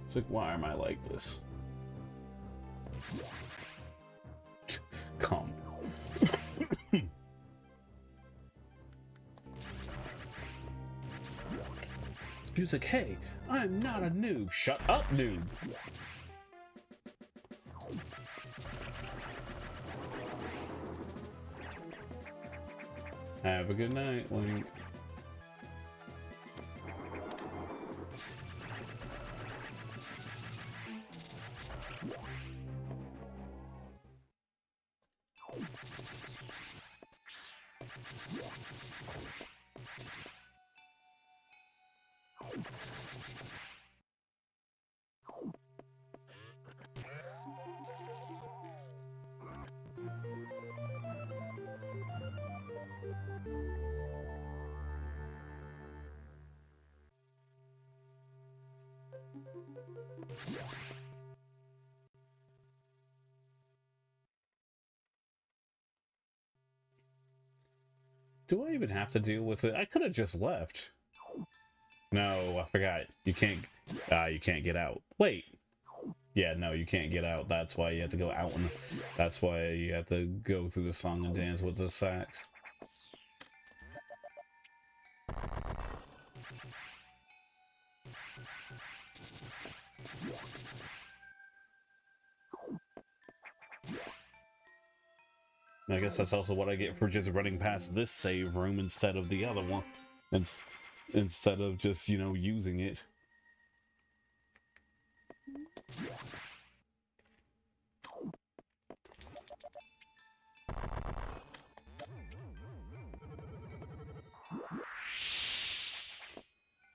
It's like, why am I like this? Calm. He was like, hey, I'm not a noob. Shut up, noob. Have a good night, Link. Do I even have to deal with it? I could have just left. No, I forgot. You can't get out. Wait. Yeah, no, you can't get out. That's why you have to go out, and that's why you have to go through the song and dance with the sax. I guess that's also what I get for just running past this save room instead of the other one. Instead of just, you know, using it.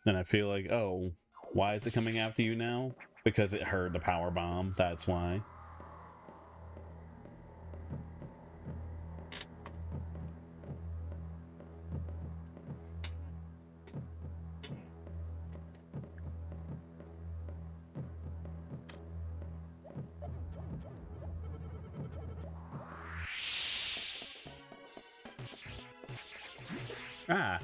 And I feel like, oh, why is it coming after you now? Because it heard the power bomb, that's why. Ah.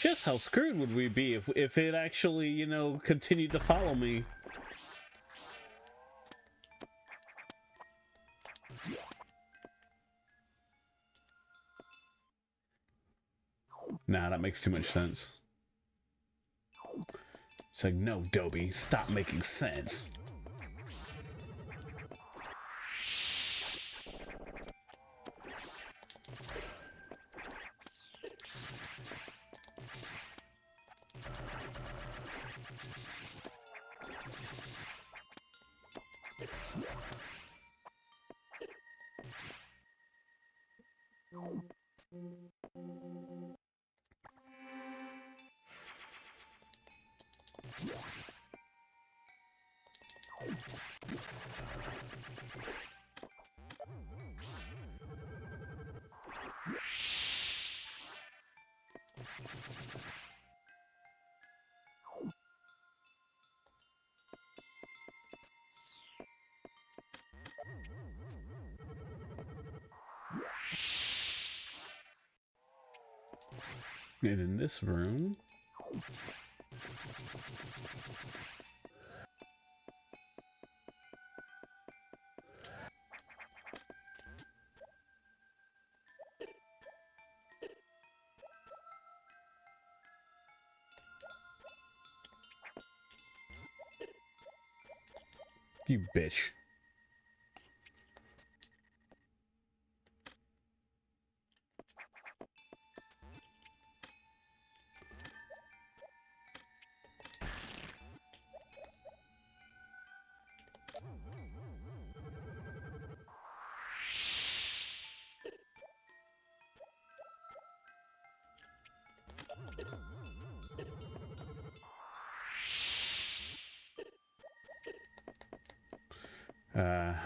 Just how screwed would we be if it actually, you know, continued to follow me? Nah, that makes too much sense. It's like, no, Dobby, stop making sense. And in this room... You bitch.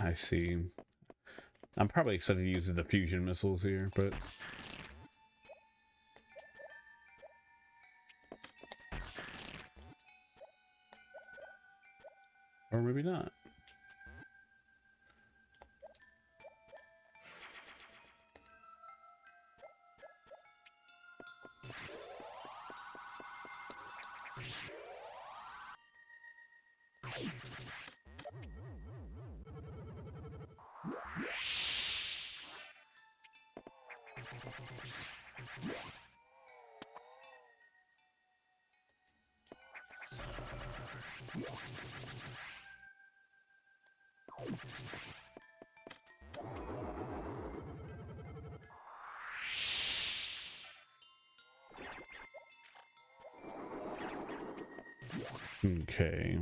I see. I'm probably expecting to use the fusion missiles here, but... Or maybe not. Okay.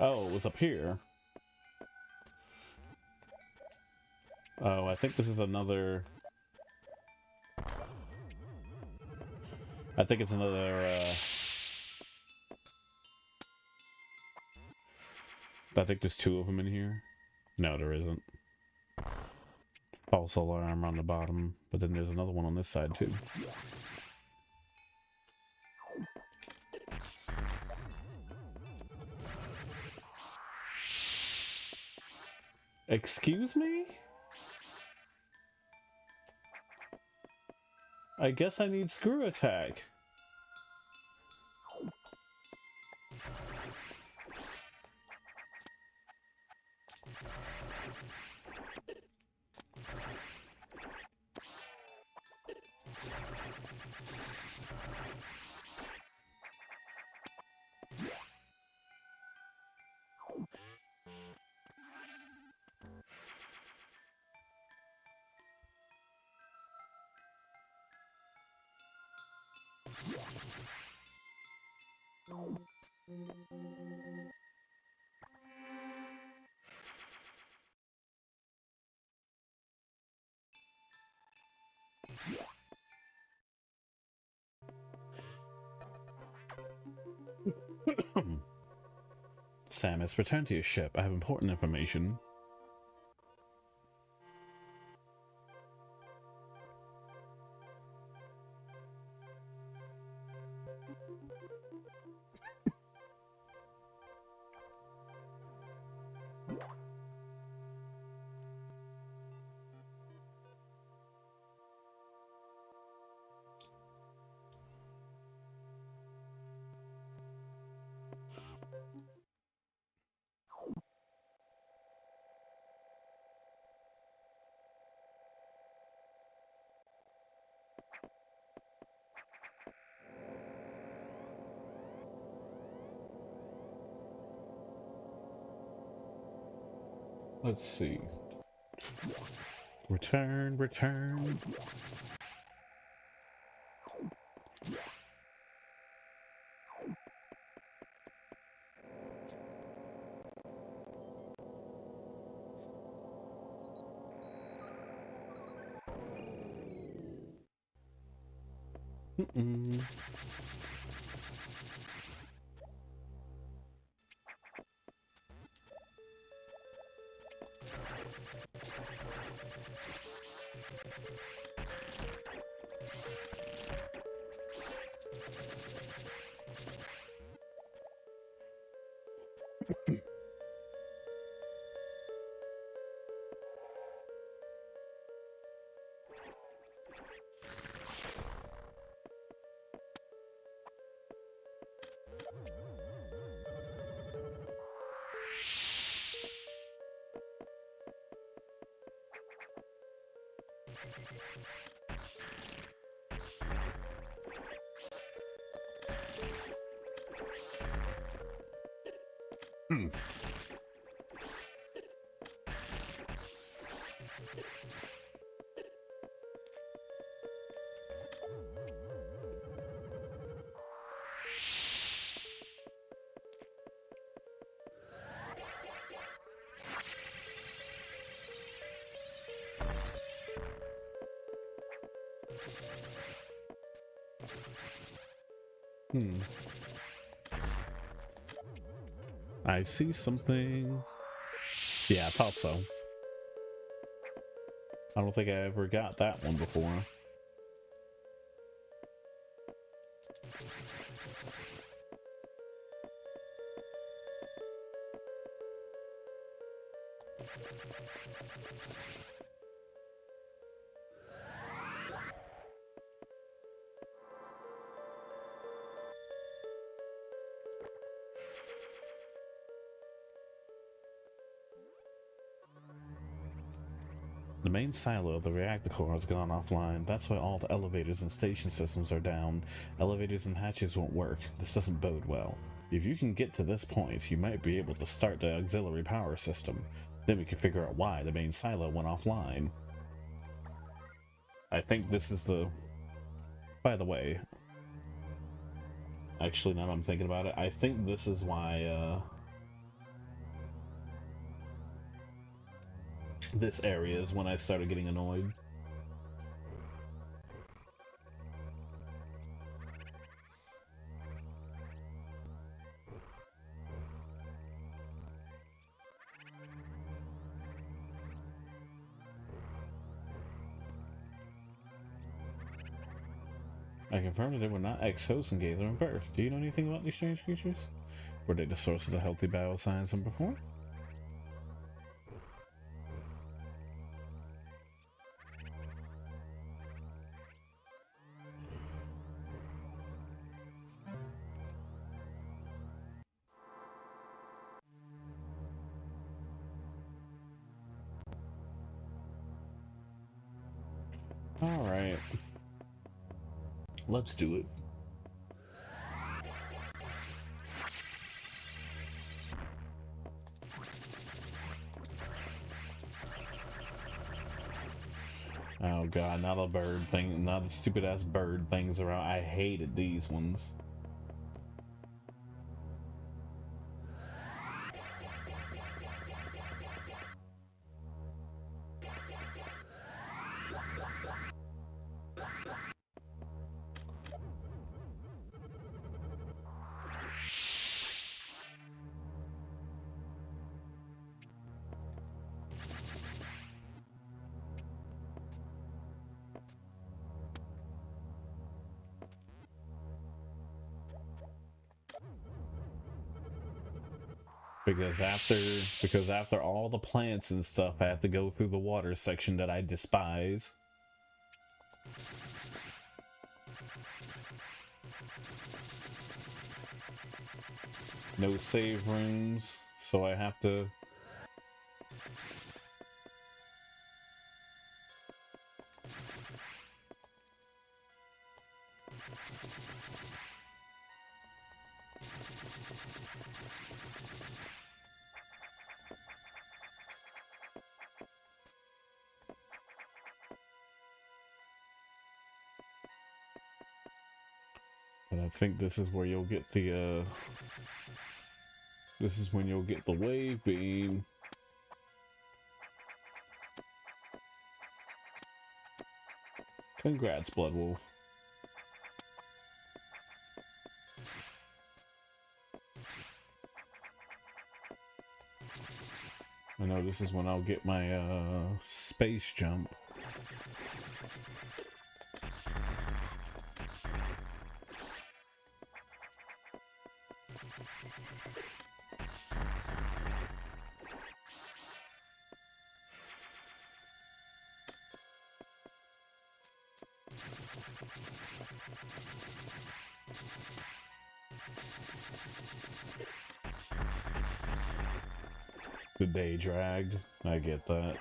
Oh, it was up here. Oh, I think this is another... I think it's another, I think there's two of them in here. No, there isn't. False alarm on the bottom, but then there's another one on this side, too. Excuse me? I guess I need screw attack. Samus, return to your ship. I have important information. Let's see. Return, return. Mm-mm. Hmm. Hmm. I see something. Yeah, I thought so. I don't think I ever got that one before. The main silo of the reactor core has gone offline. That's why all the elevators and station systems are down. Elevators and hatches won't work. This doesn't bode well. If you can get to this point, you might be able to start the auxiliary power system. Then we can figure out why the main silo went offline. I think this is the... By the way... Actually, now that I'm thinking about it, I think this is why, this area is when I started getting annoyed. I confirmed that they were not ex-hosts and gave them birth. Do you know anything about these strange creatures? Were they the source of the healthy battle signs from before? Alright. Let's do it. Oh god, not a bird thing, not a stupid ass bird things around. I hated these ones. Because after all the plants and stuff, I have to go through the water section that I despise. No save rooms, so I have to... And I think this is where you'll get the, this is when you'll get the wave beam. Congrats, Bloodwolf. I know this is when I'll get my, space jump. The day dragged. I get that.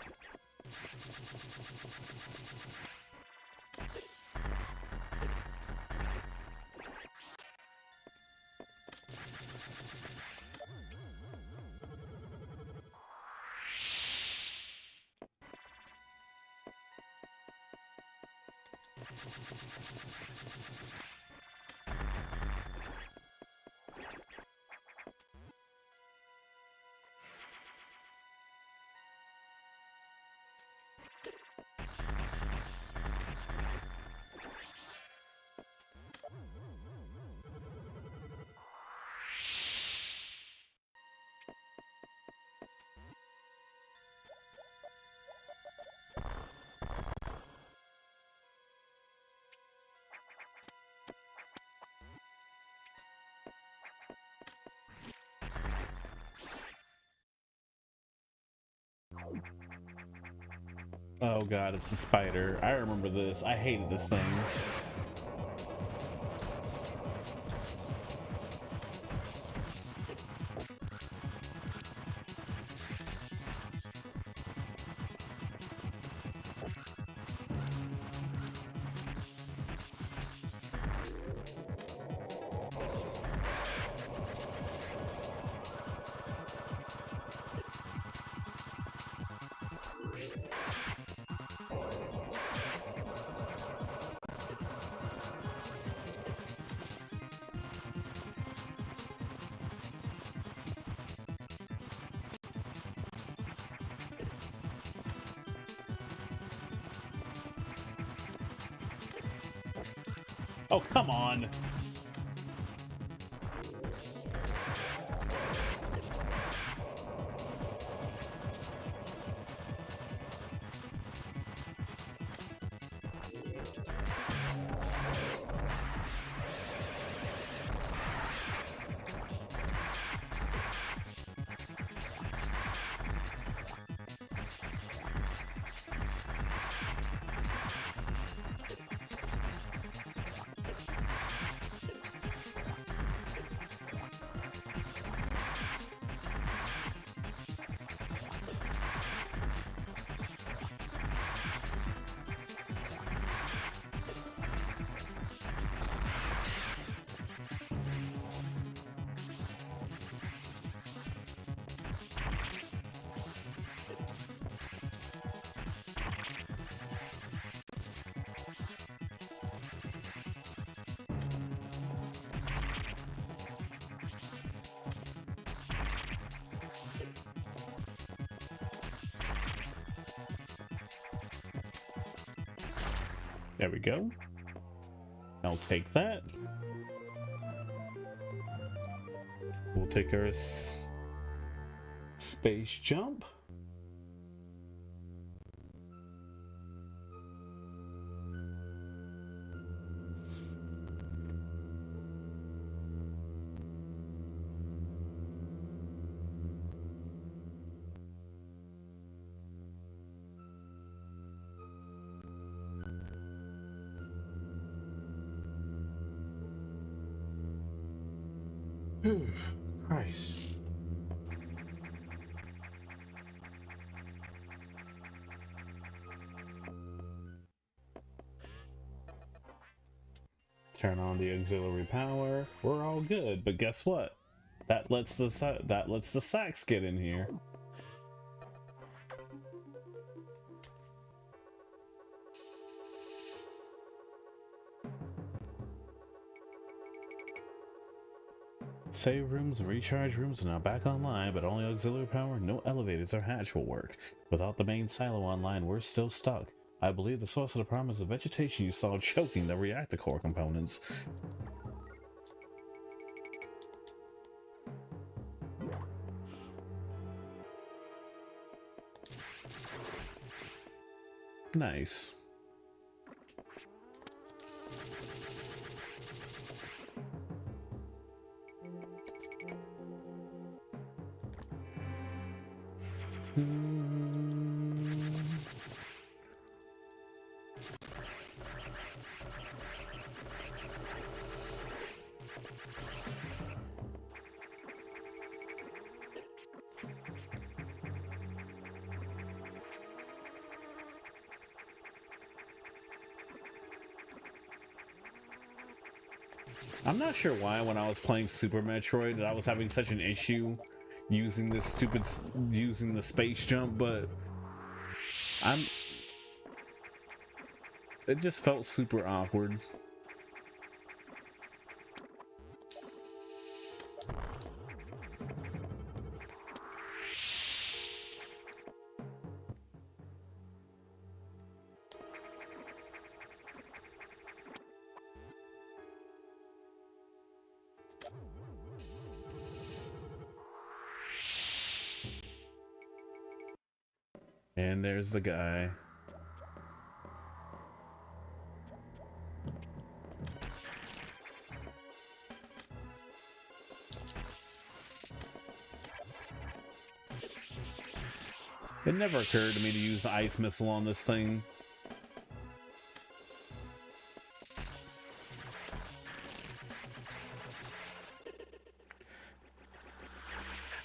Oh god, it's the spider. I remember this. I hated this thing. Oh, come on. There we go. I'll take that. We'll take our space jump. Christ. Turn on the auxiliary power. We're all good, but guess what? That lets the sacks get in here. Save rooms and recharge rooms are now back online, but only auxiliary power, no elevators or hatch will work. Without the main silo online, we're still stuck. I believe the source of the problem is the vegetation you saw choking the reactor core components. Nice. I'm not sure why when I was playing Super Metroid that I was having such an issue using this using the space jump, but it just felt super awkward. And there's the guy. It never occurred to me to use the ice missile on this thing.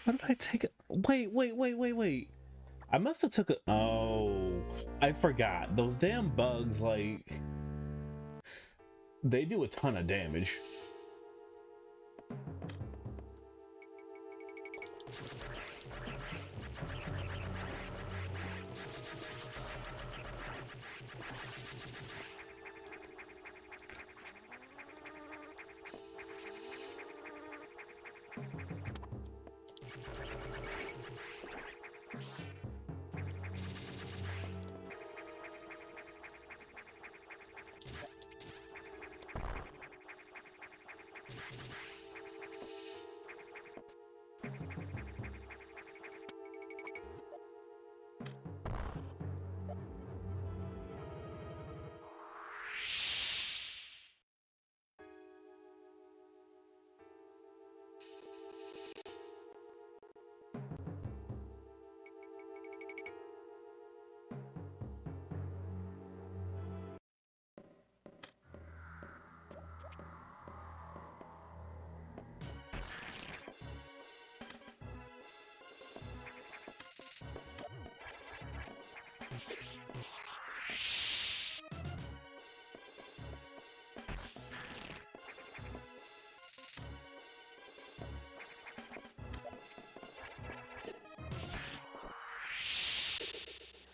How did I take it? Wait. I must have took it. Oh, I forgot. Those damn bugs, like, they do a ton of damage.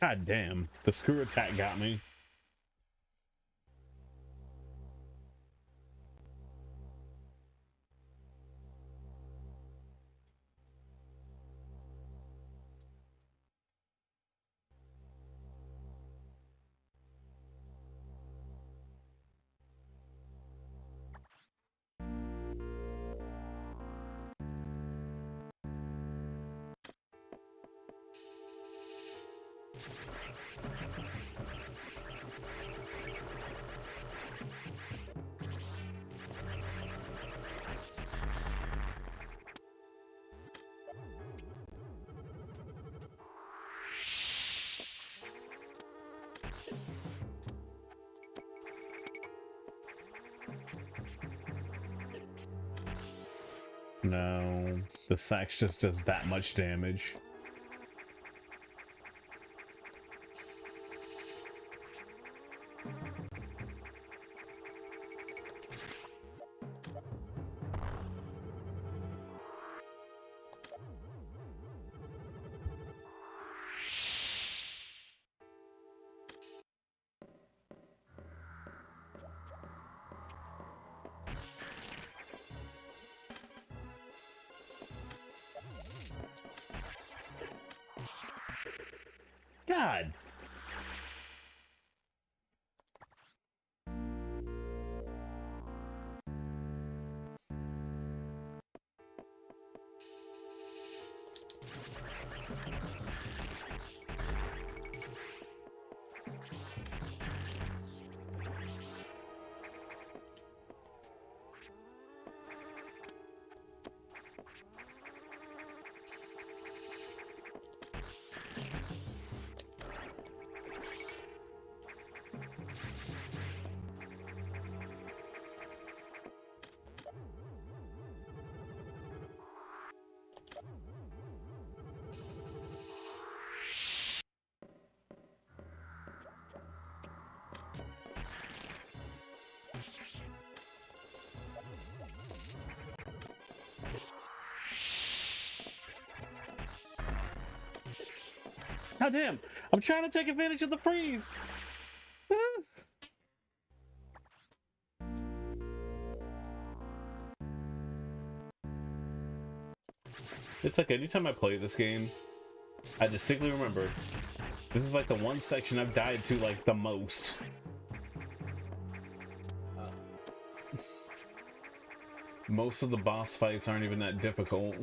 God damn, the screw attack got me. No, the sax just does that much damage. God. God damn! I'm trying to take advantage of the freeze! It's like anytime I play this game, I distinctly remember this is like the one section I've died to like the most. Most of the boss fights aren't even that difficult.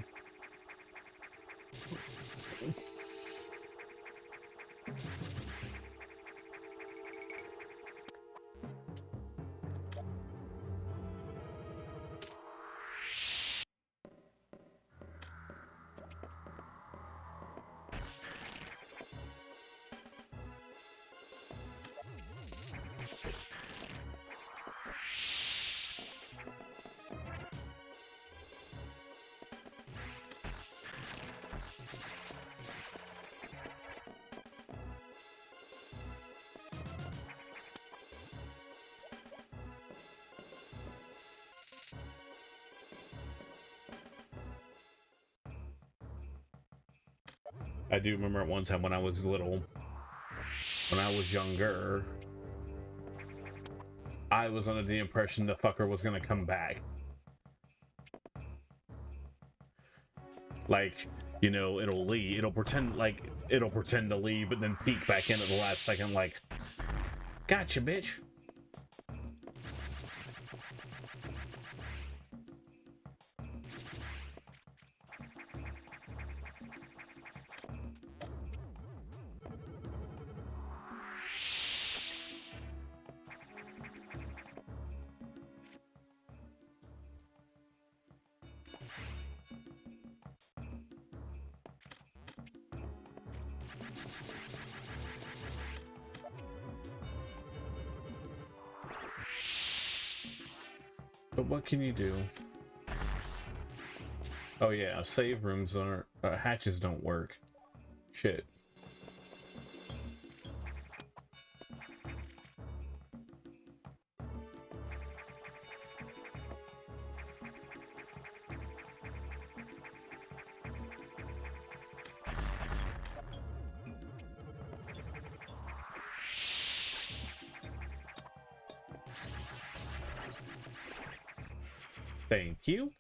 I do remember at one time when I was little, when I was younger, I was under the impression the fucker was gonna come back. Like, you know, it'll leave, it'll pretend to leave, but then peek back in at the last second like, gotcha, bitch. But what can you do? Oh yeah, save rooms aren't, hatches don't work. Shit. Thank you.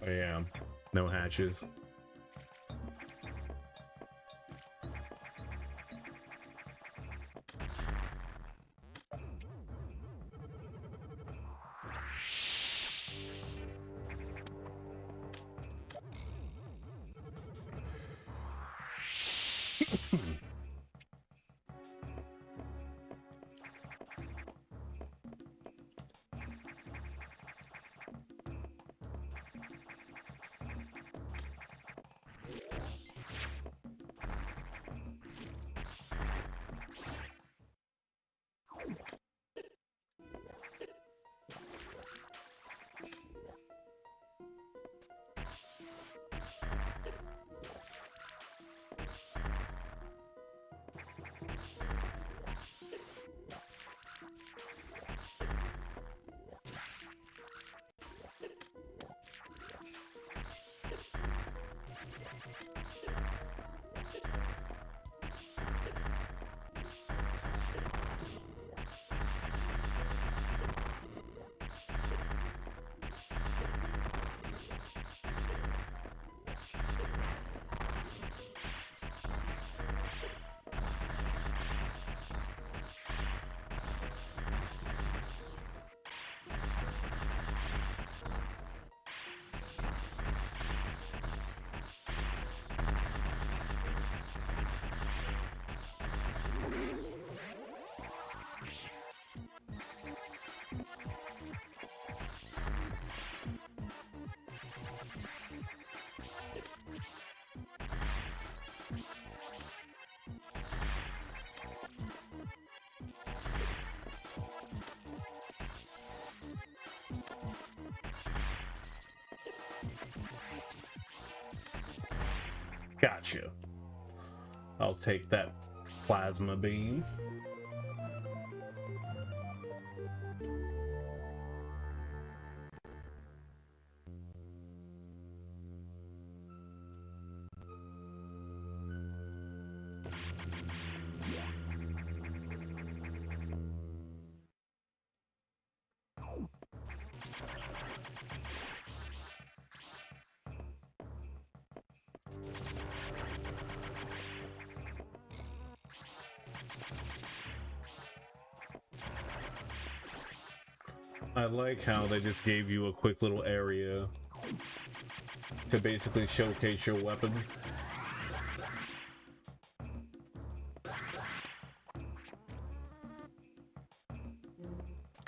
Oh yeah, no hatches. Gotcha. I'll take that plasma beam. I like how they just gave you a quick little area to basically showcase your weapon.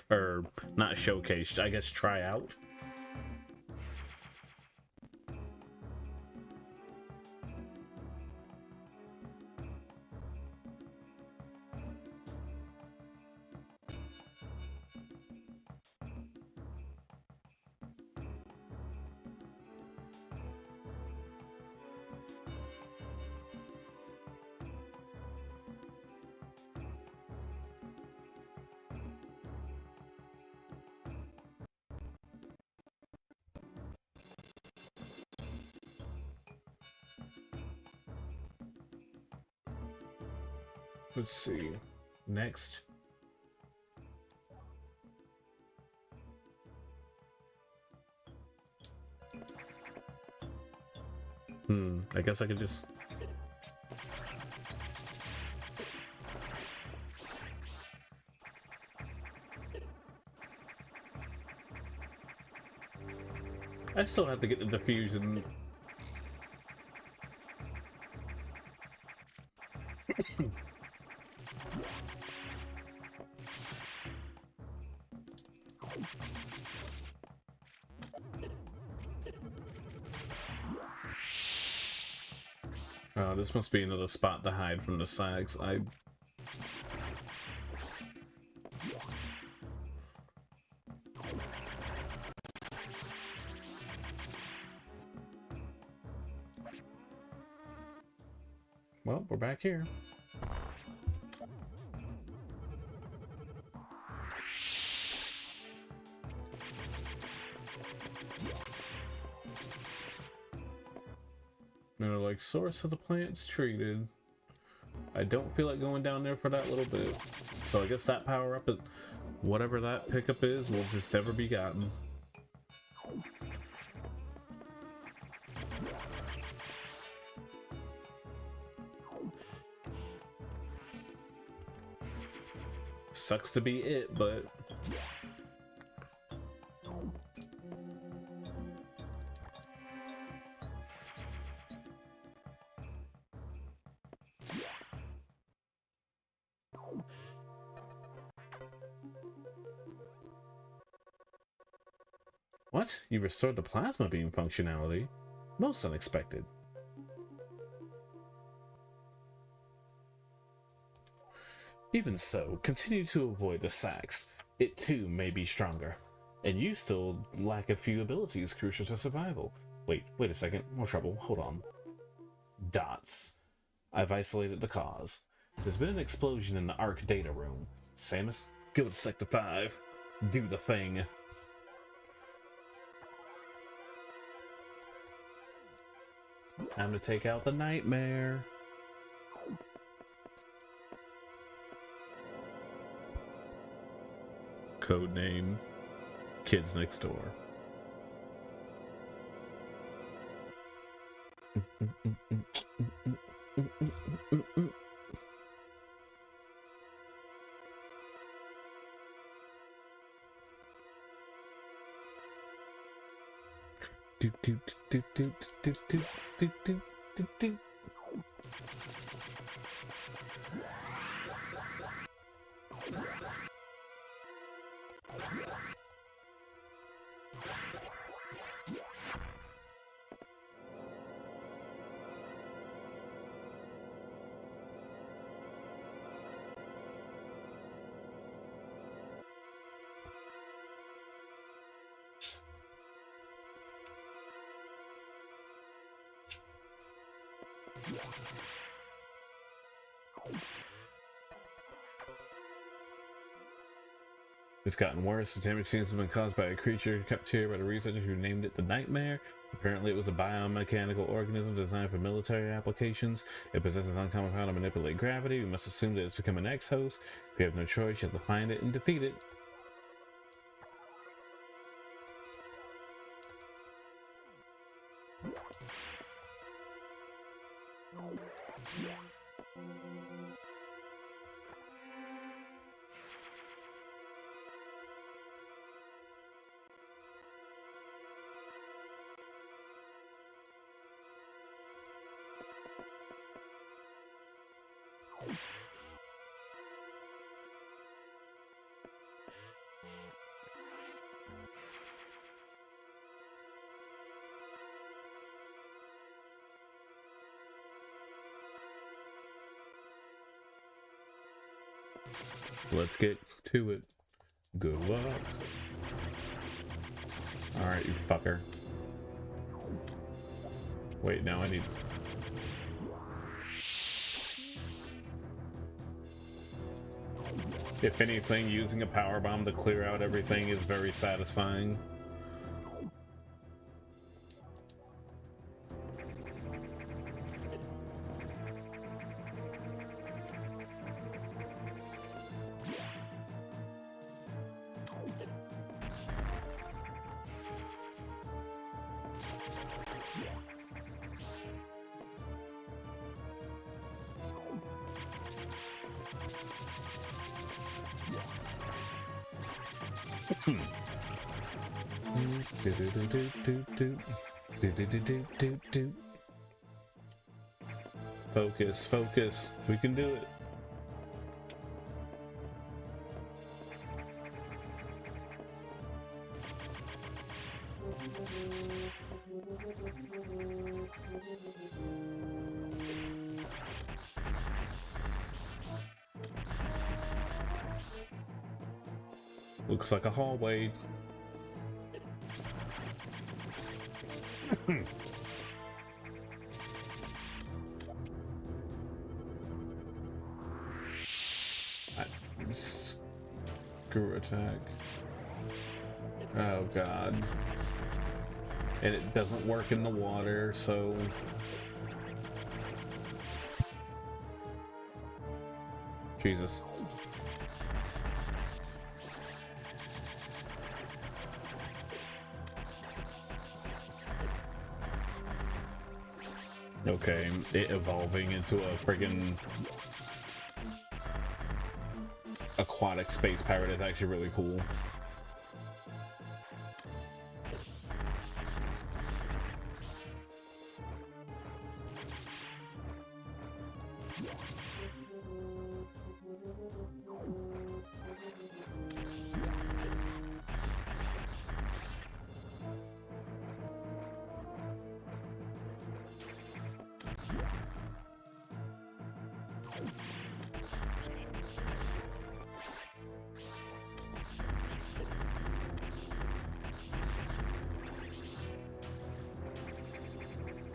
Or not showcased, I guess try out. Let's see. Next. I guess I could just... I still have to get the diffusion. Oh, this must be another spot to hide from the sags. Well, we're back here. And they're like, source of the plants treated. I don't feel like going down there for that little bit. So I guess that power up, whatever that pickup is, will just never be gotten. Sucks to be it, but... What? You restored the plasma beam functionality? Most unexpected. Even so, continue to avoid the sacks. It too may be stronger. And you still lack a few abilities crucial to survival. Wait a second. More trouble. Hold on. Dots. I've isolated the cause. There's been an explosion in the ARC data room. Samus, go to Sector 5. Do the thing. Time to take out the nightmare. Codename Kids Next Door. Do do do do do do do do do do. It's gotten worse. The damage seems to have been caused by a creature kept here by the researchers who named it the Nightmare. Apparently it was a biomechanical organism designed for military applications. It possesses uncommon power to manipulate gravity. We must assume that it's become an ex-host. We have no choice. You have to find it and defeat it. Let's get to it. Good luck. Alright, you fucker. Wait, now I need... If anything, using a power bomb to clear out everything is very satisfying. Focus, focus. We can do it. Looks like a hallway. Screw attack. Oh god. And it doesn't work in the water, so... Jesus. Okay, it evolving into a friggin' aquatic space pirate is actually really cool.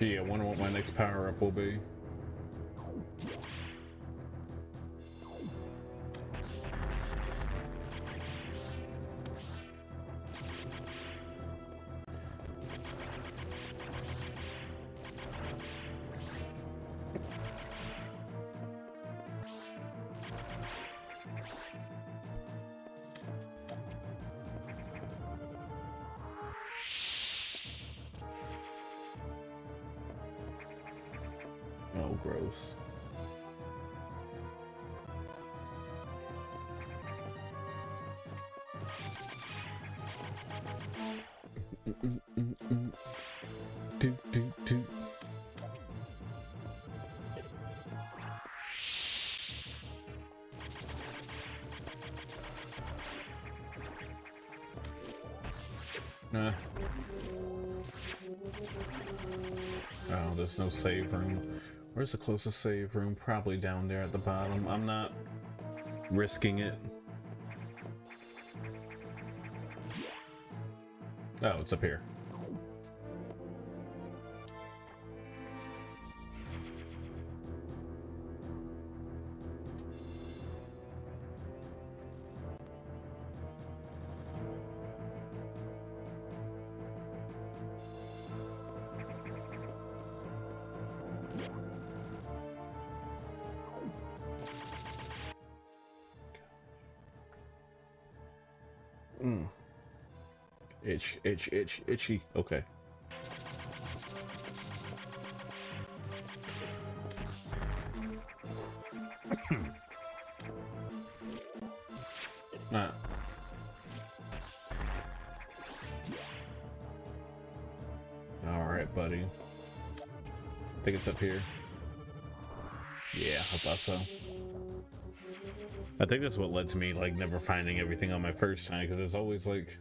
Yeah, I wonder what my next power-up will be. Oh, gross. Do, do, do. Nah. Oh, there's no save room. Where's the closest save room? Probably down there at the bottom. I'm not risking it. Oh, it's up here. Itch, itch, itch, itchy. Okay. Ah. Alright, buddy. I think it's up here. Yeah, I thought so. I think that's what led to me, like, never finding everything on my first time, because it's always, like...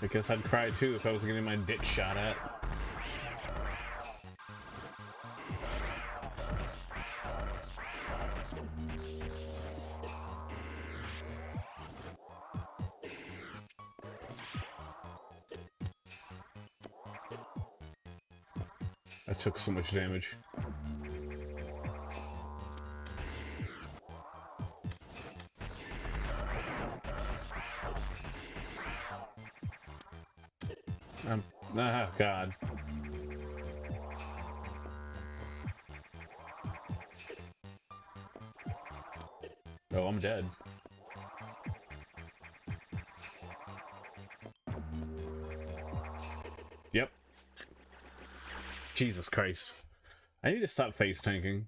I guess I'd cry too if I was getting my dick shot at. I took so much damage. Ah, God. Oh, I'm dead. Yep. Jesus Christ. I need to stop face tanking.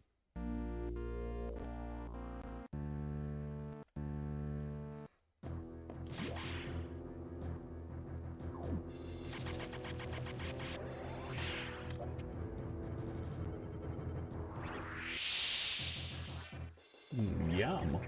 Yum.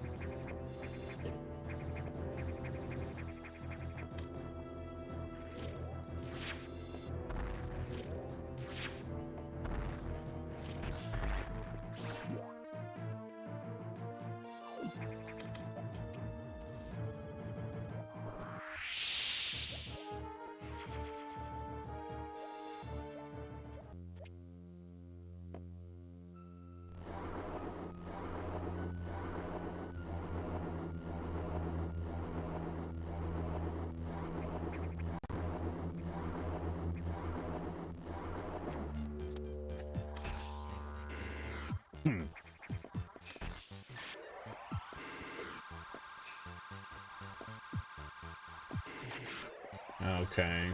Okay.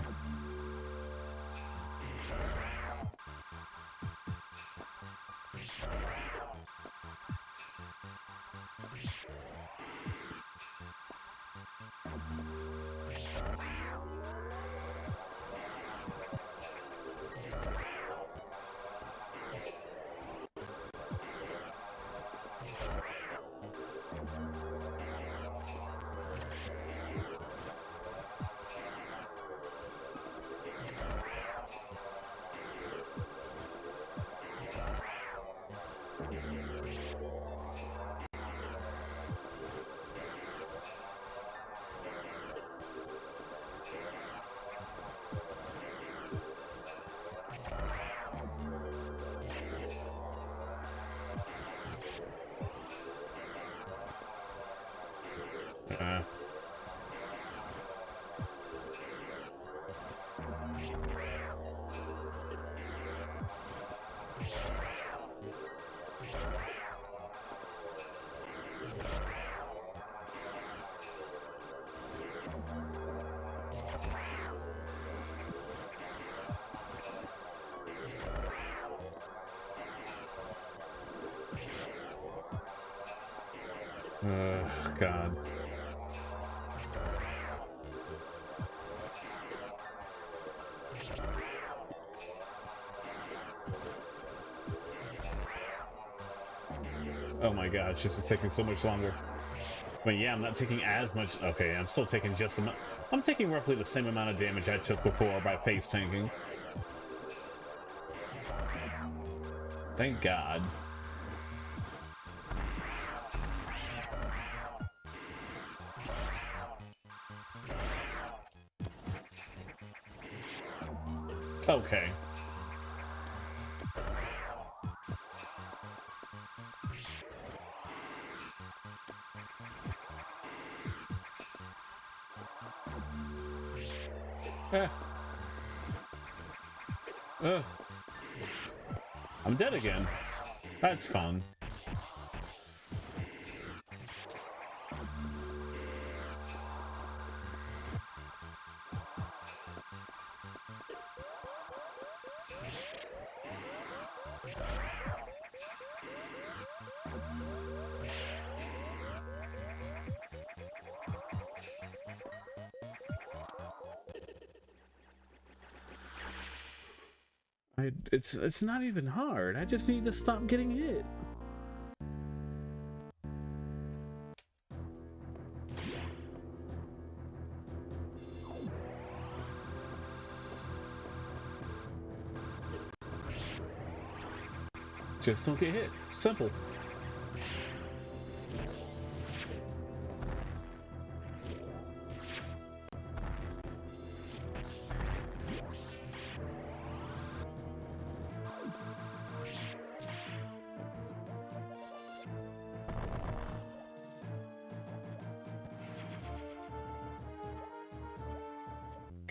God. Oh my gosh, this is taking so much longer. But yeah, I'm not taking as much. Okay, I'm still taking just enough. I'm taking roughly the same amount of damage I took before by face tanking. Thank God. Okay. I'm dead again. That's fun. It's not even hard. I just need to stop getting hit. Just don't get hit. Simple.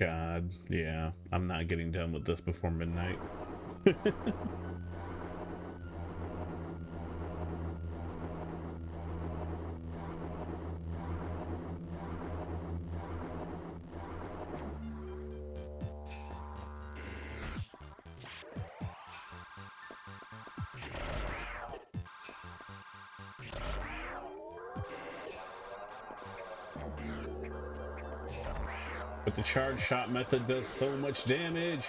God, yeah. I'm not getting done with this before midnight. But the charge shot method does so much damage.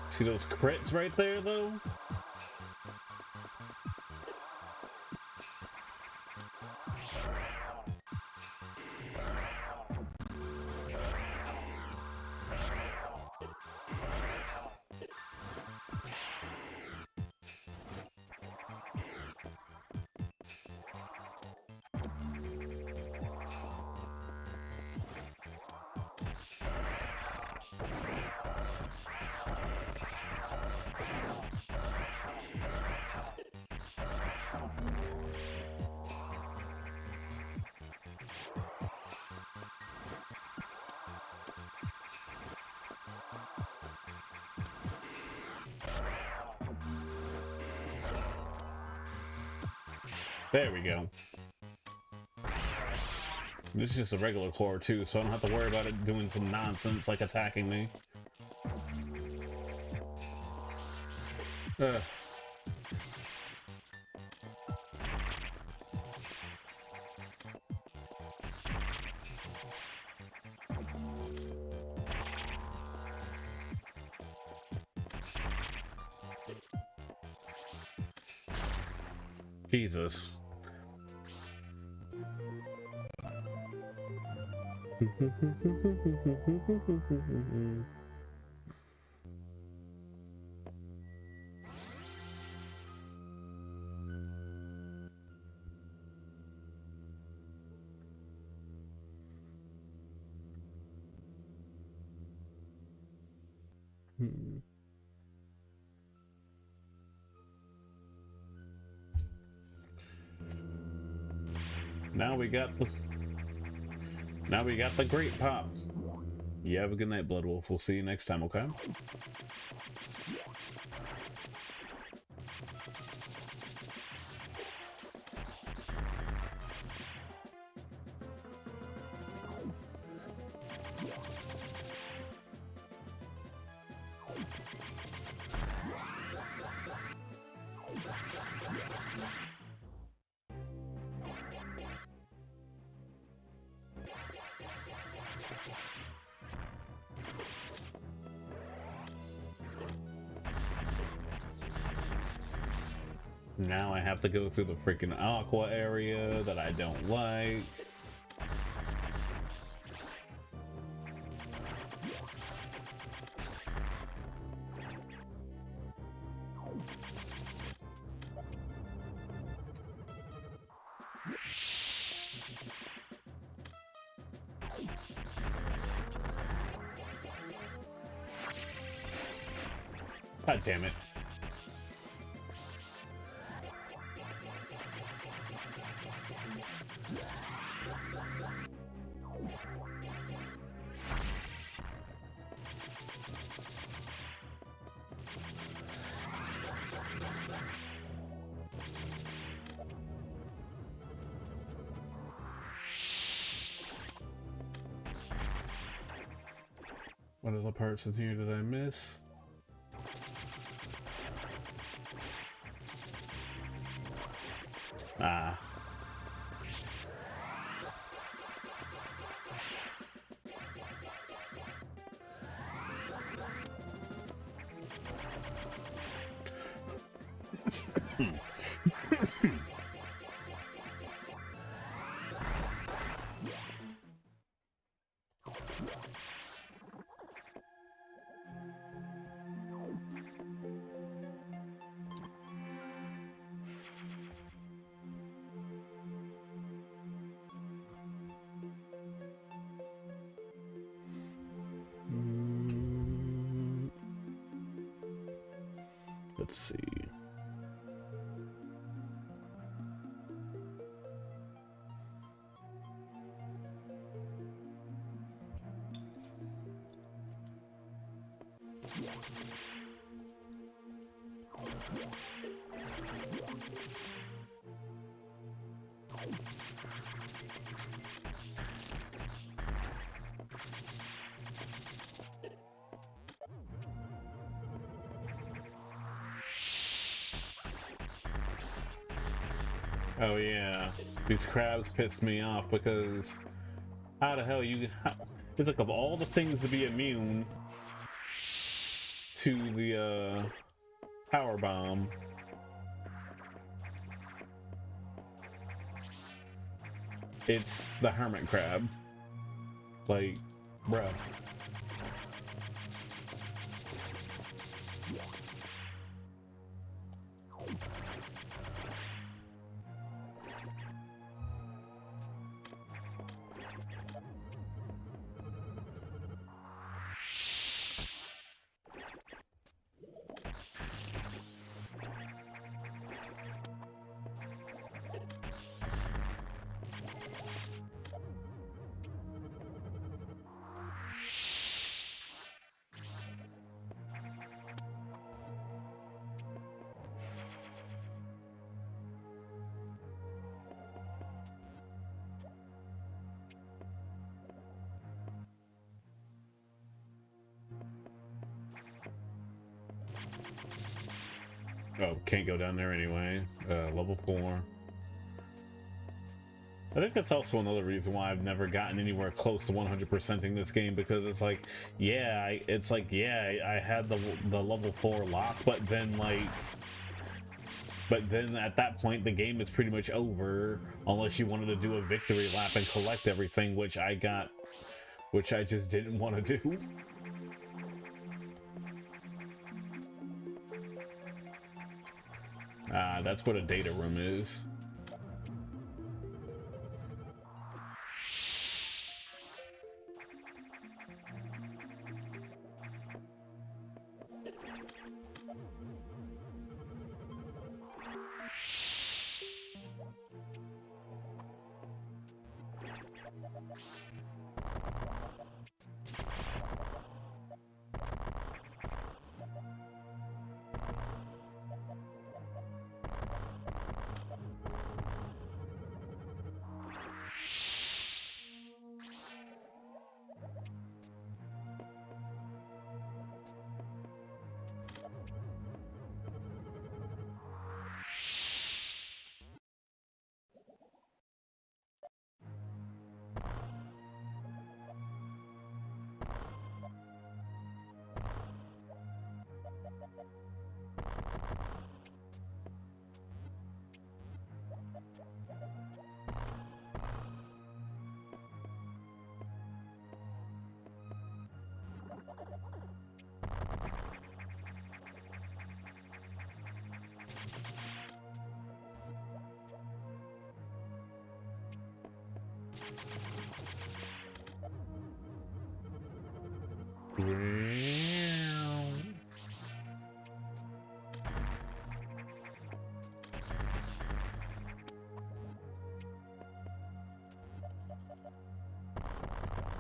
See those crits right there, though? There we go. This is just a regular core too, so I don't have to worry about it doing some nonsense like attacking me. Ugh. Jesus. Now we got the great pop. You have a good night, Bloodwolf. We'll see you next time, okay? Now I have to go through the freaking aqua area that I don't like. God damn it. What other parts in here did I miss? Ah. Let's see. Oh yeah, these crabs pissed me off because how the hell it's like of all the things to be immune to the power bomb, it's the hermit crab. Like, bruh. Oh, can't go down there anyway. Level 4. I think that's also another reason why I've never gotten anywhere close to 100%ing this game, because it's like, yeah, I had the level 4 lock, but then at that point the game is pretty much over unless you wanted to do a victory lap and collect everything, which I just didn't want to do. That's what a data room is.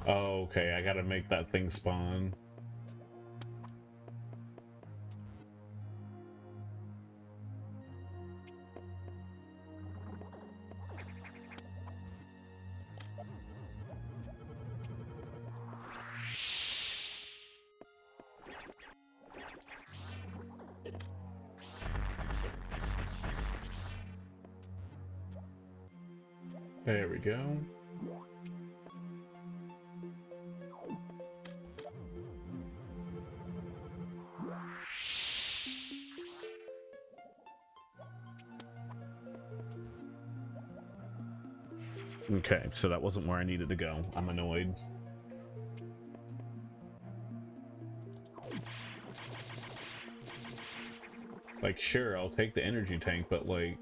Oh, okay, I gotta make that thing spawn. There we go. Okay, so that wasn't where I needed to go. I'm annoyed. Like, sure, I'll take the energy tank, but like,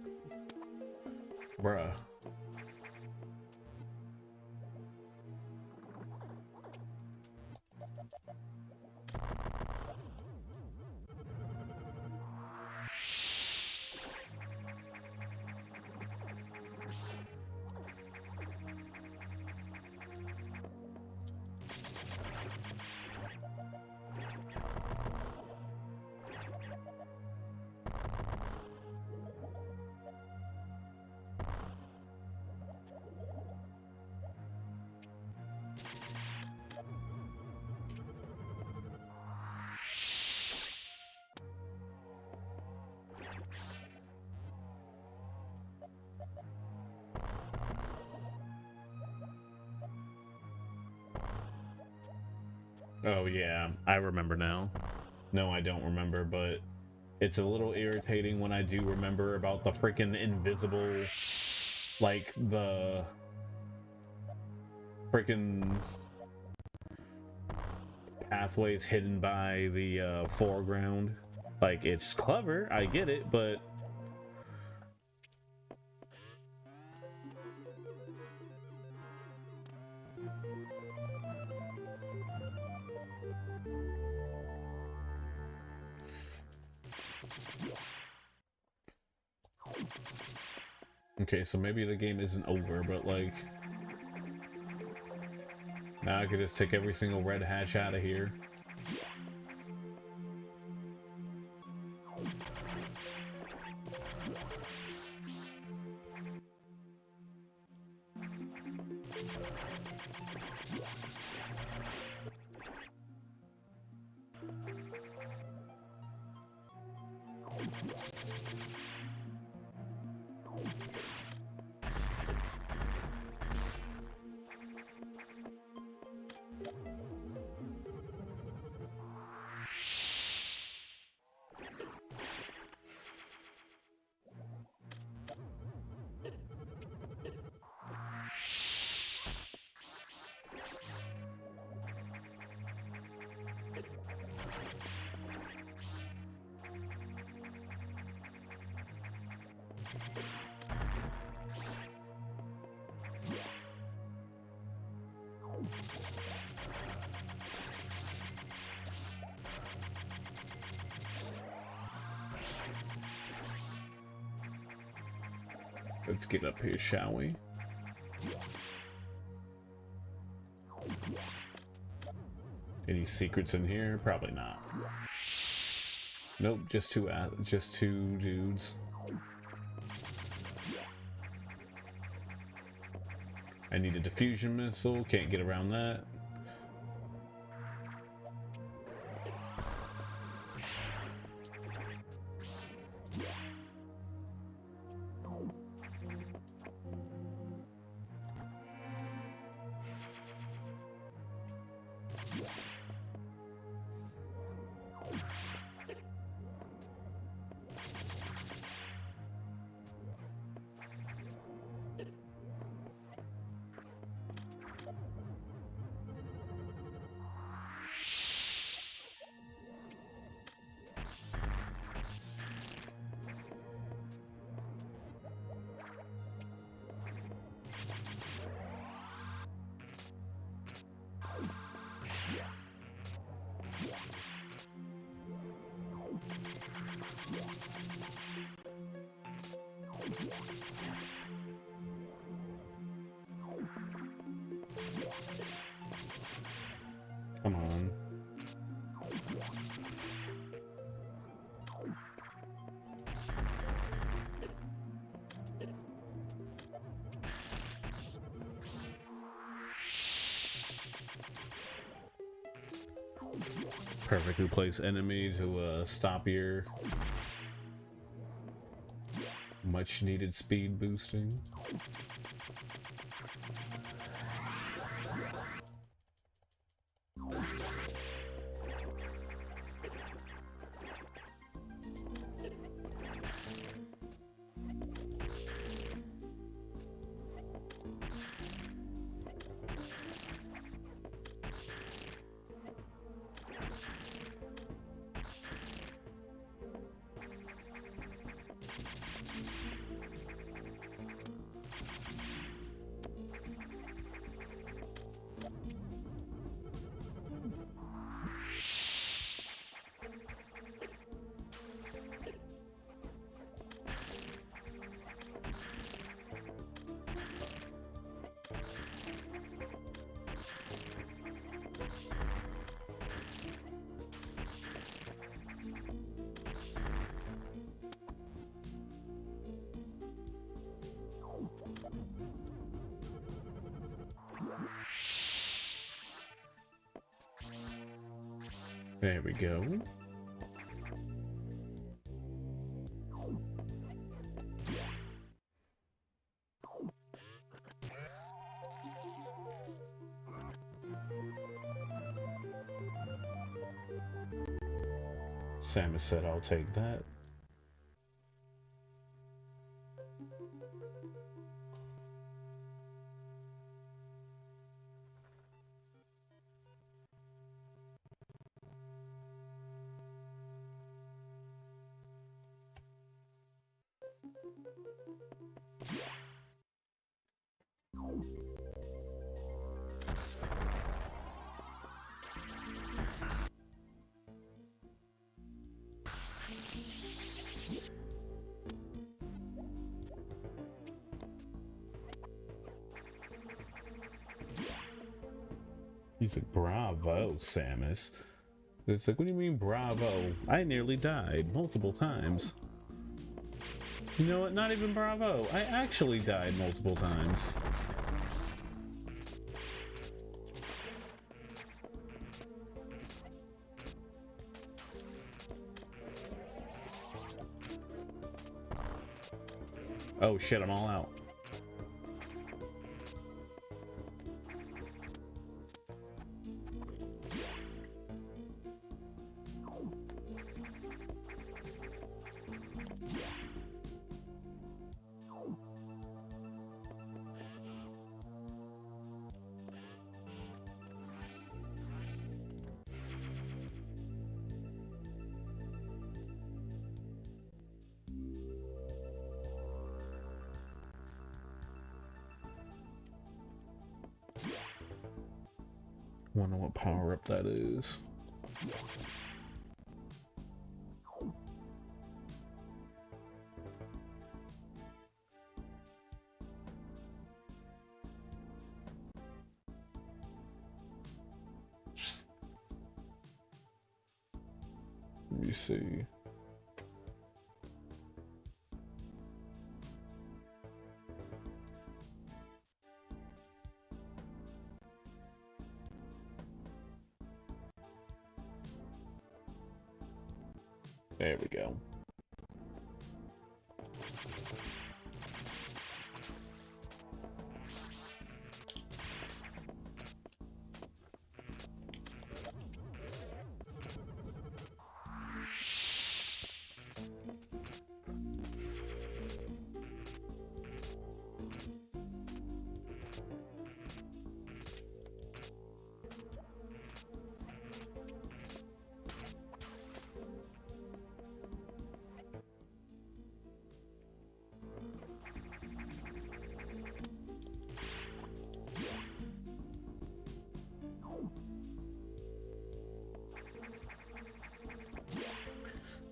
bruh. Oh yeah, I remember now. No, I don't remember, but it's a little irritating when I do remember about the freaking invisible, like the freaking pathways hidden by the foreground. Like, it's clever, I get it, but okay, so maybe the game isn't over, but like, now I could just take every single red hatch out of here. Let's get up here, shall we? Any secrets in here? Probably not. Nope, just two dudes. I need a diffusion missile, can't get around that. Come on. Perfectly placed enemy to stop your much needed speed boosting. There we go. Samus said, I'll take that. He's like, bravo, Samus. It's like, what do you mean, bravo? I nearly died multiple times. You know what? Not even bravo. I actually died multiple times. Oh shit, I'm all out. Wonder what power up that is. Let me see. There we go.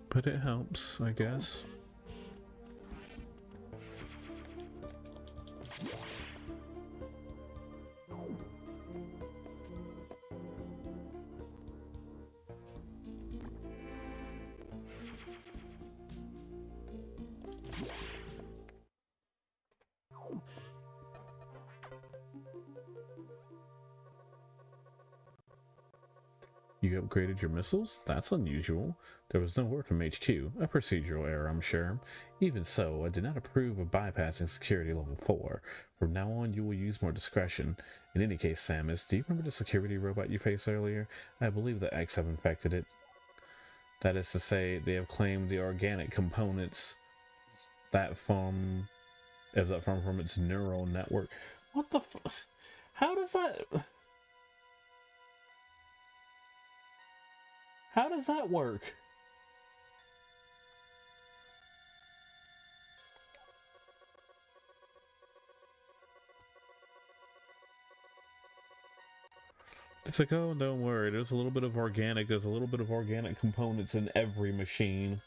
But it helps, I guess. You upgraded your missiles? That's unusual. There was no word from HQ. A procedural error, I'm sure. Even so, I did not approve of bypassing security level 4. From now on, you will use more discretion. In any case, Samus, do you remember the security robot you faced earlier? I believe the X have infected it. That is to say, they have claimed the organic components that from its neural network. What the fuck? How does that... How does that work? It's like, oh, don't worry. There's a little bit of organic. There's a little bit of organic components in every machine.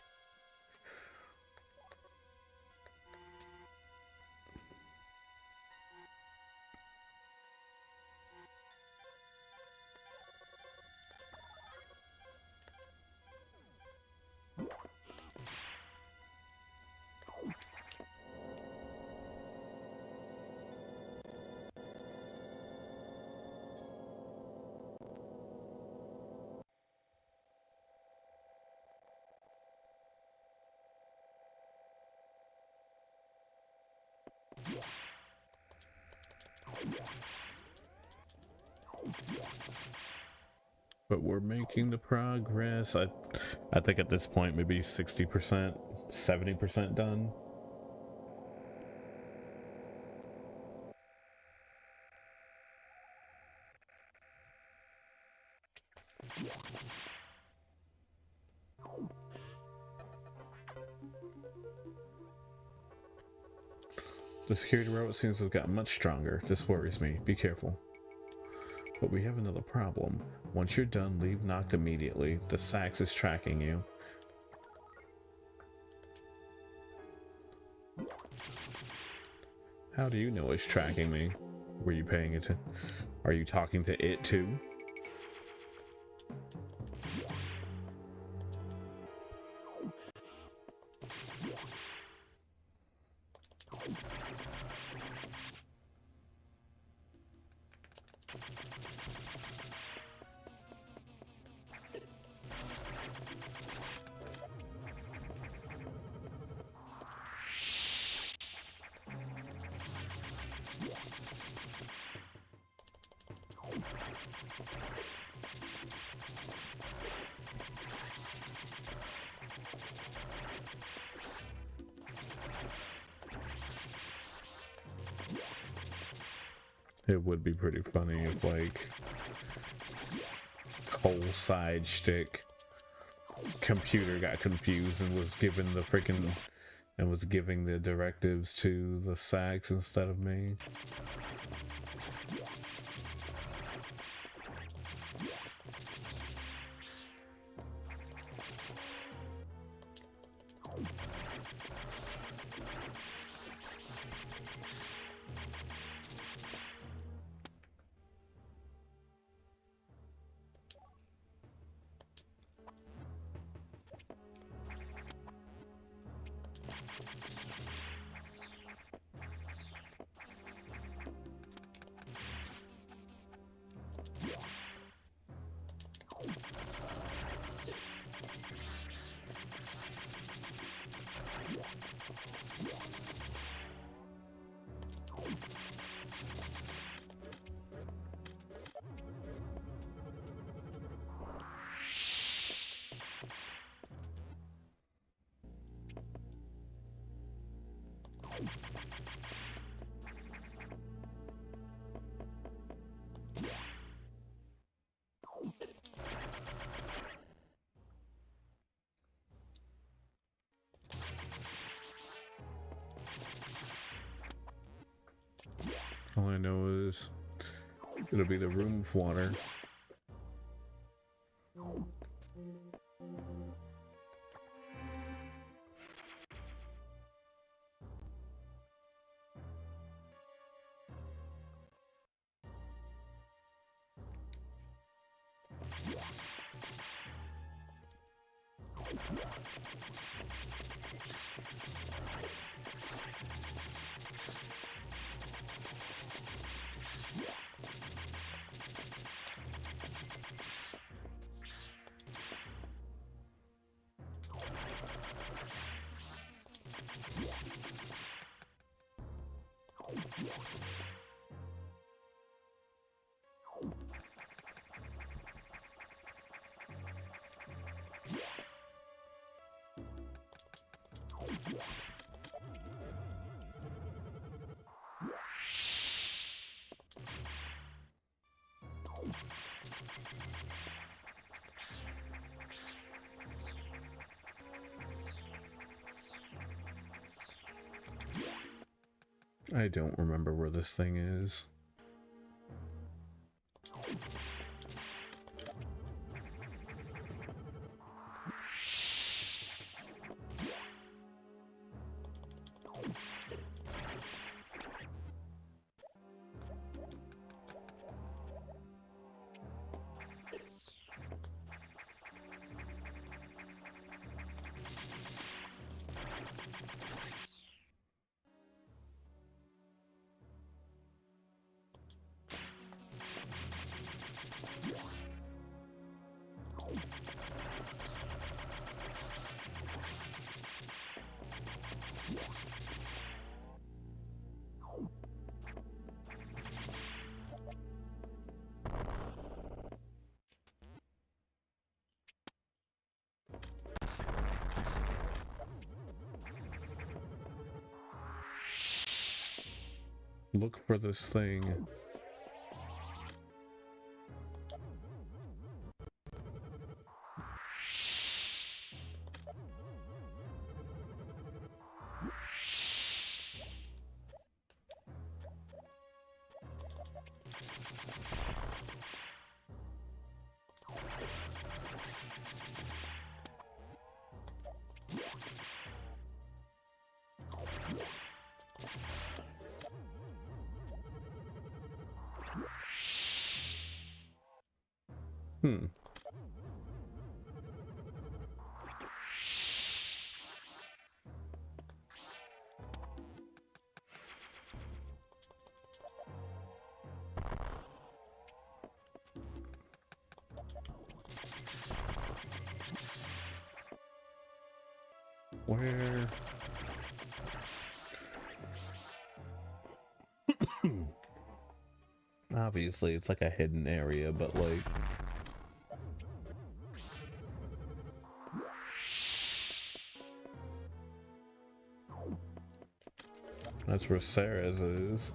But we're making the progress. I think at this point maybe 60%, 70% done. The security robot seems to have gotten much stronger. This worries me. Be careful. But we have another problem. Once you're done, leave Noct immediately. The Sax is tracking you. How do you know it's tracking me? Were you paying attention? Are you talking to it too? It would be pretty funny if, like, whole side shtick computer got confused and was given the freaking and was giving the directives to the Sax instead of me. All I know is it'll be the room of water. I don't remember where this thing is. look for this thing. Where? Obviously, it's like a hidden area, but like... That's where Sarah's is.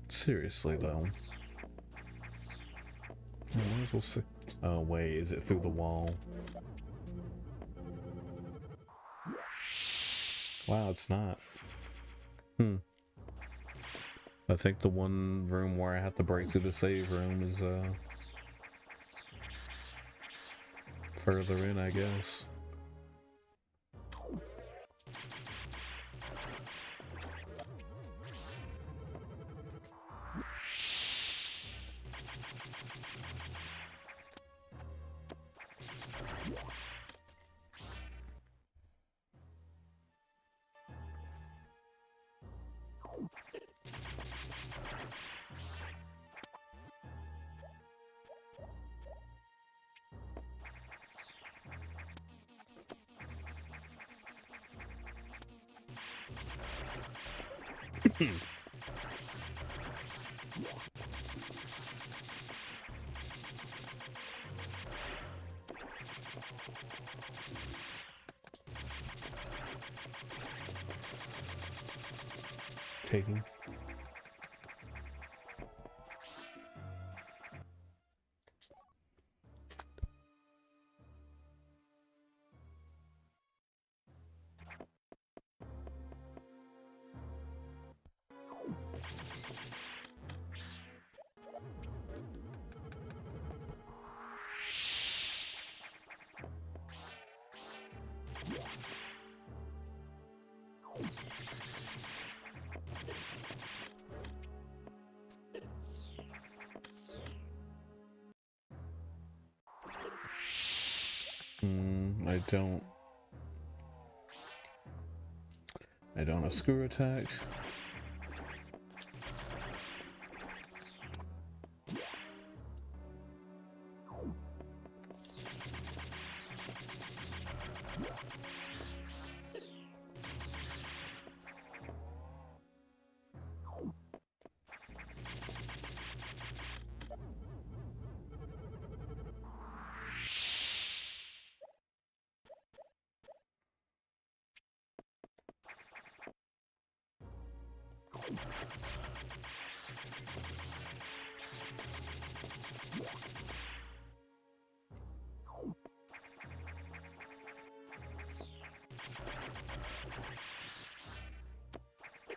Seriously, though. I might as well see. Oh, wait, is it through the wall? Wow, it's not. I think the one room where I have to break through the save room is, further in, I guess. Taking. I don't have screw attack.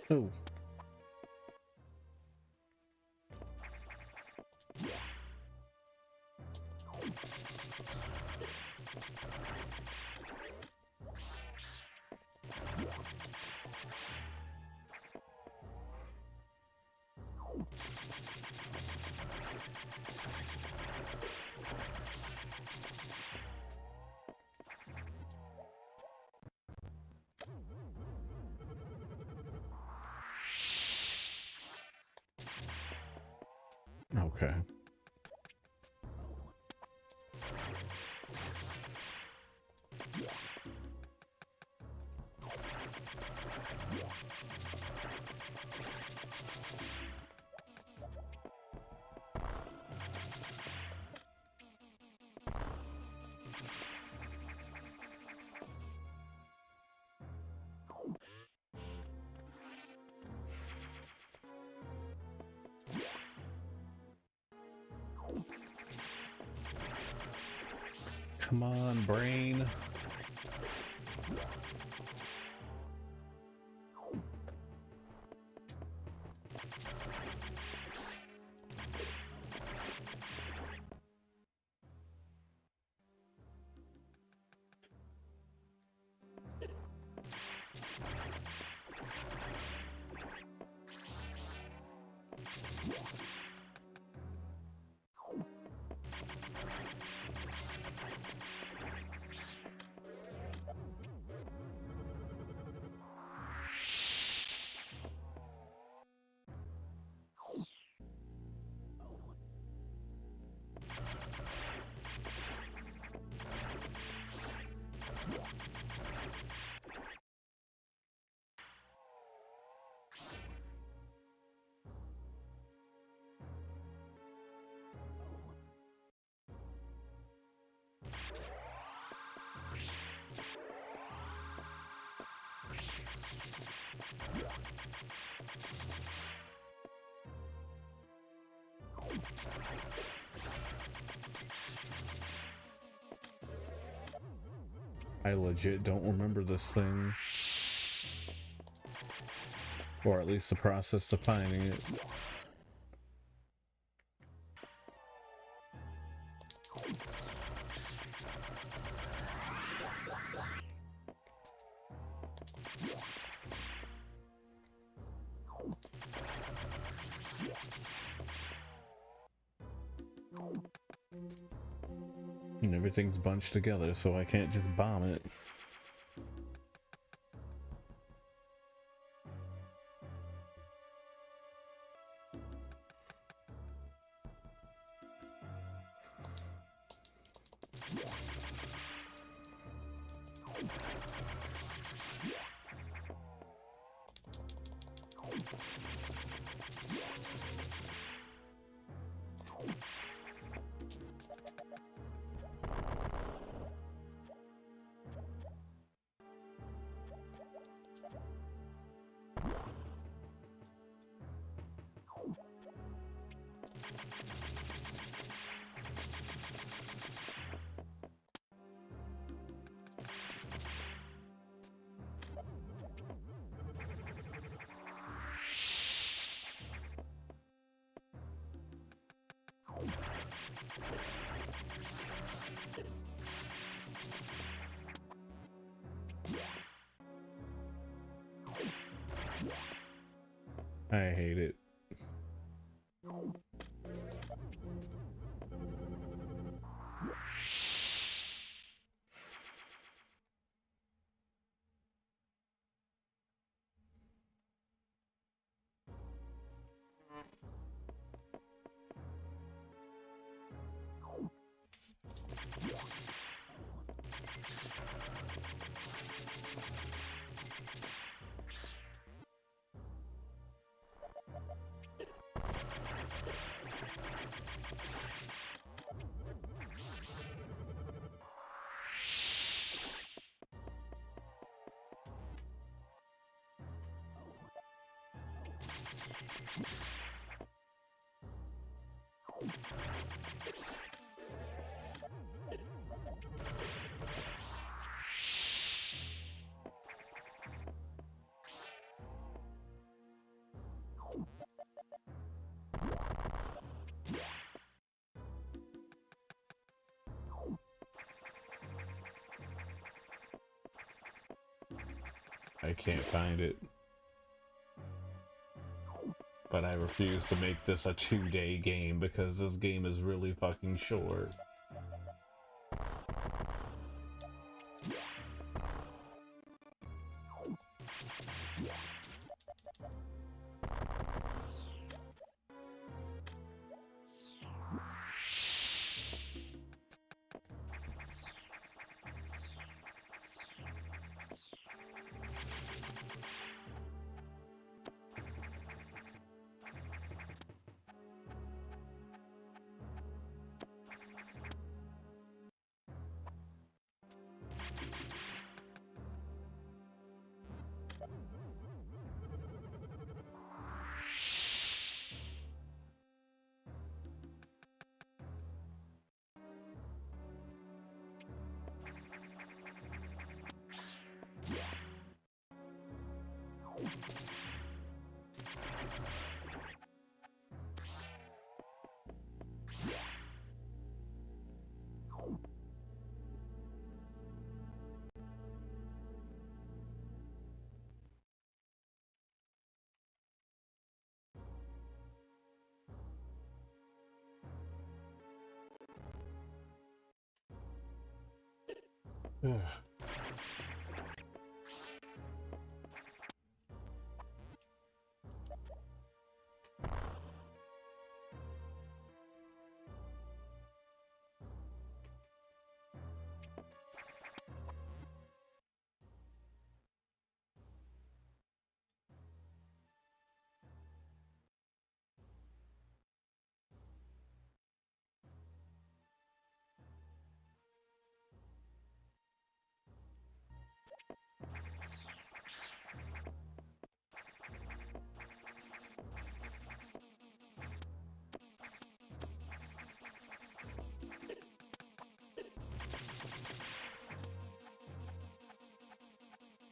Oh. Okay. Come on, brain. I legit don't remember this thing. Or at least the process of finding it. And everything's bunched together, so I can't just bomb it. I hate it. I can't find it. But I refuse to make this a 2-day game because this game is really fucking short. Ugh.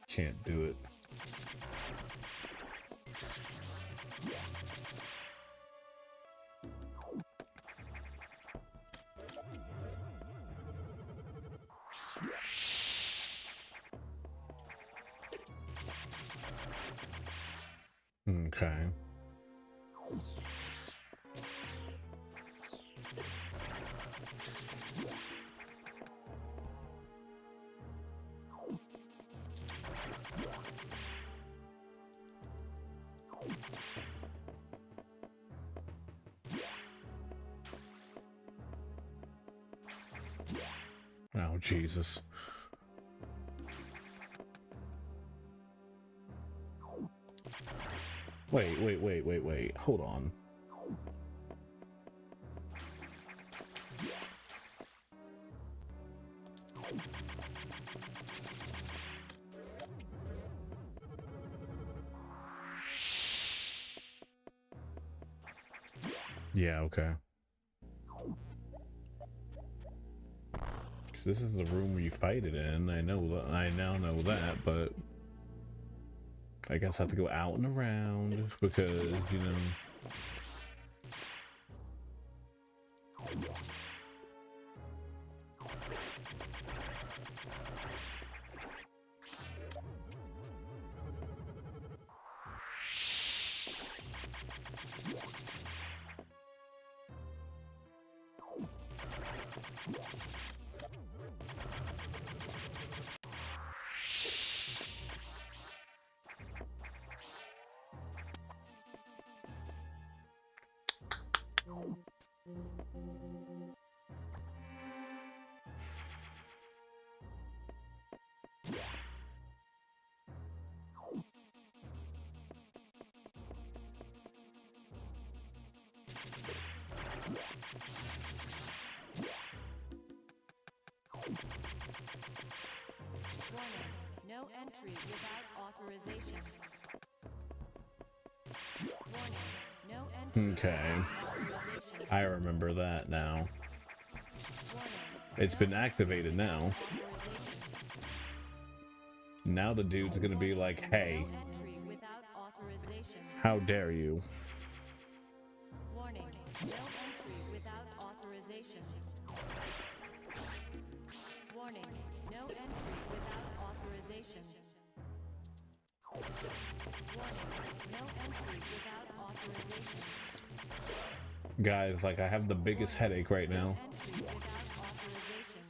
Can't do it. Okay. Oh, Jesus. Wait. Hold on. Yeah, okay. This is the room you fight it in. I know that. I now know that, but I guess I have to go out and around because, you know. Warning, no entry without authorization. Warning, no entry Okay. without authorization. I remember that now. Warning, It's been activated now. authorization. Now the dude's gonna be like, hey, No entry without authorization. how dare you? Warning, no entry without authorization. Warning, no entry without authorization. Warning, no entry without authorization. Guys, like, I have the biggest headache right now. Entry without authorization.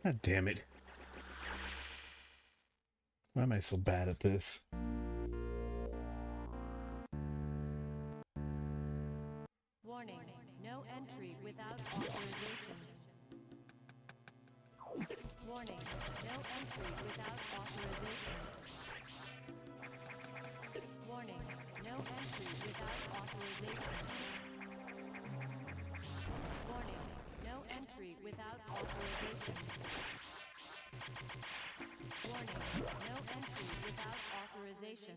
God damn it. Why am I so bad at this? Warning, no entry without authorization. Warning, no entry without authorization. Warning, no entry without authorization. Warning, no entry without authorization. Warning, no entry without authorization.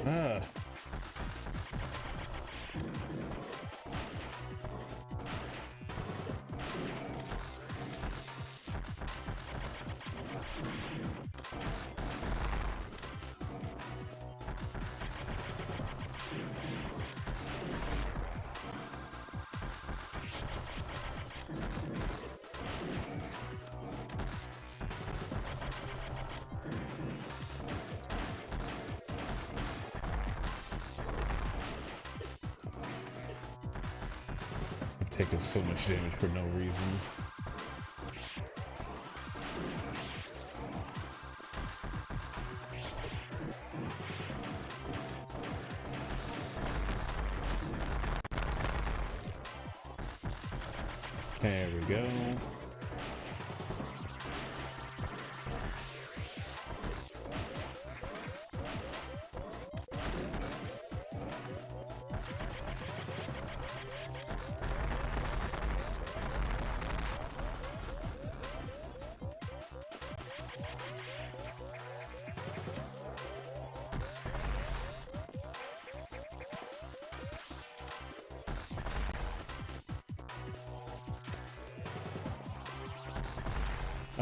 Ah. Taking so much damage for no reason. There we go.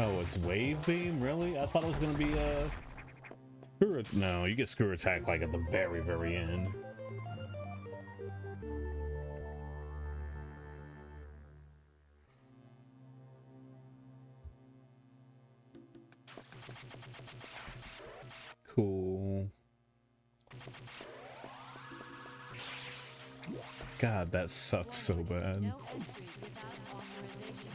Oh, it's wave beam? Really? I thought it was gonna be screw. No, you get screw attack like at the very, very end. Cool. God, that sucks so bad. No entry without authorization.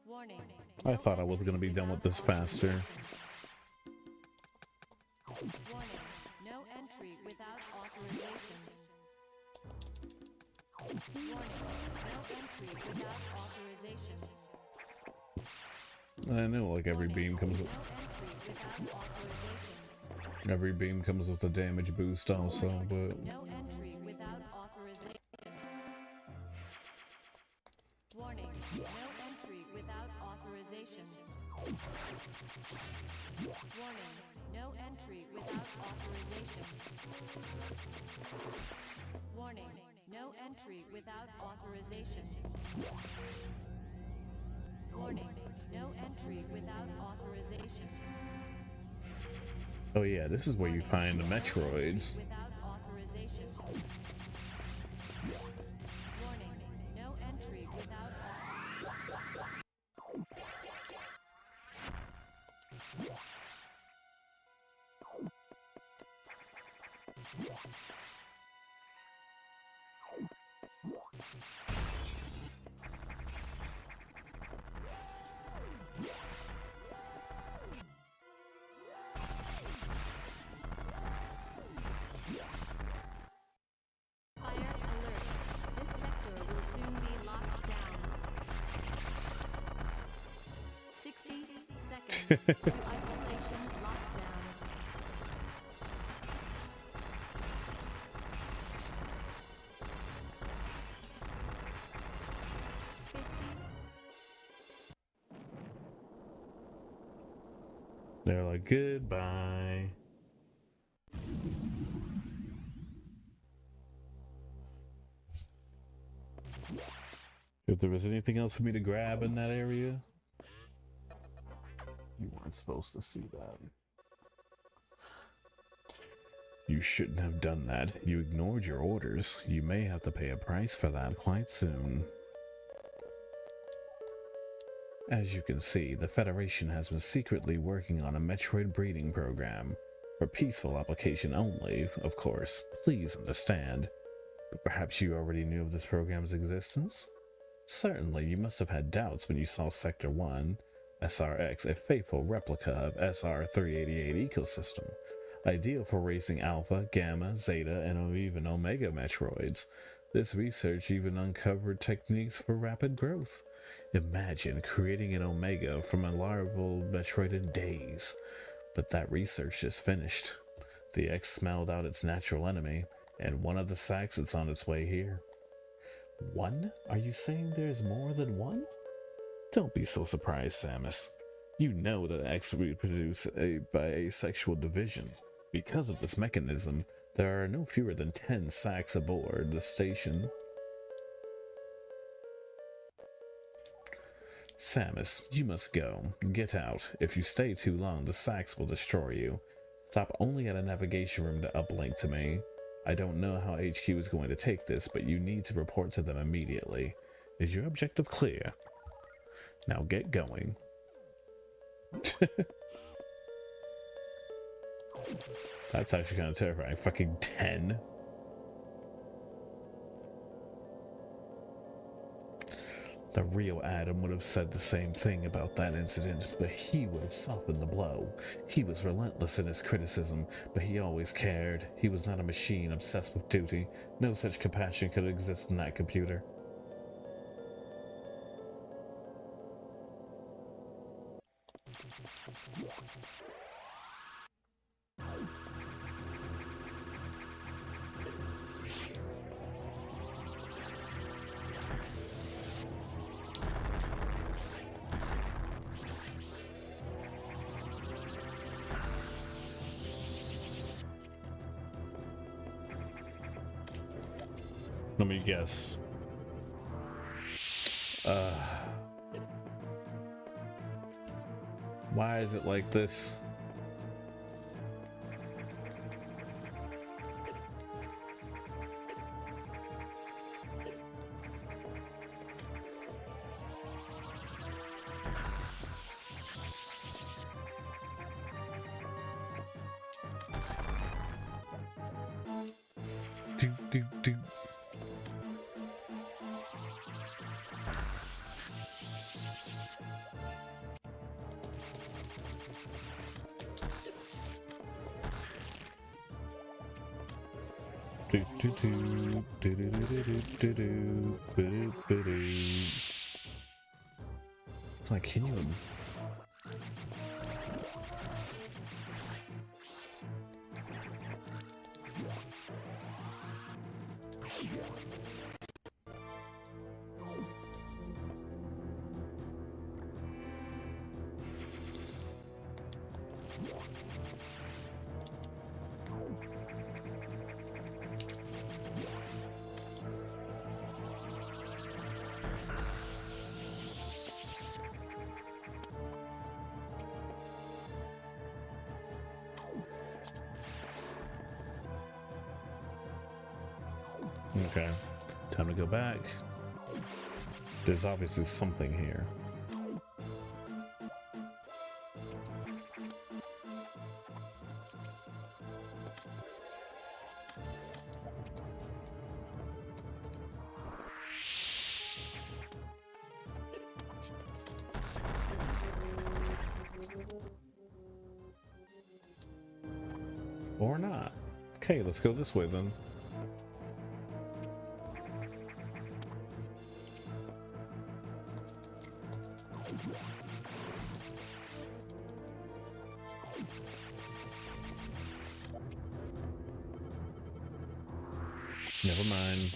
Warning. I thought I was gonna be done with this faster. Warning. No entry without authorization. Warning. No entry without authorization. I know, like every beam comes with No entry without authorization. every beam comes with a damage boost also, but No entry without authorization. Warning. No entry without authorization. Warning. No entry without authorization. Warning. No entry without authorization. Warning. No entry without authorization. oh yeah, this is where you find the Metroids. Without authorization. Warning. No entry without authorization. Fire alert. This sector will soon be locked down. 60 seconds to isolation lockdown. 50. They're like, goodbye. If there was anything else for me to grab in that area, you weren't supposed to see that. You shouldn't have done that. You ignored your orders. You may have to pay a price for that quite soon. As you can see, the Federation has been secretly working on a Metroid breeding program. For peaceful application only, of course. Please understand. But perhaps you already knew of this program's existence? Certainly, you must have had doubts when you saw Sector 1, SRX, a faithful replica of SR-388 ecosystem. Ideal for racing Alpha, Gamma, Zeta, and even Omega Metroids. This research even uncovered techniques for rapid growth. Imagine creating an Omega from a larval Metroid in days. But that research is finished. The X smelled out its natural enemy, and one of the sacks that's on its way here. One? Are you saying there's more than one? Don't be so surprised, Samus. You know that X reproduce by asexual division. Because of this mechanism, there are no fewer than 10 sacks aboard the station. Samus, you must go. Get out. If you stay too long, the sacks will destroy you. Stop only at a navigation room to uplink to me. I don't know how HQ is going to take this, but you need to report to them immediately. Is your objective clear? Now get going. That's actually kind of terrifying. Fucking 10. The real Adam would have said the same thing about that incident, but he would have softened the blow. He was relentless in his criticism, but he always cared. He was not a machine obsessed with duty. No such compassion could exist in that computer. Let me guess. Why is it like this? Do. Like, can you? Okay, time to go back. There's obviously something here. Or not. Okay, let's go this way then. Never mind.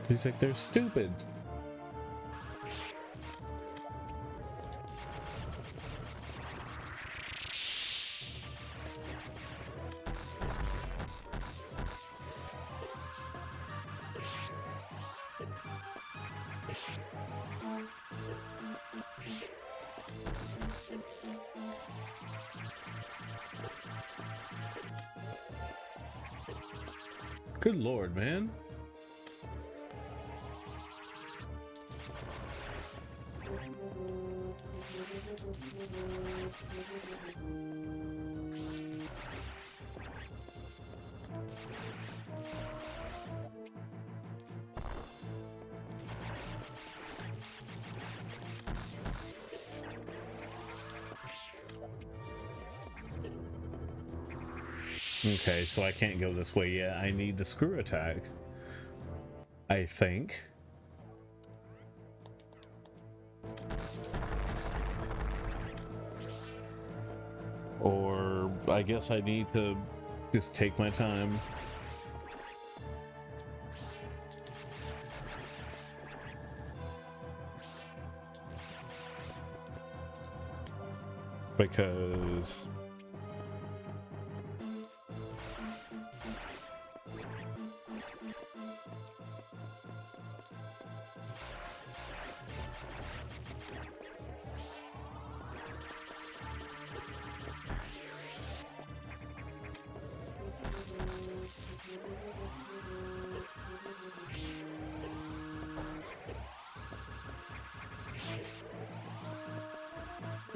He's like, they're stupid. Good lord, man. Okay, so I can't go this way yet. I need the screw attack, I think. Or I guess I need to just take my time. Because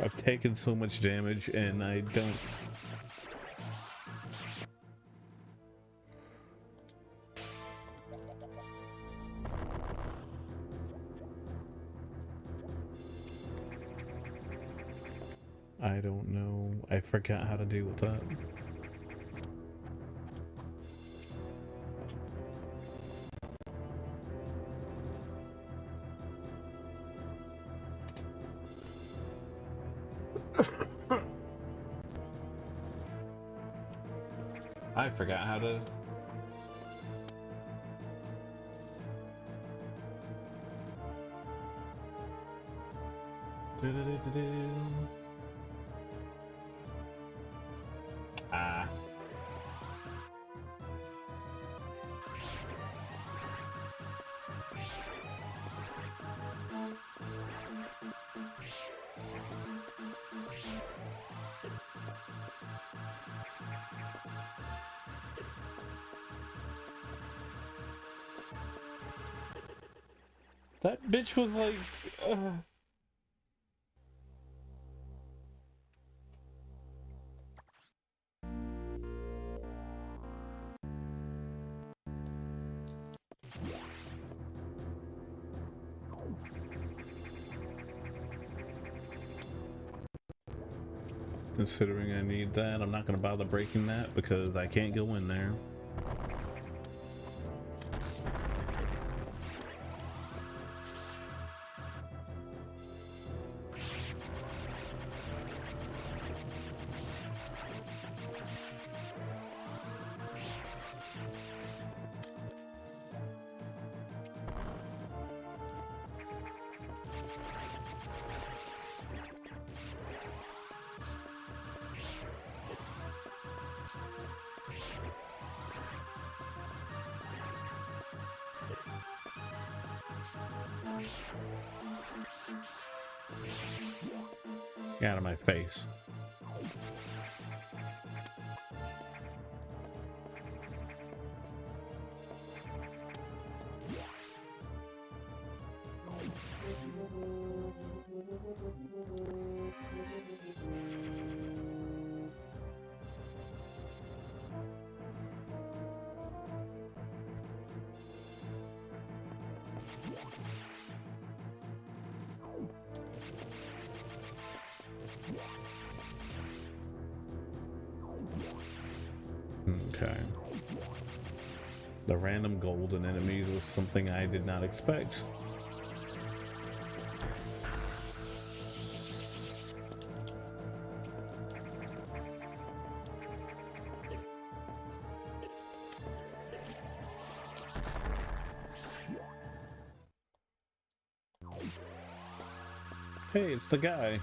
I've taken so much damage and I don't... I don't know. I forgot how to deal with that. I forgot how to... Ah. That bitch was like... Considering I need that, I'm not going to bother breaking that because I can't go in there. Get out of my face. Okay. The random golden enemies was something I did not expect. Hey, it's the guy.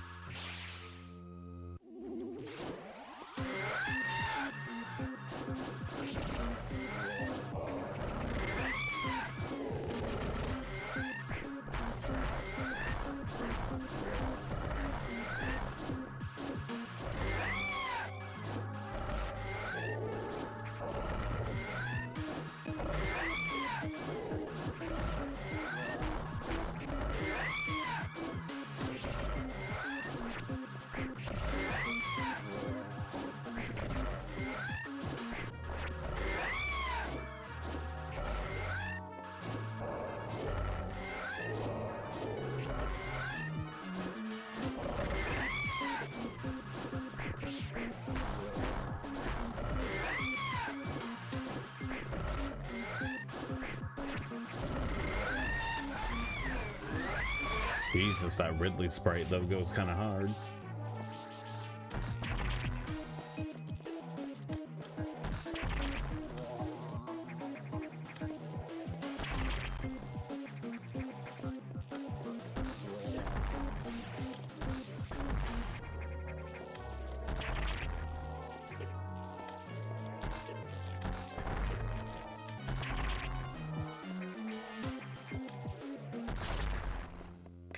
Jesus, that Ridley sprite though goes kind of hard.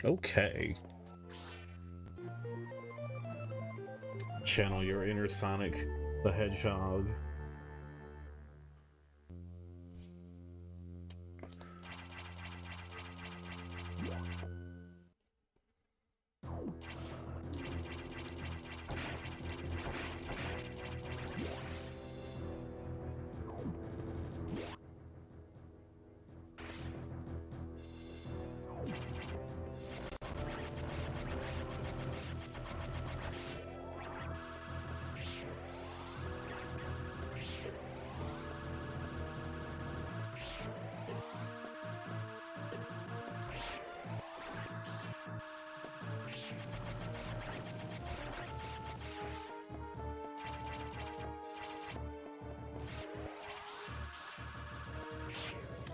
Okay. Channel your inner Sonic the Hedgehog.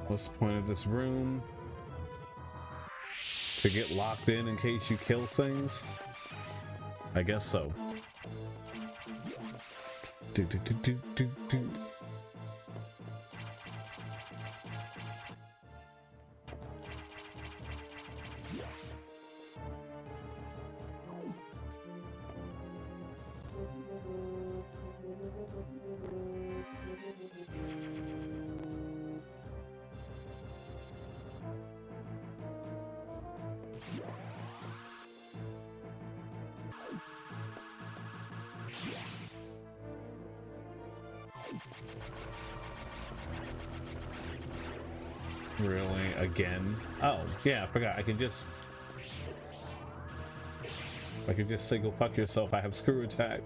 What's the point of this room? To get locked in case you kill things? I guess so. Do, do, do, do, do, do. Really? Again? Oh, yeah, I forgot. I can just say go fuck yourself. I have screw attack.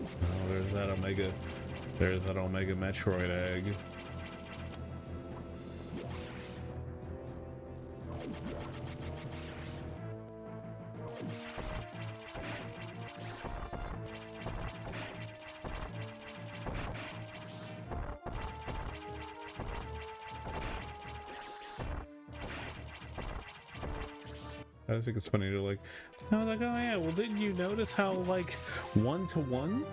Oh, there's that Omega Metroid egg. I just think it's funny to like, I was like, oh yeah, well didn't you notice how like 1-to-1?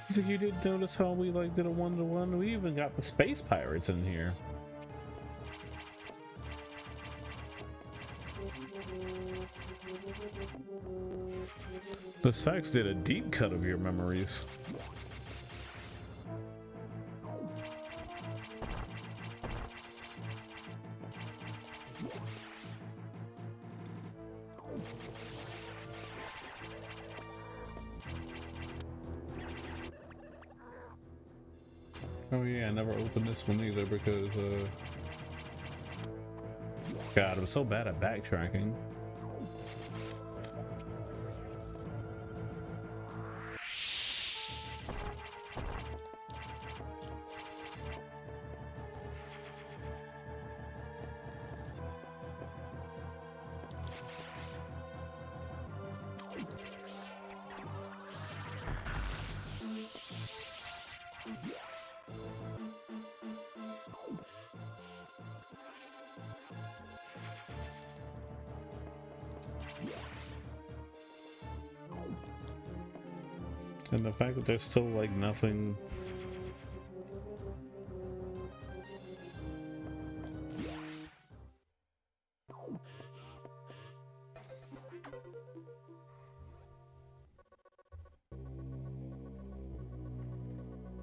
So you didn't notice how we like did a 1-to-1? We even got the space pirates in here. The Sax did a deep cut of your memories. Oh yeah, I never opened this one either because, God, I'm so bad at backtracking. And the fact that there's still like nothing.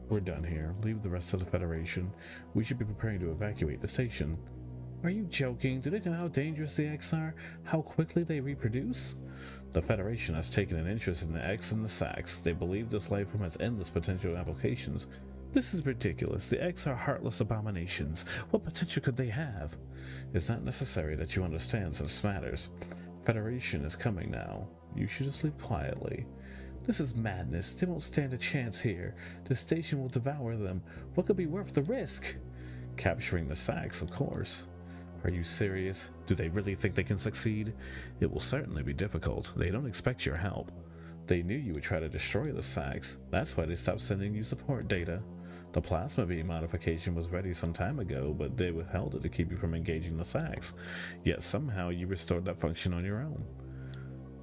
We're done here. Leave the rest of the Federation. We should be preparing to evacuate the station. Are you joking? Do they know how dangerous the X are? How quickly they reproduce? The Federation has taken an interest in the X and the Sax. They believe this life form has endless potential applications. This is ridiculous. The X are heartless abominations. What potential could they have? It's not necessary that you understand such matters. Federation is coming now. You should just leave quietly. This is madness. They won't stand a chance here. The station will devour them. What could be worth the risk? Capturing the Sax, of course. Are you serious? Do they really think they can succeed? It will certainly be difficult. They don't expect your help. They knew you would try to destroy the Sax. That's why they stopped sending you support data. The plasma beam modification was ready some time ago, but they withheld it to keep you from engaging the Sax. Yet somehow you restored that function on your own.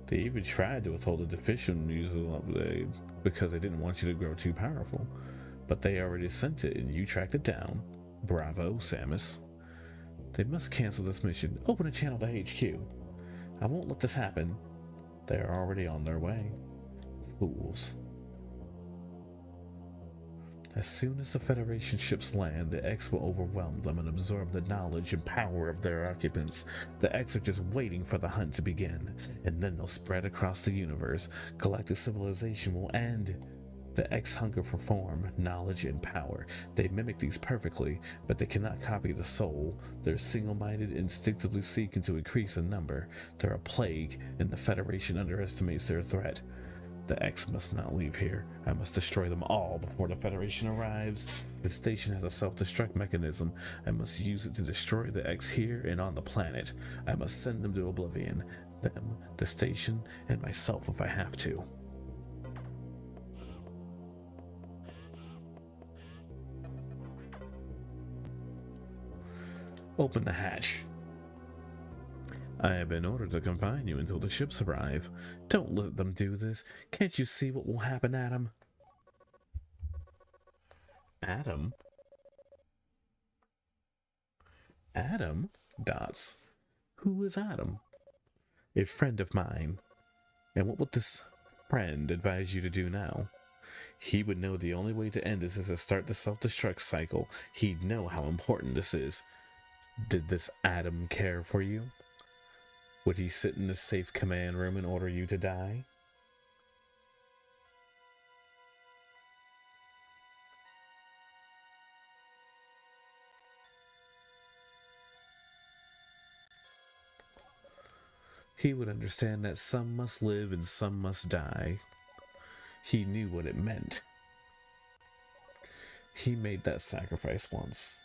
They even tried to withhold the deficient musical upgrade because they didn't want you to grow too powerful. But they already sent it and you tracked it down. Bravo, Samus. They must cancel this mission. Open a channel to HQ. I won't let this happen. They are already on their way. Fools. As soon as the Federation ships land, the X will overwhelm them and absorb the knowledge and power of their occupants. The X are just waiting for the hunt to begin, and then they'll spread across the universe. Galactic civilization will end. The X hunger for form, knowledge, and power. They mimic these perfectly, but they cannot copy the soul. They're single-minded, instinctively seeking to increase in number. They're a plague, and the Federation underestimates their threat. The X must not leave here. I must destroy them all before the Federation arrives. The station has a self-destruct mechanism. I must use it to destroy the X here and on the planet. I must send them to oblivion. Them, the station, and myself if I have to. Open the hatch. I have been ordered to confine you until the ships arrive. Don't let them do this. Can't you see what will happen, Adam? Adam? Adam? Dots. Who is Adam? A friend of mine. And what would this friend advise you to do now? He would know the only way to end this is to start the self-destruct cycle. He'd know how important this is. Did this Adam care for you? Would he sit in the safe command room and order you to die? He would understand that some must live and some must die. He knew what it meant. He made that sacrifice once.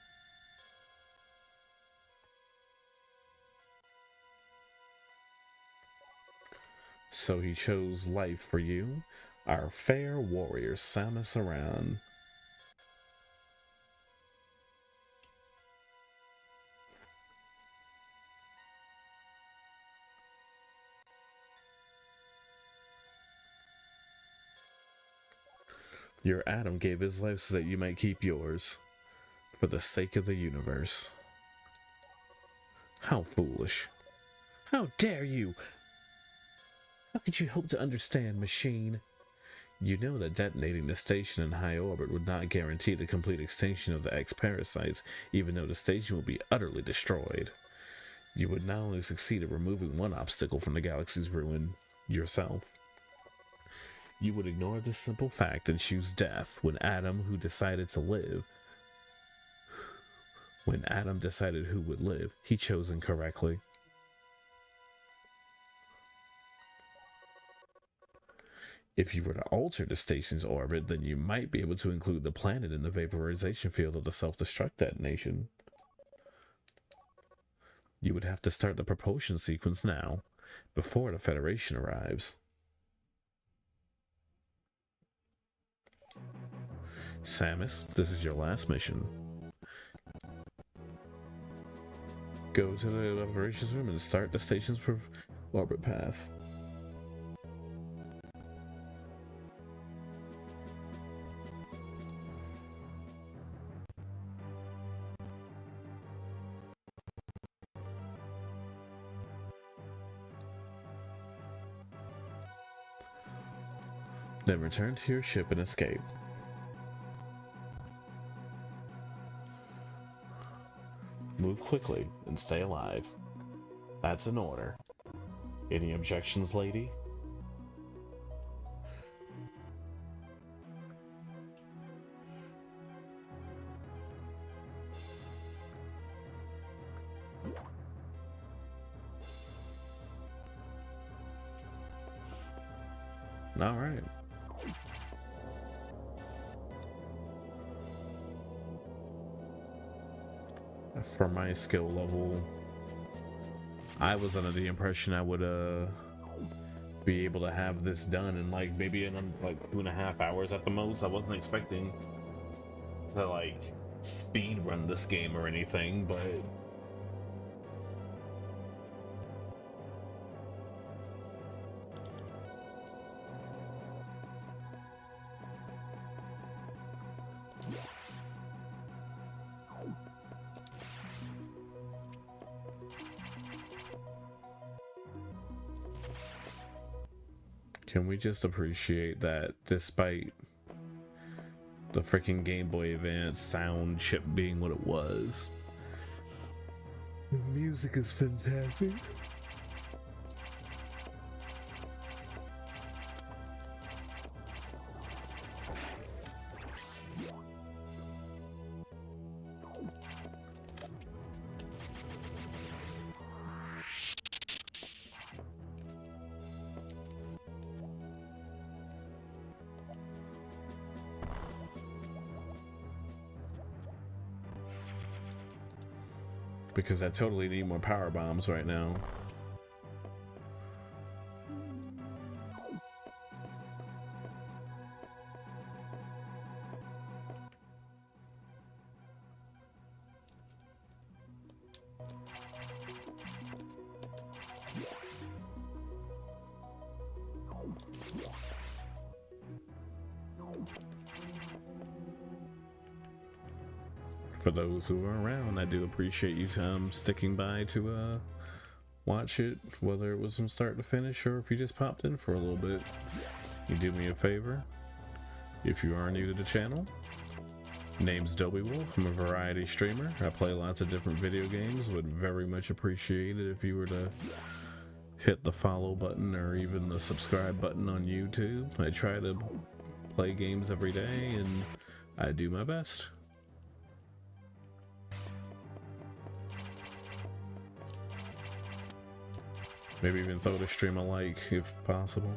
So he chose life for you, our fair warrior Samus Aran. Your Adam gave his life so that you might keep yours, for the sake of the universe. How foolish. How dare you! How could you hope to understand, machine? You know that detonating the station in high orbit would not guarantee the complete extinction of the X-parasites, even though the station will be utterly destroyed. You would not only succeed at removing one obstacle from the galaxy's ruin, yourself. You would ignore this simple fact and choose death when Adam decided who would live, he chose incorrectly. If you were to alter the station's orbit, then you might be able to include the planet in the vaporization field of the self-destruct detonation. You would have to start the propulsion sequence now, before the Federation arrives. Samus, this is your last mission. Go to the operations room and start the station's orbit path. Then return to your ship and escape. Move quickly and stay alive. That's an order. Any objections, lady? All right. For my skill level, I was under the impression I would be able to have this done in like maybe in like 2.5 hours at the most. I wasn't expecting to like speed run this game or anything, but can we just appreciate that despite the freaking Game Boy Advance sound chip being what it was, the music is fantastic. Because I totally need more power bombs right now. For those who are around, I do appreciate you sticking by to watch it, whether it was from start to finish or if you just popped in for a little bit. You do me a favor, if you are new to the channel, name's Dobywulf. I'm a variety streamer. I play lots of different video games. Would very much appreciate it if you were to hit the follow button or even the subscribe button on YouTube. I try to play games every day and I do my best. Maybe even throw the stream a like if possible.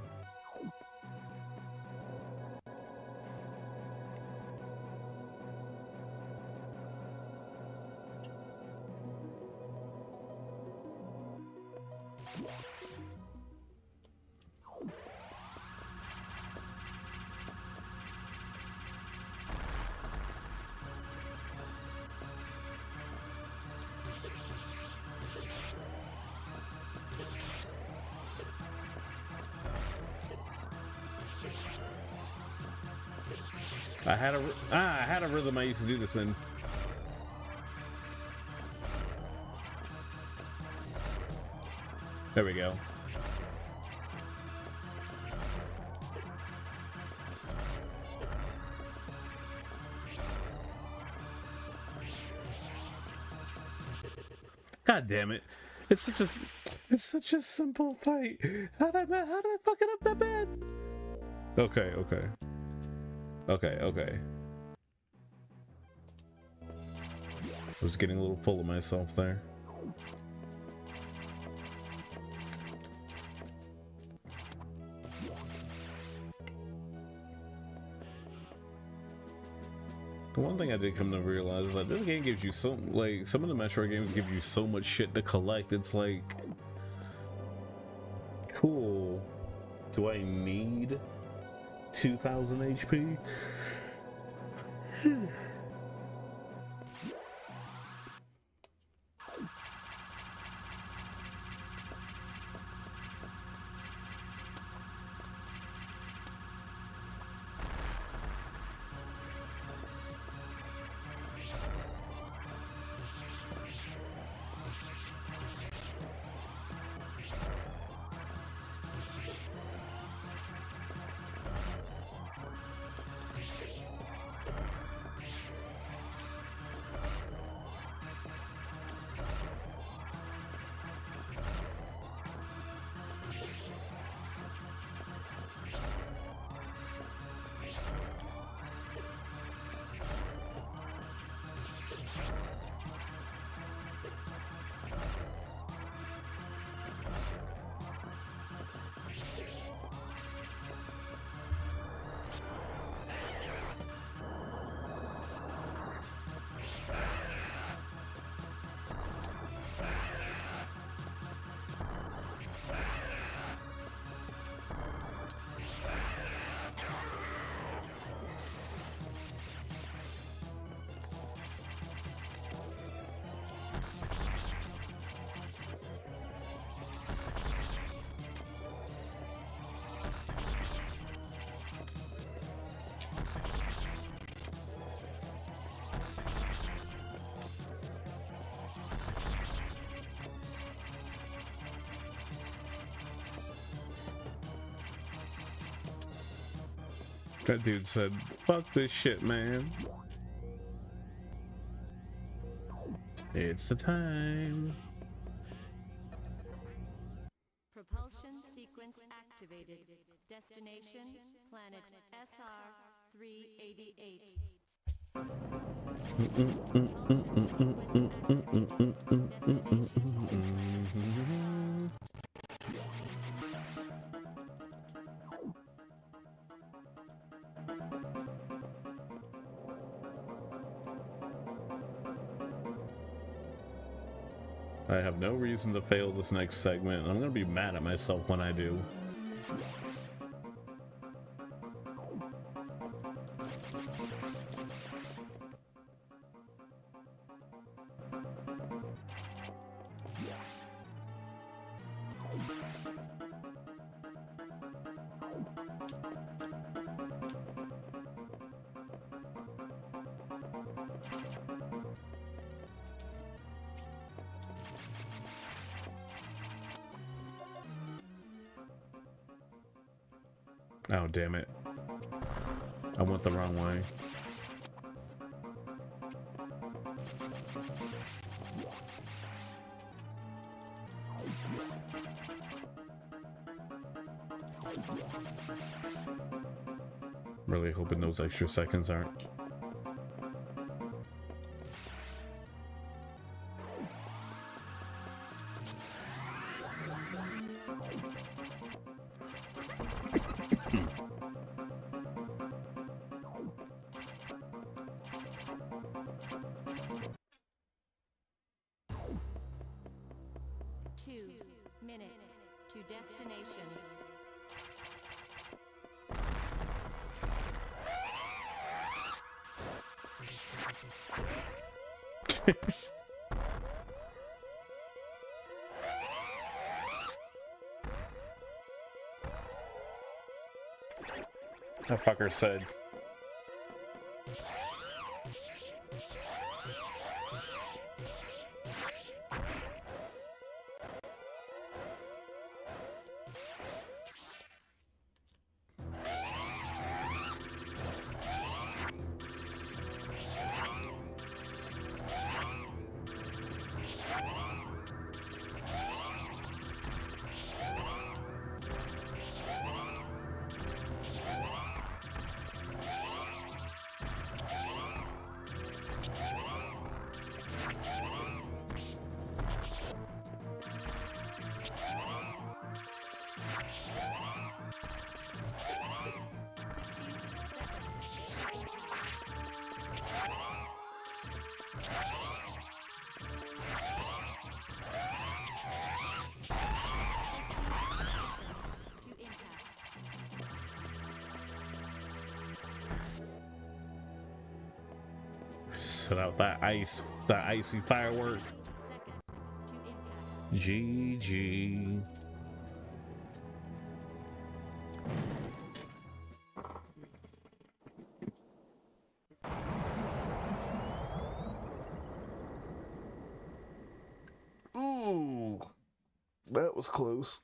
I had a rhythm I used to do this in. There we go. God damn it. It's such a simple fight. How did I fuck it up that bad? Okay. I was getting a little full of myself there. The one thing I did come to realize is that this game gives you some of the Metroid games give you so much shit to collect. It's like, cool. Do I need 2000 HP? That dude said, fuck this shit, man. It's the time. Propulsion sequence activated. Destination, planet SR-388. I have no reason to fail this next segment. I'm gonna be mad at myself when I do. Oh, damn it. I went the wrong way. Really hoping those extra seconds aren't. That fucker said, Set out that icy firework. GG. Ooh, that was close.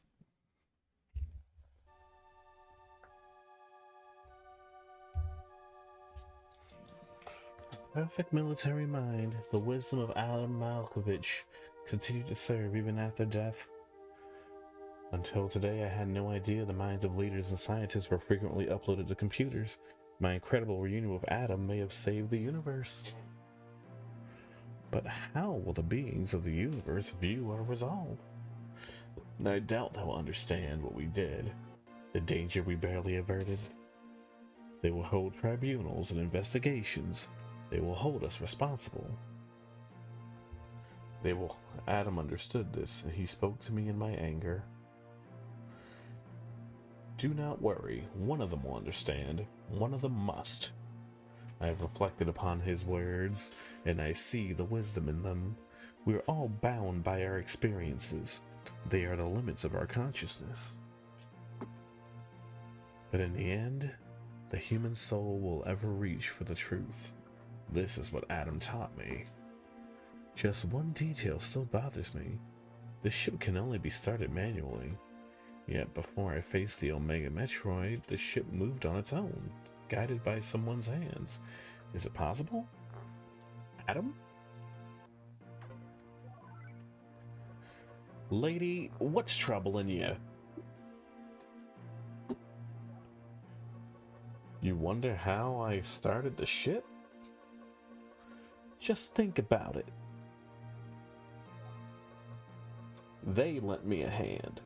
Perfect military mind, the wisdom of Adam Malkovich continued to serve even after death. Until today, I had no idea the minds of leaders and scientists were frequently uploaded to computers. My incredible reunion with Adam may have saved the universe. But how will the beings of the universe view our resolve? I doubt they'll understand what we did, the danger we barely averted. They will hold tribunals and investigations. They will hold us responsible. Adam understood this, and he spoke to me in my anger. Do not worry, one of them will understand. One of them must. I have reflected upon his words, and I see the wisdom in them. We are all bound by our experiences. They are the limits of our consciousness. But in the end, the human soul will ever reach for the truth. This is what Adam taught me. Just one detail still bothers me. The ship can only be started manually. Yet before I faced the Omega Metroid, the ship moved on its own, guided by someone's hands. Is it possible? Adam? Lady, what's troubling you? You wonder how I started the ship? Just think about it. They lent me a hand.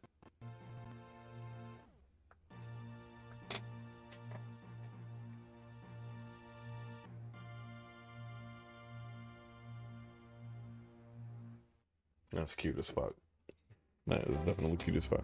That's cute as fuck. That is definitely cute as fuck.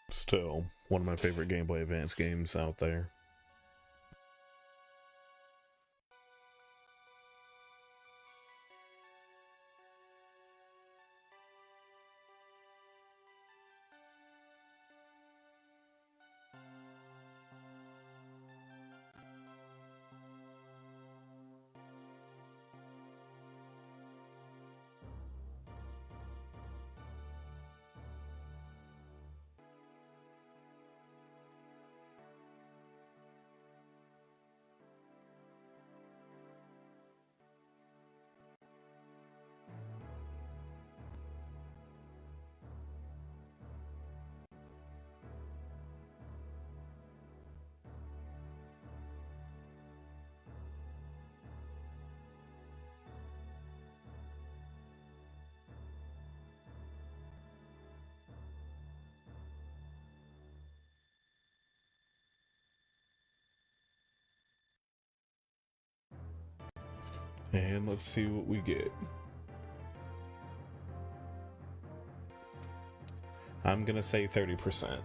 Still, one of my favorite Game Boy Advance games out there. And let's see what we get. I'm gonna say 30%.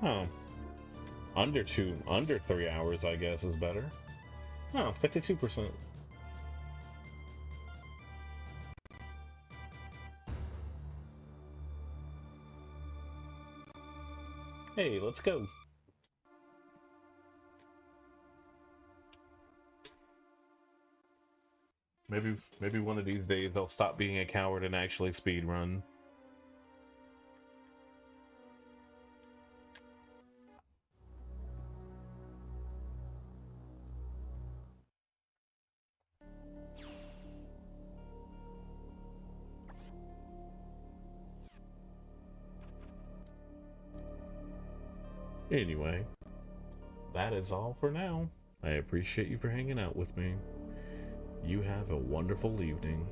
Oh. Under 3 hours, I guess, is better. Oh, 52%. Hey, let's go. Maybe one of these days they'll stop being a coward and actually speed run. Anyway, that is all for now. I appreciate you for hanging out with me. You have a wonderful evening.